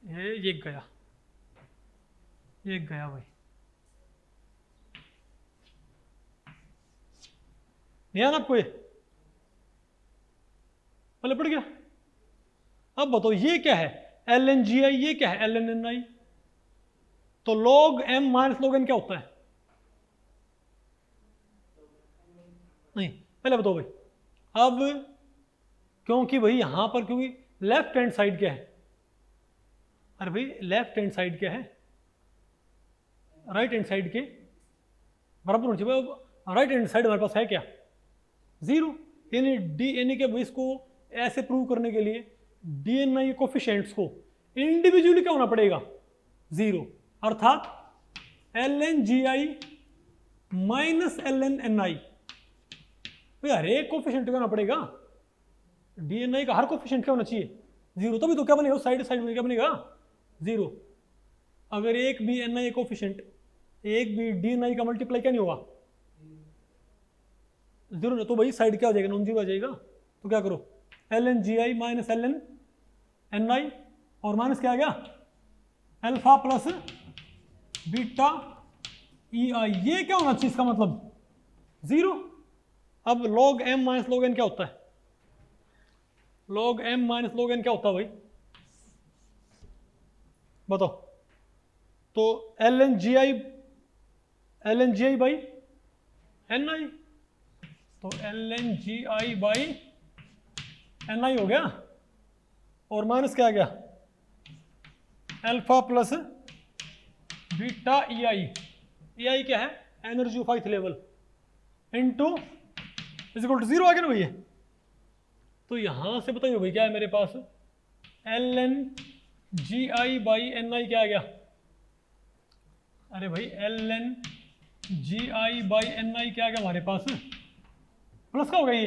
ये गया, ये गया भाई, नहीं आना आपको, ये पहले पड़ गया। अब बताओ ये क्या है ln gi, ये क्या है ln ni, तो log m minus log n क्या होता है, नहीं पहले बताओ भाई, अब क्योंकि भाई यहां पर क्योंकि लेफ्ट हैंड साइड क्या है, अरे भाई लेफ्ट हैंड साइड क्या है, राइट हैंड साइड के बराबर होना चाहिए, राइट हैंड साइड हमारे पास है क्या 0, यानी डी एन के भाई इसको ऐसे प्रूव करने के लिए डी एन आई कोफिशिएंट्स को इंडिविजुअली क्या होना पड़ेगा 0, अर्थात ln gi minus ln ni, भाई हर एक कोफिशिएंट क्या होना पड़ेगा, डी एन आई का हर कोफिशिएंट क्या होना चाहिए 0, तभी तो क्या बनेगा साइड साइड में क्या बनेगा 0। अगर एक भी एन आई कोफिशिएंट एक भी डी एन आई का मल्टीप्लाई क्या नहीं होगा 0 ना, तो भाई साइड क्या हो जाएगा नॉन 0 आ जाएगा, तो क्या करो ln gi minus ln ni, और माइनस क्या आ गया, अल्फा प्लस बीटा ई आई। ये क्या होना चाहिए इसका मतलब, 0। अब log m minus log n क्या होता है, log m minus log n क्या होता है भाई, बताओ। तो ln gi बाई ni, तो ln gi बाई ni हो गया, और माइनस क्या आ गया, alpha plus beta E I क्या है, energy of ith level into is equal to 0 आ गया ना भैया। तो यहां से बताइए भाई क्या है मेरे पास, ln gi बाई ni क्या आ गया, अरे भाई ln gi बाई ni क्या आ गया हमारे पास, प्लस का हो गया, ये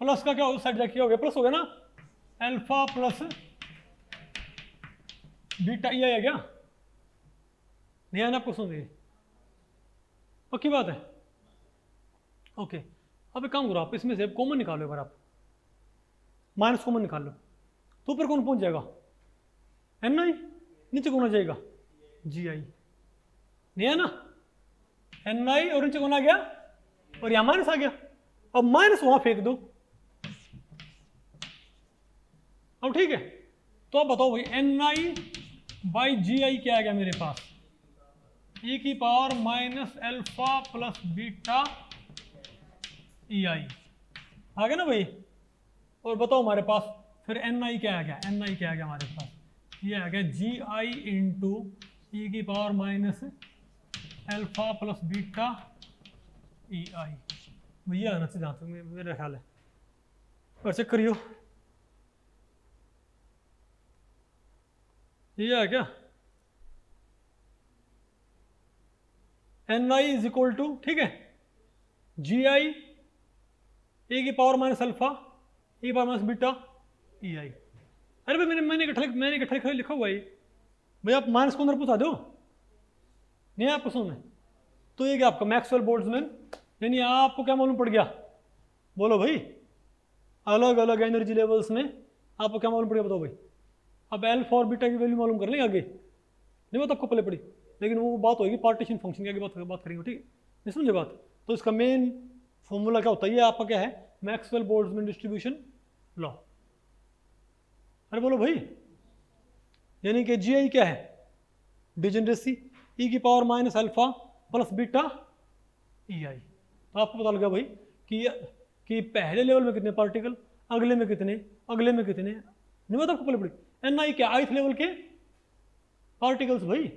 प्लस का क्या हो, साइड जाके क्या हो गया, प्लस हो गया ना, alpha plus beta E I आ गया, नहीं आना आपको, सुन पक्की बात है, ओके। अब एक काम करो, आप इसमें से कॉमन निकालो, एक बार आप माइनस कॉमन निकाल लो, तो ऊपर कौन पहुंच जाएगा, एन आई, नीचे कौन आ जाएगा, जी आई, नहीं है ना, एन आई और नीचे कौन आ गया, और यहां माइनस आ गया। अब माइनस वहां फेंक दो, अब ठीक है। तो अब बताओ भाई एन आई बाई जी आई क्या आ गया मेरे पास, e की power minus alpha plus beta E I आ गया ना भाई। और बताओ हमारे पास फिर एन आई क्या आ गया, एन आई क्या आ गया हमारे पास, ये आ गया जी आई इंटू ई की power minus alpha plus beta E I, भैया आना से जहाँ तक मेरा ख्याल है, और चेक करियो ये है क्या, N I is equal to, ठीक है, जी आई ए की पावर माइनस अल्फा ए की power minus beta E I. अरे भाई मैंने इकट्ठा लिखा हुआ है भाई, आप माइनस को अंदर पहुंचा दो, नहीं आपको सुन में। तो ये क्या आपका मैक्सवेल बोल्ट्जमैन, यानी आपको क्या मालूम पड़ गया, बोलो भाई, अलग अलग एनर्जी लेवल्स में आपको क्या मालूम पड़ गया, बताओ भाई। अब एल्फा और बीटा की वैल्यू मालूम कर लेंगे आगे, नहीं बात आपको पहले पड़ी, लेकिन वो बात होगी पार्टीशन फंक्शन की, आगे बात करेंगे, ठीक है, नहीं समझे बात। तो इसका मेन फॉर्मूला क्या होता है, ये आपका क्या है, मैक्सवेल बोल्ट्जमैन डिस्ट्रीब्यूशन लॉ। अरे बोलो भाई, यानी कि जी आई क्या है, डिजेनरेसी ई की power minus alpha plus beta E I. तो आपको पता लगा भाई कि पहले लेवल में कितने पार्टिकल, अगले में कितने, अगले में कितने, नहीं बात आपको पहले पड़ी। एन आई क्या, ith लेवल के पार्टिकल्स भाई।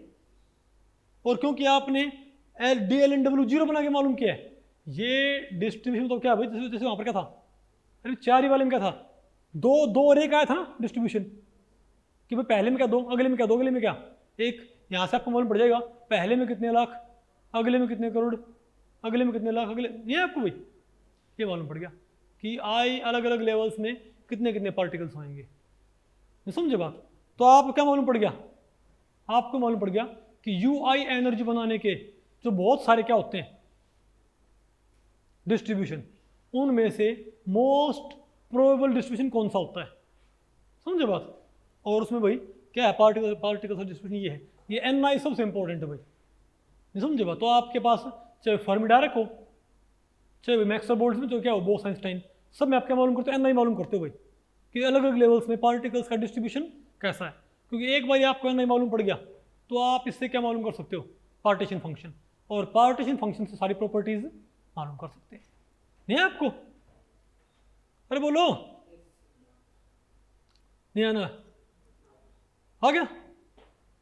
और क्योंकि आपने डी एल एन डब्ल्यू 0 बना के मालूम किया है, ये डिस्ट्रीब्यूशन तो क्या भाई, जैसे वहां पर क्या था, अरे 4 ही वाले में क्या था, दो और एक आया था ना डिस्ट्रीब्यूशन, कि भाई पहले में क्या 2, अगले में क्या 2, अगले में क्या 1। यहाँ से आपको मालूम पड़ जाएगा पहले में कितने लाख, अगले में कितने करोड़, अगले में कितने लाख, अगले, ये आपको भाई ये मालूम पड़ गया कि आई अलग अलग लेवल्स में कितने कितने पार्टिकल्स आएंगे, समझे बात। तो आपको क्या मालूम पड़ गया, आपको मालूम पड़ गया कि यू आई एनर्जी बनाने के जो बहुत सारे क्या होते हैं डिस्ट्रीब्यूशन, उनमें से मोस्ट प्रोबेबल डिस्ट्रीब्यूशन कौन सा होता है, समझे बात। और उसमें भाई क्या है, पार्टिकल डिस्ट्रीब्यूशन ये है, ये एन आई सबसे इंपॉर्टेंट है भाई, नहीं समझे बात। तो आपके पास चाहे फर्मी डायरेक्ट हो, चाहे मैक्सवेल बोल्ट्जमैन, तो क्या हो बोस आइंस्टाइन, सब में आप क्या मालूम करते हो, एन आई मालूम करते हो भाई, कि अलग अलग लेवल्स में पार्टिकल्स का डिस्ट्रीब्यूशन कैसा है। क्योंकि एक बार आपको एन आई मालूम पड़ गया तो आप इससे क्या मालूम कर सकते हो, पार्टीशन फंक्शन, और पार्टीशन फंक्शन से सारी प्रॉपर्टीज मालूम कर सकते हैं, नहीं है आपको। अरे बोलो, नहीं आना आ गया।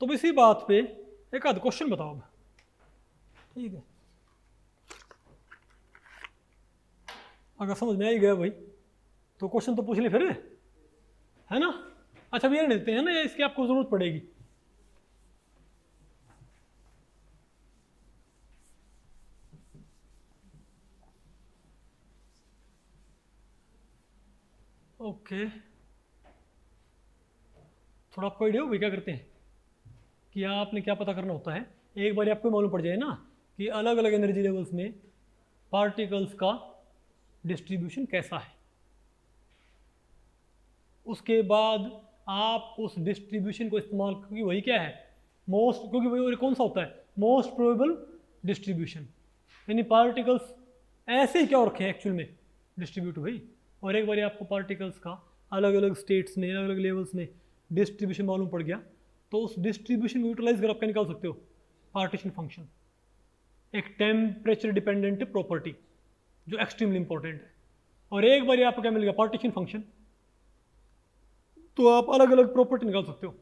तो इसी बात पे एक आध क्वेश्चन बताओ अब, ठीक है, अगर समझ में आ ही गया भाई तो क्वेश्चन तो पूछ ले फिर, है ना। अच्छा ये लेते हैं ना, इसकी आपको जरूरत पड़ेगी। ओके, थोड़ा आपको आइडिया हो भाई क्या करते हैं, कि आपने क्या पता करना होता है, एक बार आपको मालूम पड़ जाए ना कि अलग अलग एनर्जी लेवल्स में पार्टिकल्स का डिस्ट्रीब्यूशन कैसा है, उसके बाद आप उस डिस्ट्रीब्यूशन को इस्तेमाल, क्योंकि वही क्या है मोस्ट, क्योंकि वही कौन सा होता है मोस्ट प्रोबेबल डिस्ट्रीब्यूशन, यानी पार्टिकल्स ऐसे ही क्या रखे हैं एक्चुअल में डिस्ट्रीब्यूट हुई। और एक बार आपको पार्टिकल्स का अलग अलग स्टेट्स में अलग अलग लेवल्स में डिस्ट्रीब्यूशन मालूम पड़ गया तो उस डिस्ट्रीब्यूशन को यूटिलाइज कर आप क्या निकाल सकते हो पार्टीशन फंक्शन, एक टेम्परेचर डिपेंडेंट प्रॉपर्टी जो एक्सट्रीमली इंपॉर्टेंट है। और एक बार आपको क्या मिल गया पार्टीशन फंक्शन, तो आप अलग अलग प्रॉपर्टी निकाल सकते हो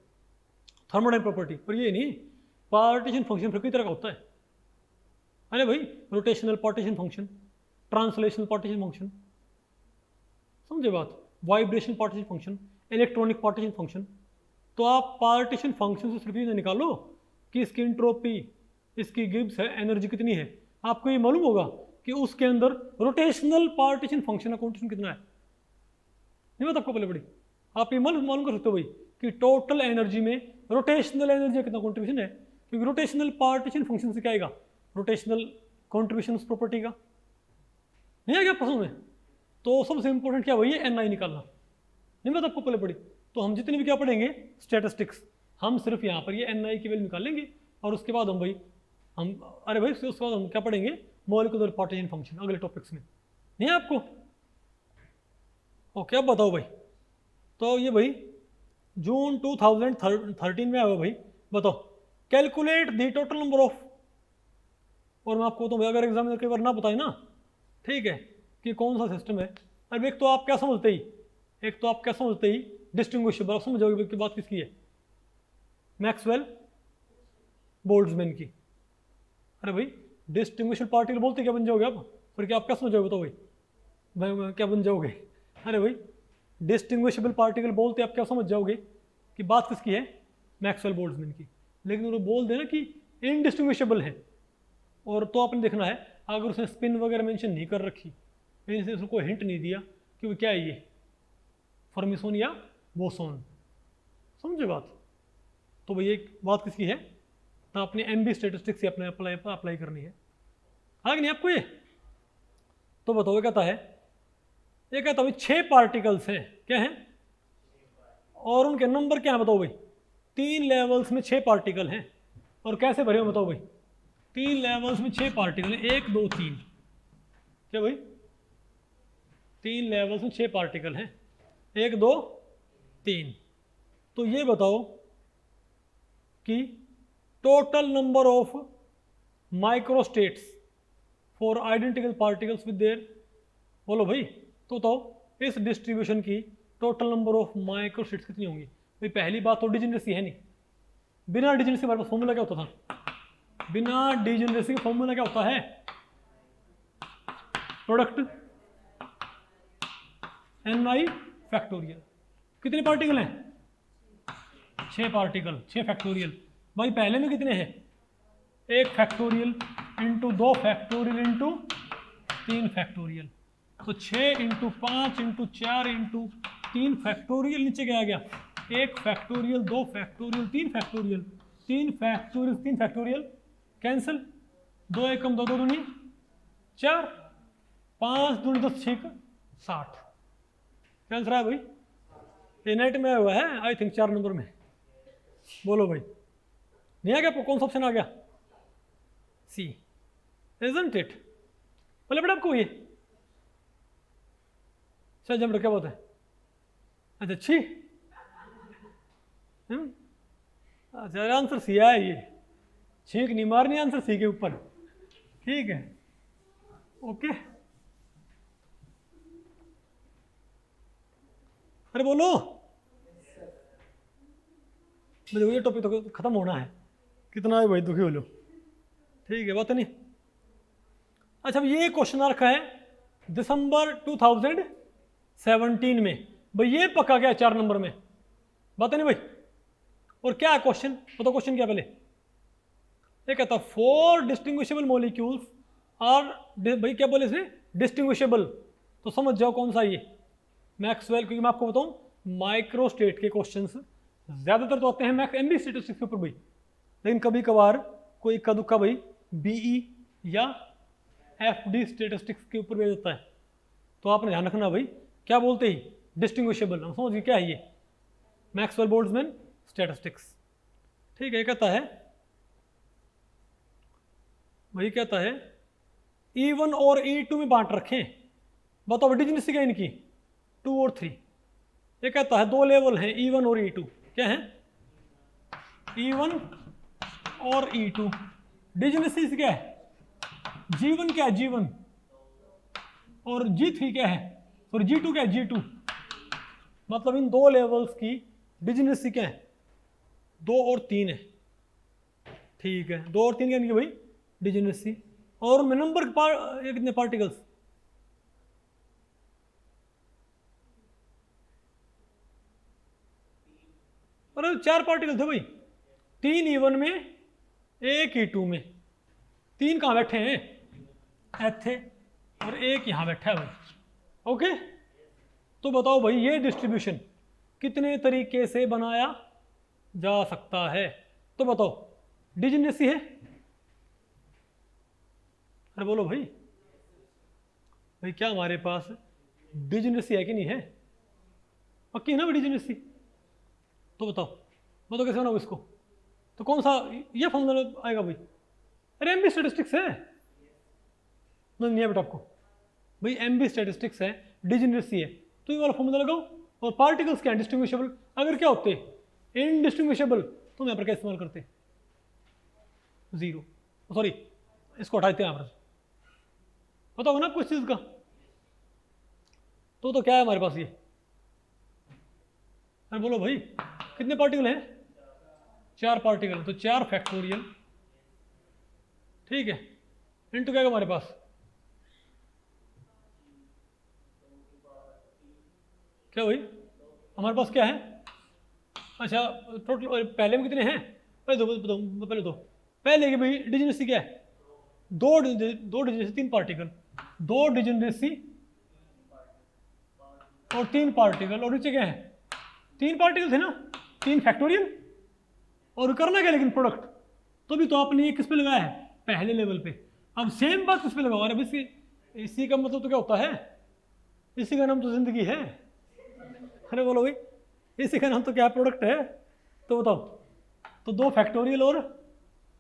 थर्मोडाइनमिक प्रॉपर्टी। पर ये नहीं, पार्टीशन फंक्शन फिर कई तरह का होता है। अरे भाई rotational partition function, translational partition function, समझे बात, vibration partition function, electronic partition function. तो आप पार्टीशन फंक्शन से सिर्फ ये निकालो कि इसकी इंट्रोपी, इसकी गिब्स है, एनर्जी कितनी है। आपको ये मालूम होगा कि उसके अंदर रोटेशनल पार्टीशन फंक्शन का कॉन्ट्रीब्यूशन कितना है, नहीं बात आपको पहले बड़ी, आप ये मालूम कर सकते हो भाई कि टोटल एनर्जी में रोटेशनल एनर्जी का कितना कॉन्ट्रीब्यूशन है, क्योंकि रोटेशनल पार्टीशन फंक्शन से क्या आएगा रोटेशनल कॉन्ट्रीब्यूशन उस प्रॉपर्टी का, नहीं आ गया प्रश्न में। तो सबसे इंपॉर्टेंट क्या वही है NI निकालना, नहीं बात आपको पहले पड़ी। तो हम जितनी भी क्या पढ़ेंगे स्टैटिस्टिक्स, हम सिर्फ यहाँ पर ये NI की वैल्यू निकालेंगे और उसके बाद हम अरे भाई उसके बाद हम क्या पढ़ेंगे मॉलिक्यूलर पार्टीशन फंक्शन अगले टॉपिक्स में, नहीं है आपको। ओके अब बताओ भाई, तो ये भाई जून 2013 में आया भाई, बताओ calculate the total number of, और मैं आपको तो अगर एग्जामिनर कई बार ना बताए ना, ठीक है, कि कौन सा सिस्टम है। अब एक तो आप क्या समझते ही डिस्टिंग्विशेबल, आप समझ जाओगे कि बात किसकी है, मैक्सवेल बोल्ट्जमैन की। अरे भाई डिस्टिंग्विशेबल पार्टिकल बोलते क्या बन जाओगे आप, फिर क्या आप क्या समझ जाओगे, बताओ भाई क्या बन जाओगे। अरे भाई डिस्टिंग्विशेबल पार्टिकल बोलते आप क्या समझ जाओगे कि बात किसकी है मैक्सवेल बोल्ट्जमैन की। लेकिन वो बोल देना कि इनडिस्टिंग्विशेबल है, और तो आपने देखना है अगर उसने स्पिन वगैरह मेंशन नहीं कर रखी, उसको हिंट नहीं दिया कि वो क्या है ये फॉर्मिसोन या बोसोन, समझे बात। तो भाई एक बात किसकी है, तो आपने MB स्टैटिस्टिक्स से अपने अप्लाई करनी है, आगे नहीं आपको ये। तो बताओ ये कहता है, ये कहता भाई 6 पार्टिकल्स हैं, क्या हैं, और उनके नंबर क्या है बताओ भाई। 3 लेवल्स में 6 पार्टिकल हैं, और कैसे भरे हो बताओ भाई। 3 लेवल्स में 6 पार्टिकल हैं, 1 2 3, क्या भाई 3 लेवल्स में 6 पार्टिकल हैं, 1 2 3। तो ये बताओ कि total number of microstates for identical particles with their, बोलो भाई। तो बताओ इस डिस्ट्रीब्यूशन की टोटल नंबर ऑफ माइक्रोस्टेट्स कितनी होंगी। भाई पहली बात तो डिजेनरेसी है नहीं, बिना डिजेनरेसी हमारे पास फॉर्मूला क्या होता था, बिना डिजेनरेसी का फॉर्मूला क्या होता है, प्रोडक्ट NI फैक्टोरियल। कितने पार्टिकल हैं 6 पार्टिकल, 6 फैक्टोरियल। भाई पहले में कितने हैं 1 factorial into 2 factorial into 3 factorial, तो 6 इंटू 5 इंटू 4 इंटू 3 फैक्टोरियल, नीचे क्या आ गया 1 factorial 2 factorial 3 factorial, 3 factorial 3 factorial cancel, 2 एकम 2 2 दूनी 4, 5 दूनी 10 6 60 कैंसिल रहा है भाई। ये नेट में आया हुआ है आई थिंक 4 नंबर में, बोलो भाई नहीं आ गया आपको, कौन सा ऑप्शन आ गया C, isn't it। बोले बेटा आपको ये सर जब क्या बात है, अच्छा अच्छी अच्छा आंसर C है, ये छींक नहीं मारनी आंसर C के ऊपर, ठीक है ओके। अरे बोलो मुझे ये टॉपिक तो खत्म होना है, कितना है भाई दुखी हो लो, ठीक है बात नहीं। अच्छा अब ये क्वेश्चन आ रखा है दिसंबर 2017 में, भाई ये पक्का गया 4 नंबर में, बात नहीं भाई। और क्या है क्वेश्चन, बताओ क्वेश्चन क्या पहले, ये कहता 4 डिस्टिंग्विशेबल मॉलिक्यूल्स आर, भाई क्या बोले इसे डिस्टिंग्विशेबल, तो समझ जाओ कौन सा ये मैक्सवेल, क्योंकि मैं आपको बताऊं माइक्रोस्टेट के क्वेश्चंस ज्यादातर तो आते हैं MB स्टैटिस्टिक्स के ऊपर भाई, लेकिन कभी कभार कोई इक्का दुक्का भाई BE या FD स्टैटिस्टिक्स के ऊपर भेज देता है। तो आपने ध्यान रखना भाई क्या बोलते ही डिस्टिंग्विशेबल, हम समझ गए क्या है ये, मैक्सवेल बोल्ट्जमैन स्टैटिस्टिक्स। ठीक है, कहता है वही कहता है E1 और E2 में बांट रखें, बताओ डिजनेसी क्या इनकी 2 और 3। ये कहता है दो लेवल हैं E1 और E2, क्या है E1 और E2। डिजनेसी क्या है G1 क्या है G1 और G3 क्या है, सॉरी G2 क्या है G2। मतलब इन दो लेवल्स की डिजनेसी क्या है 2 और 3 है। ठीक है, 2 और 3 क्या इनकी भाई डिजनेसी। और उनमें नंबर ये कितने पार्टिकल्स, अरे 4 पार्टिकल थे भाई, 3 E1 में 1 E2 में। 3 कहाँ बैठे हैं ऐथे और 1 यहाँ बैठा है भाई। ओके, तो बताओ भाई ये डिस्ट्रीब्यूशन कितने तरीके से बनाया जा सकता है, तो बताओ डिजनेसी है, अरे बोलो भाई, भाई क्या हमारे पास डिजनेसी है कि नहीं है, पक्की है ना डिजनेसी। तो बताओ कैसे बनाओ इसको, तो कौन सा ये फॉर्मूला आएगा भाई, अरे एमबी स्टैटिस्टिक्स है, नहीं है बेटा आपको भाई, एमबी स्टैटिस्टिक्स है, डिजनेसी है, तो ये वाला फॉर्मूला लगाओ। और पार्टिकल्स क्या है डिस्टिंग्विशेबल, अगर क्या होते इनडिस्टिंग्विशेबल तो हम यहाँ पर क्या इस्तेमाल करते 0, सॉरी इसको हटा देते हैं यहाँ पर, पता होगा ना कुछ चीज़ का। तो क्या है हमारे पास ये, अरे बोलो भाई कितने पार्टिकल हैं 4 पार्टिकल, तो 4 फैक्टोरियल। ठीक है, इनटू क्या है हमारे पास, क्या भाई हमारे पास क्या है, अच्छा टोटल पहले में कितने हैं, पहले की भाई डिजनेसी क्या है, दो डिजनेसी 3 पार्टिकल, 2 डिजनेसी और 3 पार्टिकल, और नीचे क्या है 3 पार्टिकल थे ना, 3 फैक्टोरियल। और करना क्या लेकिन प्रोडक्ट, तो भी तो आपने ये किस पे लगाया है पहले लेवल पे, अब सेम बात किस पे लगाओ, अरे इसी का मतलब तो क्या होता है, इसी का नाम तो जिंदगी है। अरे बोलो भाई इसी का नाम तो क्या प्रोडक्ट है, तो बताओ, तो 2 फैक्टोरियल और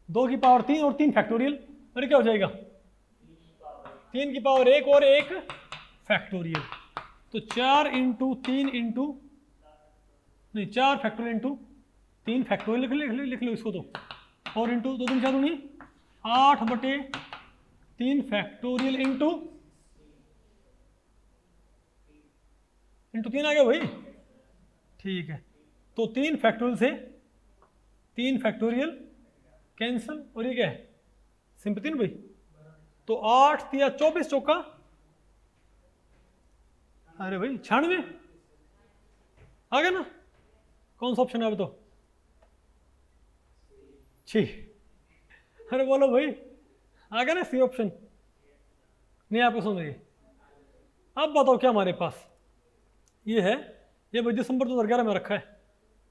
2 की पावर 3 और 3 फैक्टोरियल, अरे क्या हो जाएगा 3 की पावर 1 और 1 फैक्टोरियल। तो 4 इंटू 3 इंटू नहीं 4 फैक्टोरियल इंटू 3 फैक्टोरियल लिख लो इसको, तो और इंटू 2 3 4 दूनी 8/3 फैक्टोरियल इंटू 3 आ गया भाई। ठीक है, तो 3 फैक्टोरियल से 3 फैक्टोरियल कैंसिल, और ये क्या है सिंपल 3 भाई, तो 8 या 24 चौका, अरे भाई 96 आ गया ना, कौन सा ऑप्शन है अब तो 6, अरे बोलो भाई आ गया ना सी ऑप्शन, नहीं आपको समझ गए। अब बताओ क्या हमारे पास ये है, ये भाई दिसंबर 2011 में रखा है,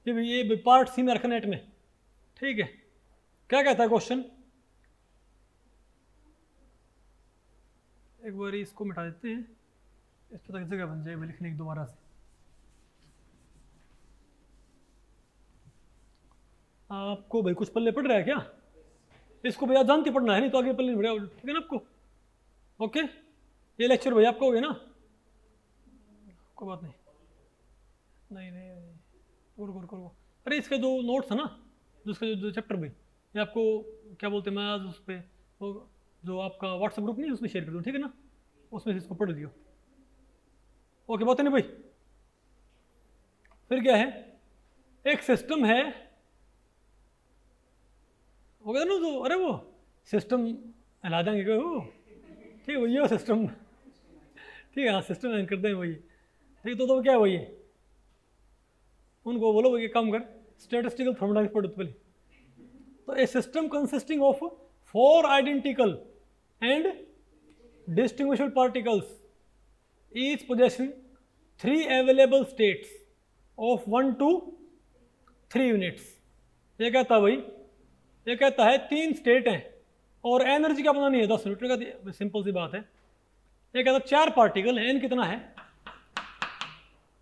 ये पार्ट सी में रखा नेट में। ठीक है, क्या कहता है क्वेश्चन, एक बार इसको मिटा देते हैं, इस पर तक जगह बन जाएगी लिखने की दोबारा से। आपको भाई कुछ पल्ले पड़ रहा है क्या, इसको भैया जानती पढ़ना है, नहीं तो आगे पल्ले नहीं पड़ेगा, ठीक है ना आपको। ओके, ये लेक्चर भैया आपका हो गया ना, कोई बात नहीं, नहीं अरे इसके जो नोट्स है ना, जो इसका जो चैप्टर भाई, ये आपको क्या बोलते हैं, मैं आज उस पर जो आपका व्हाट्सएप ग्रुप नहीं उसमें शेयर कर दूँ, ठीक है ना, उसमें से इसको पढ़ लियो। ओके, बात नहीं भाई। फिर क्या है, एक सिस्टम है, हो गया ना, तो अरे वो सिस्टम हिला देंगे वो, ठीक है वही सिस्टम, ठीक है हाँ सिस्टम कर दें वही, ठीक तो क्या है वही, उनको बोलो वही काम कर, स्टैटिस्टिकल थर्मोडायनामिक्स पढ़ो पहले। तो a system consisting of 4 identical and distinguishable particles each possessing 3 available states of 1 to 3 units। ये कहता है भाई, ये कहता है 3 स्टेट हैं और एनर्जी क्या पता नहीं है 10 न्यूटन का, सिंपल सी बात है। ये कहता है 4 पार्टिकल हैं, एन कितना है,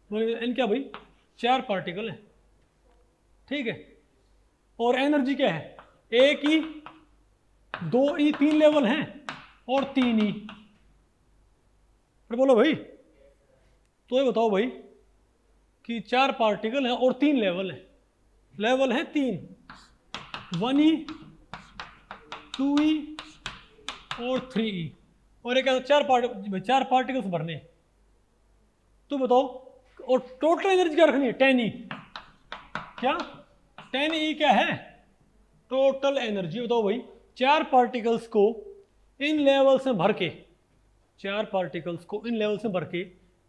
एन क्या भाई 4 पार्टिकल हैं, ठीक है। और एनर्जी क्या है, 1 E 2 E, 3 लेवल हैं और 3 E। फिर बोलो भाई, तो ये बताओ भाई कि 4 पार्टिकल हैं और 3 लेवल हैं। लेवल है 3, 1 E 2 E और 3 E। और एक 4 पार्टिकल्स भरने हैं। तो बताओ, और टोटल एनर्जी क्या रखनी है, 10 E। क्या 10 E क्या है, टोटल एनर्जी। बताओ भाई, 4 पार्टिकल्स को इन लेवल से भर के, 4 पार्टिकल्स को इन लेवल से भर के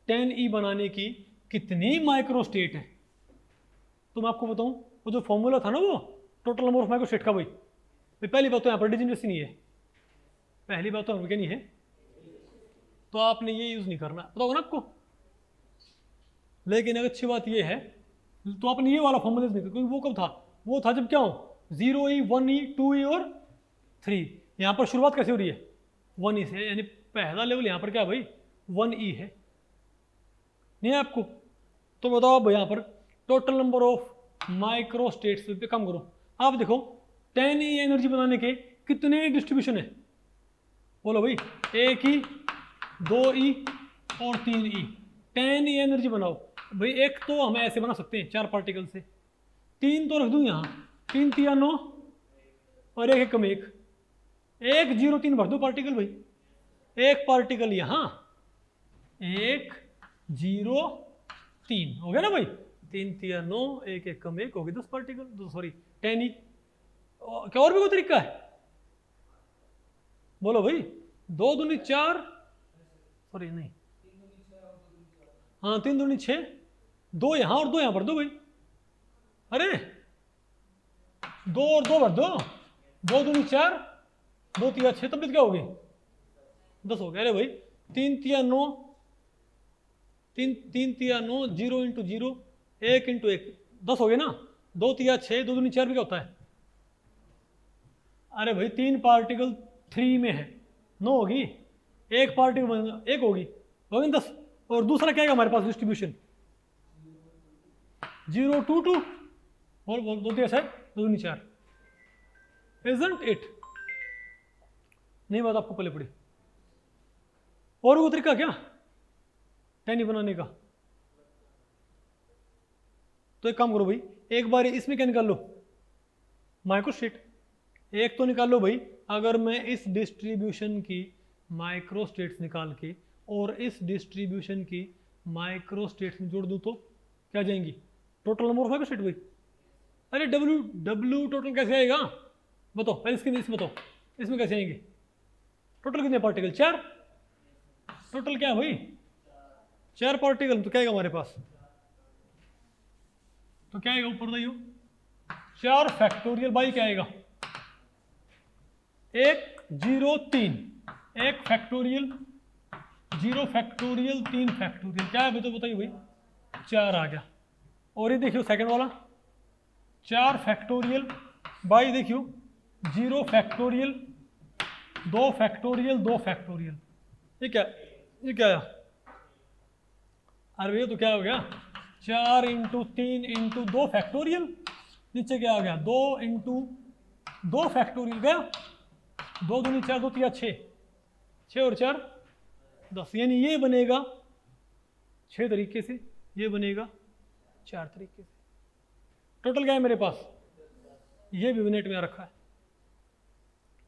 10 E बनाने की कितनी माइक्रो स्टेट है। तो मैं आपको बताऊं, वो जो फॉर्मूला था ना, वो total number of micro state का, भाई पहली बात तो यहाँ पर डिजनरेसी नहीं है, पहली बात तो क्या नहीं है, तो आपने ये यूज़ नहीं करना, बताओ ना आपको। लेकिन अगर अच्छी बात ये है, तो आपने ये वाला फॉर्मूला नहीं, क्योंकि वो कब था, वो था जब क्या हो, 0 E 1 E 2 E और 3। यहाँ पर शुरुआत कैसे हो रही है, 1 E से, यानी पहला लेवल यहाँ पर क्या है भाई, 1 E है, नहीं है आपको। तो बताओ अब यहाँ पर total number of micro states पे कम करो। आप देखो 10 E एनर्जी बनाने के कितने डिस्ट्रीब्यूशन है, बोलो भाई, 1 E 2 E और 3 E। 10 E एनर्जी बनाओ भाई। एक तो हम ऐसे बना सकते हैं 4 पार्टिकल से, 3 तो रख दूं यहाँ, 3 3 9 और 1 1 कम 1, 1 0 3 भर दो पार्टिकल भाई। एक पार्टिकल यहाँ, 1 0 3 हो गया ना भाई, 3 3 9 1 1 कम 1 हो गए 10 पार्टिकल, सॉरी 10 E। क्या और भी कोई तरीका है, बोलो भाई, 2 दूनी 4, सॉरी नहीं, हाँ 3 दूनी 6, 2 यहाँ और 2 यहाँ भर दो भाई। अरे 2 और 2 भर दो, 2 दूनी 4, 2 3 6, तब भी क्या हो गए 10 हो गया। अरे भाई 3 3 9, 3 3 9, 0 इंटू 0, 1 इंटू 1, 10 हो गए ना। 2 3 6, 2 दूनी 4 भी क्या होता है। अरे भाई 3 पार्टिकल 3 में है, 9 होगी, 1 पार्टिकल 1 होगी, हो गई 10। और दूसरा क्या है हमारे पास डिस्ट्रीब्यूशन, 0 2 2 और 2 3 6, 2 दूनी 4, इजंट इट। नहीं बात आपको पहले पड़ी। और वो तरीका क्या 10 E बनाने का, तो एक काम करो भाई, एक बार इसमें क्या निकाल लो, माइक्रोस्टेट, एक तो निकाल लो भाई। अगर मैं इस डिस्ट्रीब्यूशन की माइक्रोस्टेट्स निकाल के और इस डिस्ट्रीब्यूशन की माइक्रोस्टेट्स में जोड़ दूं तो क्या जाएंगी, टोटल नंबर ऑफ माइक्रोस्टेट भाई। अरे डब्ल्यू टोटल कैसे आएगा, बताओ पहले इसमें बताओ, इसमें कैसे आएंगे, टोटल कितने पार्टिकल, 4, टोटल क्या है भाई 4 पार्टिकल, तो क्या आएगा हमारे पास, तो क्या आएगा ऊपर बताइए, 4 फैक्टोरियल बाई क्या आएगा, 1 0 3, 1 फैक्टोरियल 0 फैक्टोरियल 3 फैक्टोरियल, क्या है तो बताइए भाई, 4 आ गया। और ये देखियो सेकंड वाला, 4 फैक्टोरियल बाई देखियो 0 फैक्टोरियल 2 फैक्टोरियल 2 फैक्टोरियल, ये क्या आया, अरे भैया तो क्या हो गया, 4 इंटू 3 इंटू 2 फैक्टोरियल, नीचे क्या आ गया 2 इंटू 2 फैक्टोरियल गया, 2 दूनी 4, 2 3 6, 6 और 4 10, यानी ये बनेगा 6 तरीके से, ये बनेगा 4 तरीके से। टोटल क्या है मेरे पास, ये भी नेट में रखा है।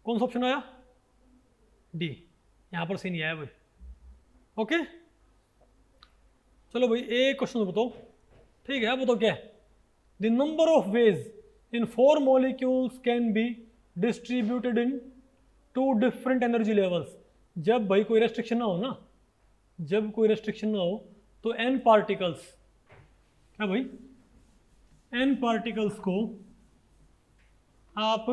कौन सा ऑप्शन आया, डी, यहां पर से नहीं आया भाई। ओके चलो भाई एक क्वेश्चन बताओ, ठीक है बताओ क्या है, the number of ways in 4 molecules can be distributed in 2 different energy levels. जब भाई कोई रेस्ट्रिक्शन ना हो ना, जब कोई रेस्ट्रिक्शन ना हो तो n पार्टिकल्स, क्या भाई n पार्टिकल्स को आप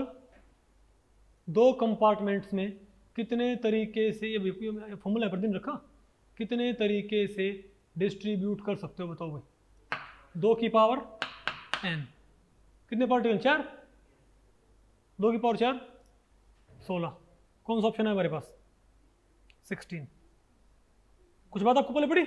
2 कंपार्टमेंट्स में कितने तरीके से, ये फॉर्मूला पर दिन रखा, कितने तरीके से डिस्ट्रीब्यूट कर सकते हो बताओ भाई, 2 की पावर n, कितने पार्टिकल 4, 2 की पावर 4 16, कौन सा ऑप्शन है हमारे पास 16। कुछ बात आपको पहले पड़ी।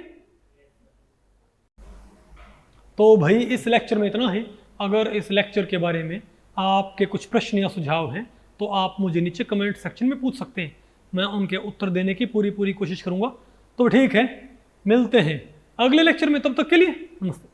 तो भाई इस लेक्चर में इतना ही, अगर इस लेक्चर के बारे में आपके कुछ प्रश्न या सुझाव हैं तो आप मुझे नीचे कमेंट सेक्शन में पूछ सकते हैं, मैं उनके उत्तर देने की पूरी कोशिश करूँगा। तो ठीक है, मिलते हैं अगले लेक्चर में, तब तक के लिए नमस्ते।